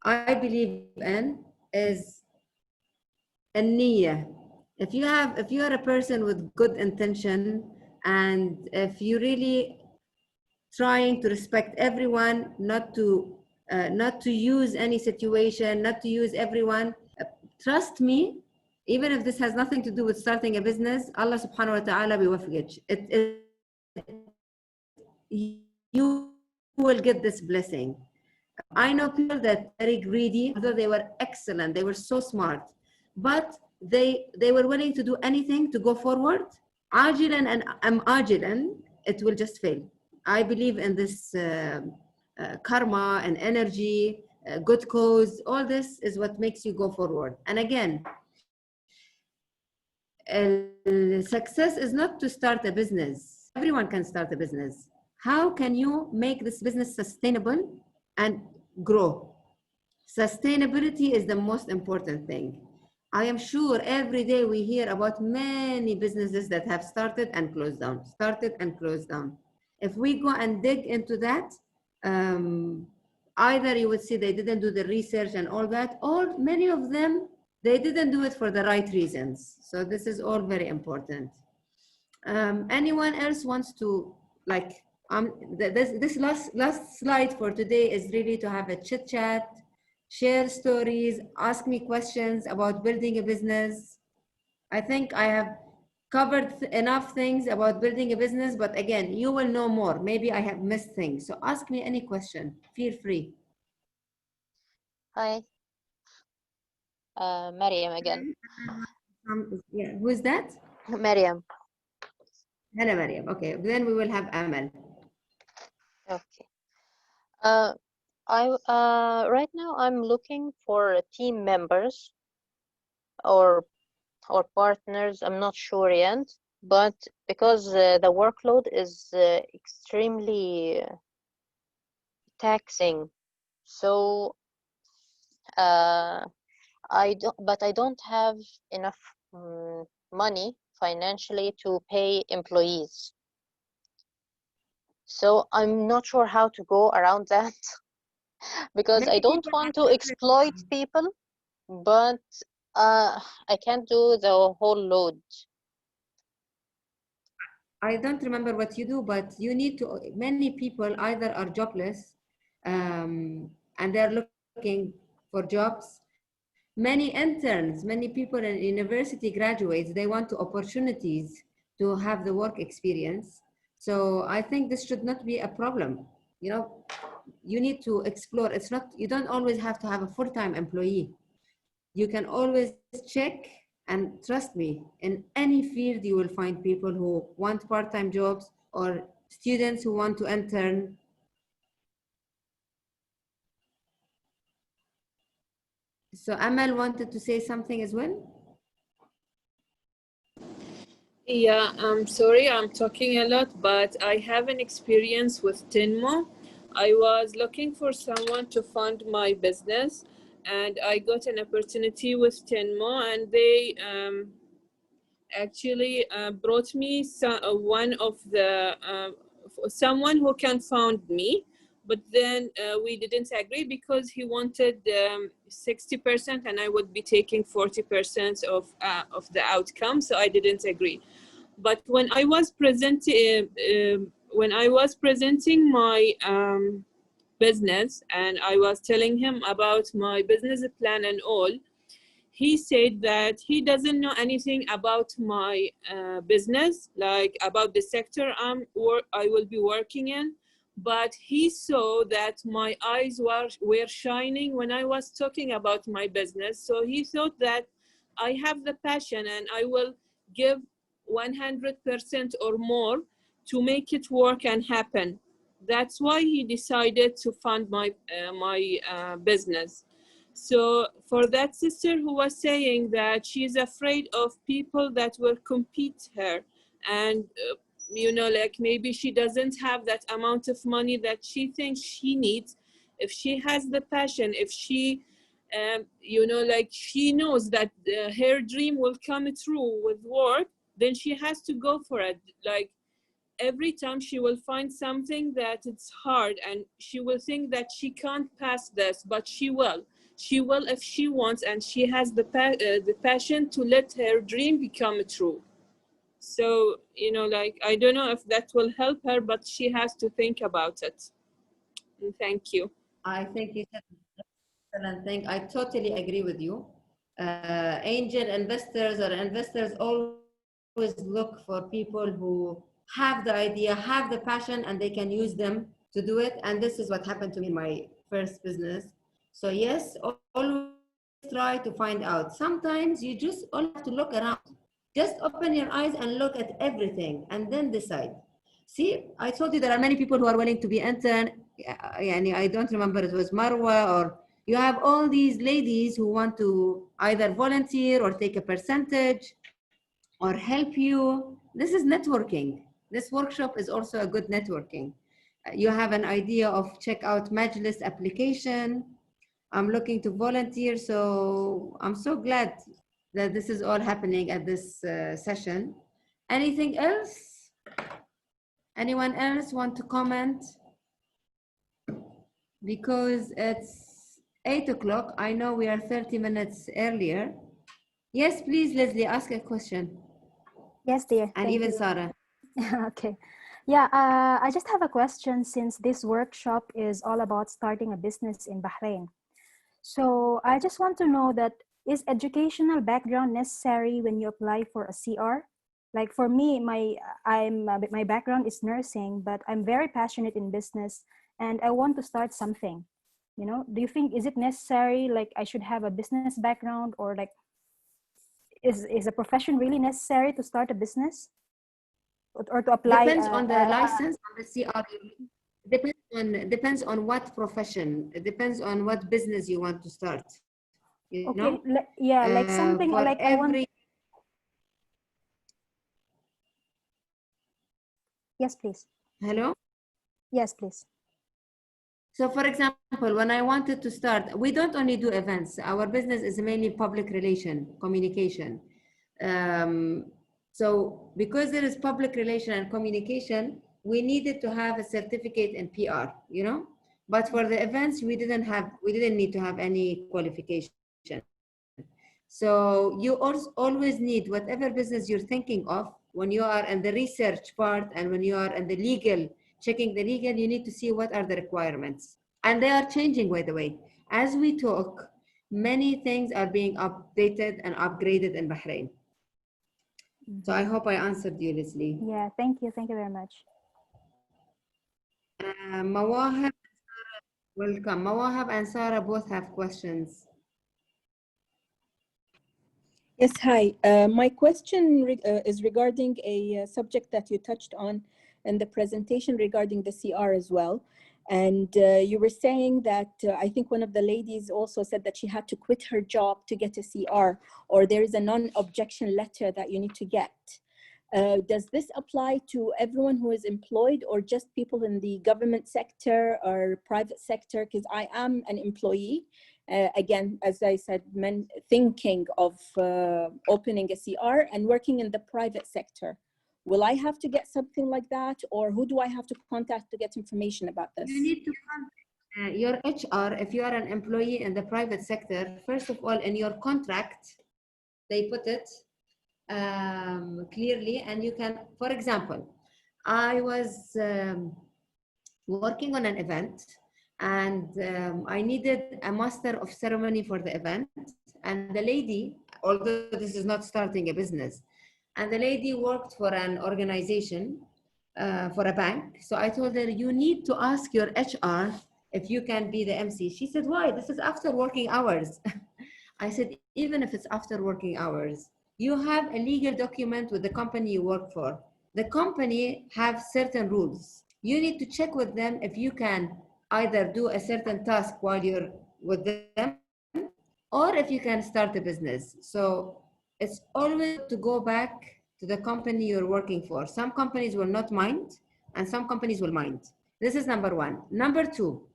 I believe in is النية. If you are a person with good intention, and if you really trying to respect everyone, not to use any situation, not to use everyone, trust me, even if this has nothing to do with starting a business, Allah subhanahu wa ta'ala بيوفقك. You will get this blessing. I know people that are very greedy, although they were excellent, they were so smart, but they were willing to do anything to go forward. عاجلا and عاجلا, it will just fail. I believe in this karma and energy, good cause. All this is what makes you go forward. And again, success is not to start a business. Everyone can start a business. How can you make this business sustainable and grow? Sustainability is the most important thing. I am sure every day we hear about many businesses that have started and closed down, If we go and dig into that, either you would see they didn't do the research and all that, or many of them, they didn't do it for the right reasons. So this is all very important. Anyone else wants to, like, this last slide for today is really to have a chit chat, share stories, ask me questions about building a business. I think I have covered enough things about building a business, but again, you will know more. Maybe I have missed things. So ask me any question, feel free. Hi, Mariam again. Yeah, who is that? Mariam. Hello, Mariam. Okay, then we will have Amal. Okay. Right now I'm looking for team members or partners. I'm not sure yet, but because the workload is extremely taxing, so I don't have enough money financially to pay employees. So I'm not sure how to go around that because I Many don't people want have to exploit people, but I can't do the whole load. I don't remember what you do, but you need to, many people either are jobless and they're looking for jobs. Many interns, many people in university graduates, they want opportunities to have the work experience. So I think this should not be a problem. You know, you need to explore. It's not, you don't always have to have a full-time employee. You can always check, and trust me, in any field you will find people who want part-time jobs or students who want to intern. So Amal wanted to say something as well. Yeah, I'm sorry, I'm talking a lot, but I have an experience with Tinmo. I was looking for someone to fund my business, and I got an opportunity with Tinmo, and they actually brought me one of the someone who can fund me, but then we didn't agree because he wanted 60% and I would be taking 40% of the outcome, so I didn't agree. But when I was presenting my business and I was telling him about my business plan and all, he said that he doesn't know anything about my business, like about the sector I will be working in. But he saw that my eyes were shining when I was talking about my business. So he thought that I have the passion and I will give 100% or more to make it work and happen. That's why he decided to fund my business. So for that sister who was saying that she's afraid of people that will compete her, and you know, like maybe she doesn't have that amount of money that she thinks she needs. If she has the passion, if she you know, like she knows that her dream will come true with work, then she has to go for it. Like every time she will find something that it's hard and she will think that she can't pass this, but she will if she wants, and she has the passion to let her dream become true. So you know, like I don't know if that will help her, but she has to think about it. And thank you. I think you said an excellent thing. I totally agree with you. Angel investors or investors always look for people who have the idea, have the passion, and they can use them to do it. And this is what happened to me in my first business. So yes, always try to find out. Sometimes you just only have to look around. Just open your eyes and look at everything and then decide. See, I told you there are many people who are willing to be intern. I don't remember, it was Marwa, or you have all these ladies who want to either volunteer or take a percentage or help you. This is networking. This workshop is also a good networking. You have an idea of check out Majlis application. I'm looking to volunteer, so I'm so glad that this is all happening at this session. Anything else? Anyone else want to comment? because it's 8 o'clock. I know we are 30 minutes earlier. Yes, please, Leslie, ask a question. Yes, dear. And Thank even you. Sarah. Okay. Yeah, I just have a question since this workshop is all about starting a business in Bahrain. So I just want to know that is educational background necessary when you apply for a CR? Like for me, my background is nursing, but I'm very passionate in business and I want to start something. You know, do you think is it necessary? Like I should have a business background, or like is a profession really necessary to start a business or to apply? Depends on the license, on the CR. Depends on what profession. It depends on what business you want to start. You Okay, know, yeah, like something for like I want. every. Yes, please. Hello. Yes, please. So for example, when I wanted to start, we don't only do events. Our business is mainly public relation, communication. So because there is public relation and communication, we needed to have a certificate in PR, you know? But for the events, we didn't need to have any qualification. So you also always need whatever business you're thinking of when you are in the research part and when you are in the legal, checking the legal, you need to see what are the requirements. And they are changing, by the way. As we talk, many things are being updated and upgraded in Bahrain. So I hope I answered you, Leslie. Yeah, thank you. Thank you very much. Mawahab, welcome. Mawahab and Sarah both have questions. Yes, hi. My question is regarding a subject that you touched on in the presentation regarding the CR as well. And you were saying that I think one of the ladies also said that she had to quit her job to get a CR, or there is a non-objection letter that you need to get. Does this apply to everyone who is employed or just people in the government sector or private sector? Because I am an employee. Again, as I said, thinking of opening a CR and working in the private sector. Will I have to get something like that, or who do I have to contact to get information about this? You need to contact your HR if you are an employee in the private sector. First of all, in your contract, they put it clearly, and you can, for example, I was working on an event, and I needed a master of ceremony for the event, and the lady, although this is not starting a business, and the lady worked for an organization, for a bank. So I told her, you need to ask your HR if you can be the MC. She said, why? This is after working hours. I said, even if it's after working hours, you have a legal document with the company you work for. The company have certain rules. You need to check with them if you can either do a certain task while you're with them, or if you can start a business. So it's always to go back to the company you're working for. Some companies will not mind, and some companies will mind. This is number one. Number two,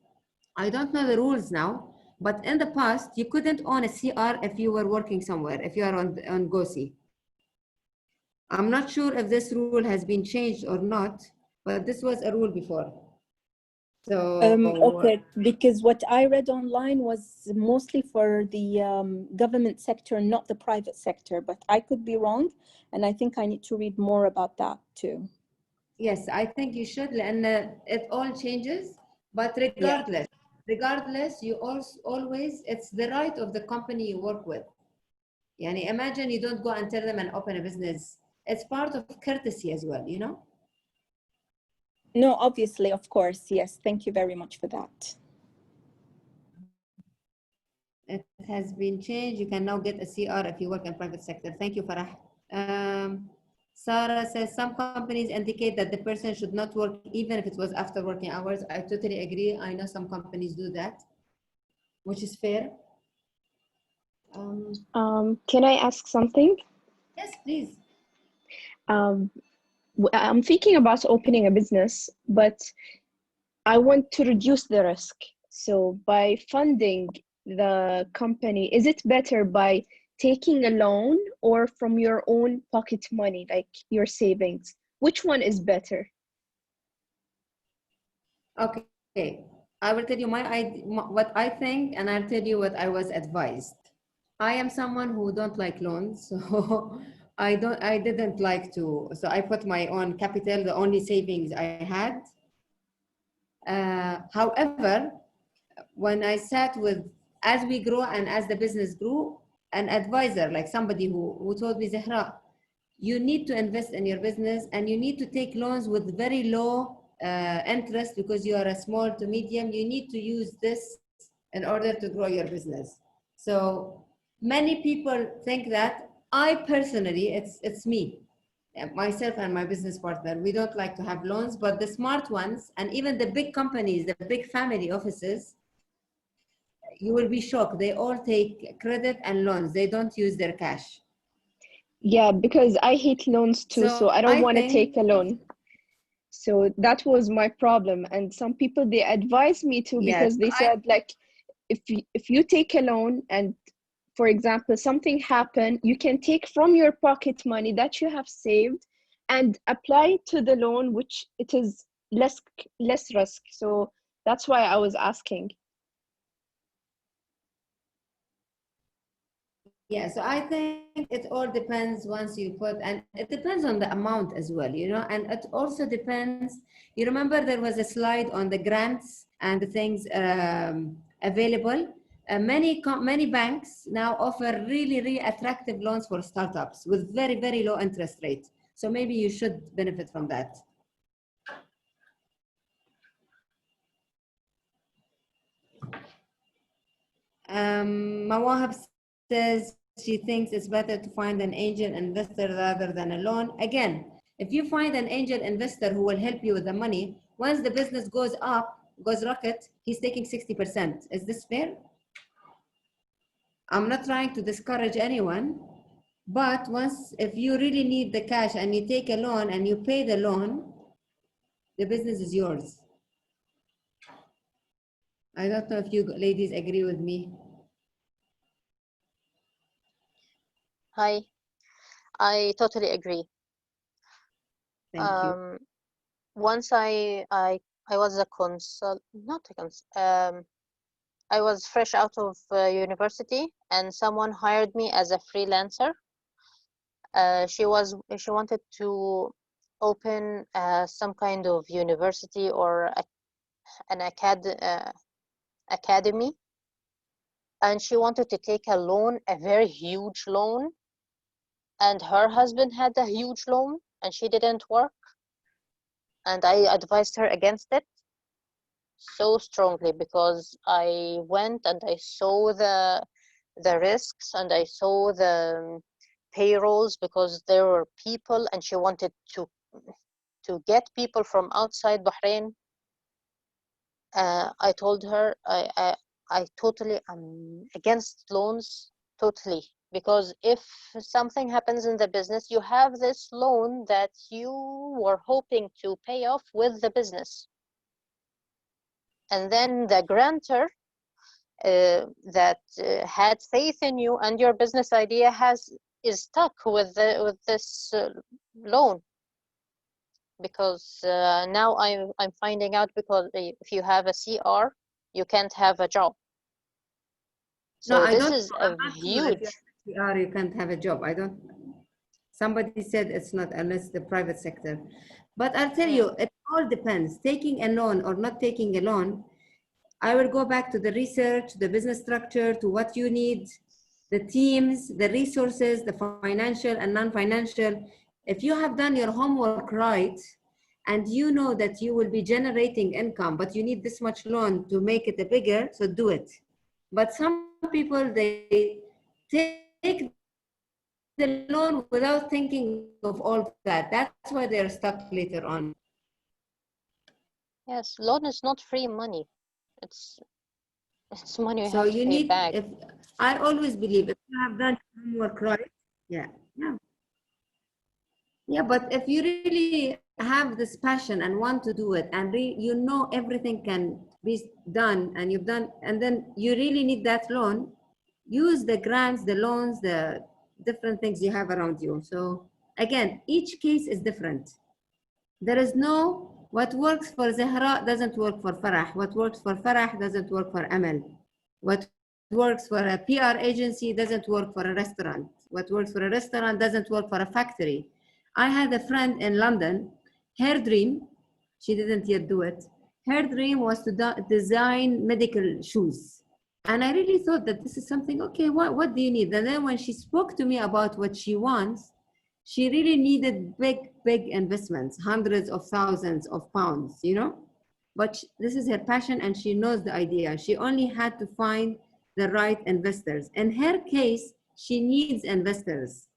I don't know the rules now, but in the past, you couldn't own a CR if you were working somewhere, if you are on GOSI. I'm not sure if this rule has been changed or not, but this was a rule before. So okay, because what I read online was mostly for the government sector, not the private sector, but I could be wrong, and I think I need to read more about that too. Yes, I think you should, and it all changes, but regardless, you also always, it's the right of the company you work with. Yani imagine you don't go and tell them and open a business. It's part of courtesy as well, you know? No, obviously, of course, yes. Thank you very much for that. It has been changed. You can now get a CR if you work in private sector. Thank you, Farah. Sarah says some companies indicate that the person should not work even if it was after working hours. I totally agree. I know some companies do that, which is fair. Can I ask something? Yes, please. I'm thinking about opening a business, but I want to reduce the risk. So by funding the company, is it better by taking a loan or from your own pocket money, like your savings? Which one is better? Okay. I will tell you what I think, and I'll tell you what I was advised. I am someone who don't like loans, so I didn't like to. So I put my own capital, the only savings I had. However, when I sat with, as we grow and as the business grew, an advisor, like somebody who told me, Zahra, you need to invest in your business and you need to take loans with very low interest because you are a small to medium. You need to use this in order to grow your business. So many people think that. I personally, it's me, myself and my business partner, we don't like to have loans, but the smart ones and even the big companies, the big family offices, you will be shocked. They all take credit and loans. They don't use their cash. Yeah, because I hate loans too, so I don't want to take a loan. So that was my problem. And some people, they advised me to, because they said, like, if you take a loan and, for example, something happened, you can take from your pocket money that you have saved and apply to the loan, which it is less risk. So that's why I was asking. Yeah, so I think it all depends once you put, and it depends on the amount as well, you know, and it also depends. You remember there was a slide on the grants and the things available. Many banks now offer really, really attractive loans for startups with very, very low interest rate. So maybe you should benefit from that. Mawahab says she thinks it's better to find an angel investor rather than a loan. Again, if you find an angel investor who will help you with the money, once the business goes up, goes rocket, he's taking 60%. Is this fair? I'm not trying to discourage anyone, but if you really need the cash and you take a loan and you pay the loan, the business is yours. I don't know if you ladies agree with me. Hi, I totally agree. Thank you. Once I was a I was fresh out of university, and someone hired me as a freelancer. She wanted to open some kind of university or an academy, and she wanted to take a loan, a very huge loan, and her husband had a huge loan and she didn't work, and I advised her against it so strongly, because I went and I saw the risks and I saw the payrolls, because there were people and she wanted to get people from outside Bahrain. I told her I totally am against loans, totally, because if something happens in the business, you have this loan that you were hoping to pay off with the business, and then the grantor that had faith in you and your business idea is stuck with this loan, because now I'm finding out, because if you have a CR, you can't have a job. So no, this is a huge. You can't have a job. I don't. Somebody said it's not unless the private sector, but I'll tell you, it all depends. Taking a loan or not taking a loan, I will go back to the research, the business structure, to what you need, the teams, the resources, the financial and non-financial. If you have done your homework right, and you know that you will be generating income, but you need this much loan to make it a bigger, so do it. But some people, they take the loan without thinking of all that. That's why they're stuck later on. Yes, loan is not free money. It's money you So have to you pay need, back. if I always believe, if you have done homework right, yeah. But if you really have this passion and want to do it, and you know everything can be done, and you've done, and then you really need that loan, use the grants, the loans, the different things you have around you. So again, each case is different. There is no, what works for Zahra doesn't work for Farah. What works for Farah doesn't work for Amal. What works for a PR agency doesn't work for a restaurant. What works for a restaurant doesn't work for a factory. I had a friend in London, her dream, she didn't yet do it, her dream was to design medical shoes. And I really thought that this is something, okay, what do you need? And then when she spoke to me about what she wants, she really needed big investments, hundreds of thousands of pounds, you know? But this is her passion and she knows the idea. She only had to find the right investors. In her case, she needs investors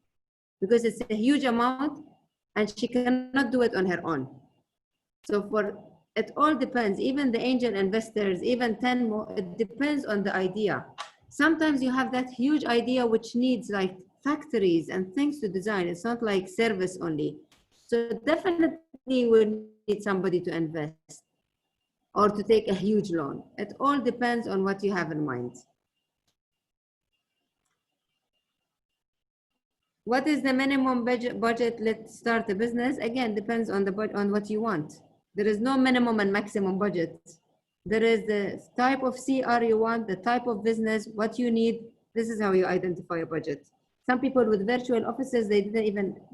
because it's a huge amount and she cannot do it on her own. So it all depends, even the angel investors, even 10 more, it depends on the idea. Sometimes you have that huge idea which needs like factories and things to design. It's not like service only. So definitely you will need somebody to invest or to take a huge loan. It all depends on what you have in mind. What is the minimum budget? Let's start a business. Again, depends on on what you want. There is no minimum and maximum budget. There is the type of CR you want, the type of business, what you need. This is how you identify a budget. Some people with virtual offices, they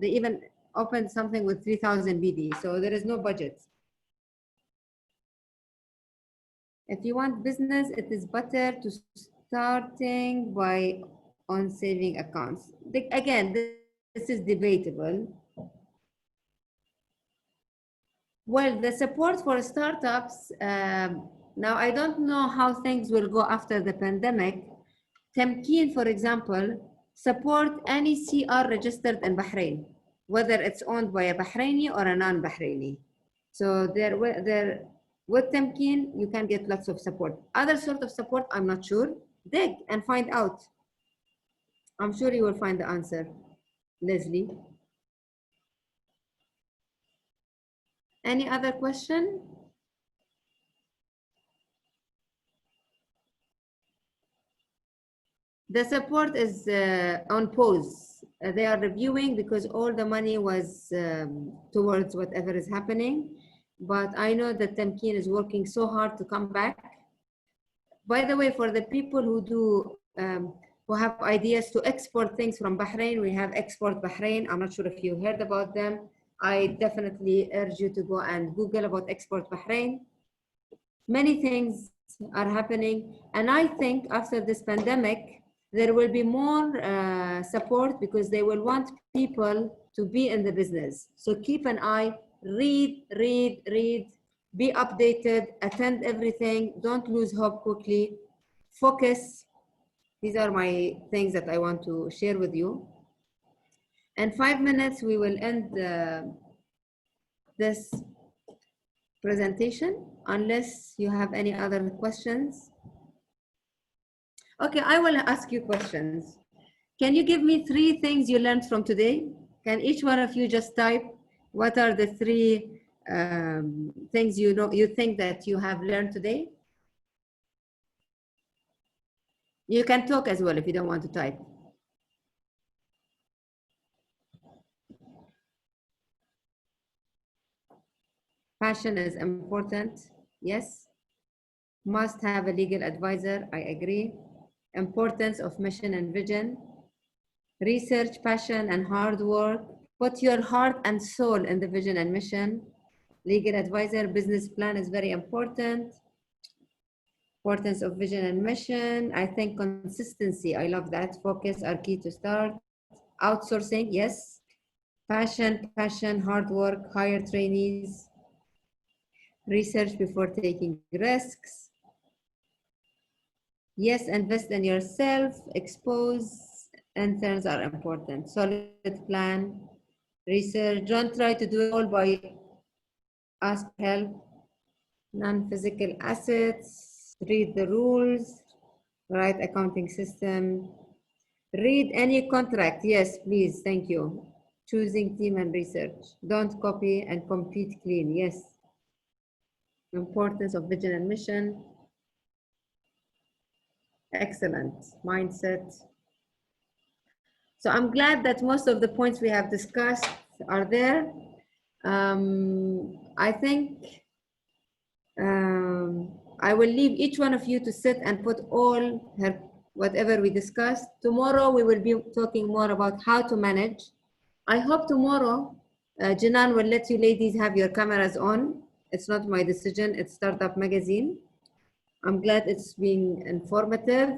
even opened something with 3,000 BD. So there is no budget. If you want business, it is better to starting by on saving accounts. Again, this is debatable. Well, the support for startups, now I don't know how things will go after the pandemic. Tamkeen, for example, support any CR registered in Bahrain, whether it's owned by a Bahraini or a non-Bahraini. So with Tamkeen, you can get lots of support. Other sort of support, I'm not sure. Dig and find out. I'm sure you will find the answer, Leslie. Any other question? The support is on pause. They are reviewing because all the money was towards whatever is happening. But I know that Tamkeen is working so hard to come back. By the way, for the people who have ideas to export things from Bahrain, we have Export Bahrain. I'm not sure if you heard about them. I definitely urge you to go and Google about Export Bahrain. Many things are happening. And I think after this pandemic, there will be more support because they will want people to be in the business. So keep an eye, read, be updated, attend everything, don't lose hope quickly, focus. These are my things that I want to share with you. In 5 minutes, we will end this presentation, unless you have any other questions. Okay, I will ask you questions. Can you give me 3 things you learned from today? Can each one of you just type what are the 3 things you think that you have learned today? You can talk as well if you don't want to type. Passion is important, yes. Must have a legal advisor, I agree. Importance of mission and vision. Research, passion, and hard work. Put your heart and soul in the vision and mission. Legal advisor, business plan is very important. Importance of vision and mission. I think consistency, I love that. Focus are key to start. Outsourcing, yes. Passion, hard work, hire trainees. Research before taking risks. Yes, invest in yourself. Expose. Interns are important. Solid plan. Research. Don't try to do it all by ask help. Non-physical assets. Read the rules. Right accounting system. Read any contract. Yes, please. Thank you. Choosing team and research. Don't copy and compete clean. Yes. Importance of vision and mission. Excellent. Mindset. So I'm glad that most of the points we have discussed are there. I think I will leave each one of you to sit and put all her whatever we discussed. Tomorrow we will be talking more about how to manage. I hope tomorrow Jinan will let you ladies have your cameras on. It's not my decision, it's Startup Magazine. I'm glad it's been informative.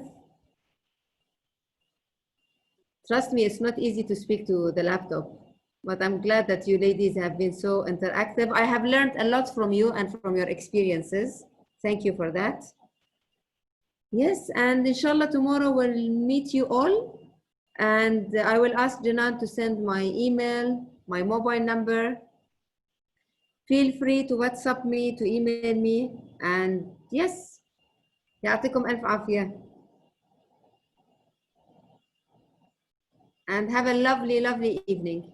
Trust me, it's not easy to speak to the laptop, but I'm glad that you ladies have been so interactive. I have learned a lot from you and from your experiences. Thank you for that. Yes, and inshallah tomorrow we'll meet you all. And I will ask Jinan to send my email, my mobile number. Feel free to WhatsApp me, to email me. And yes, يعطيكم ألف عافية. And have a lovely, lovely evening.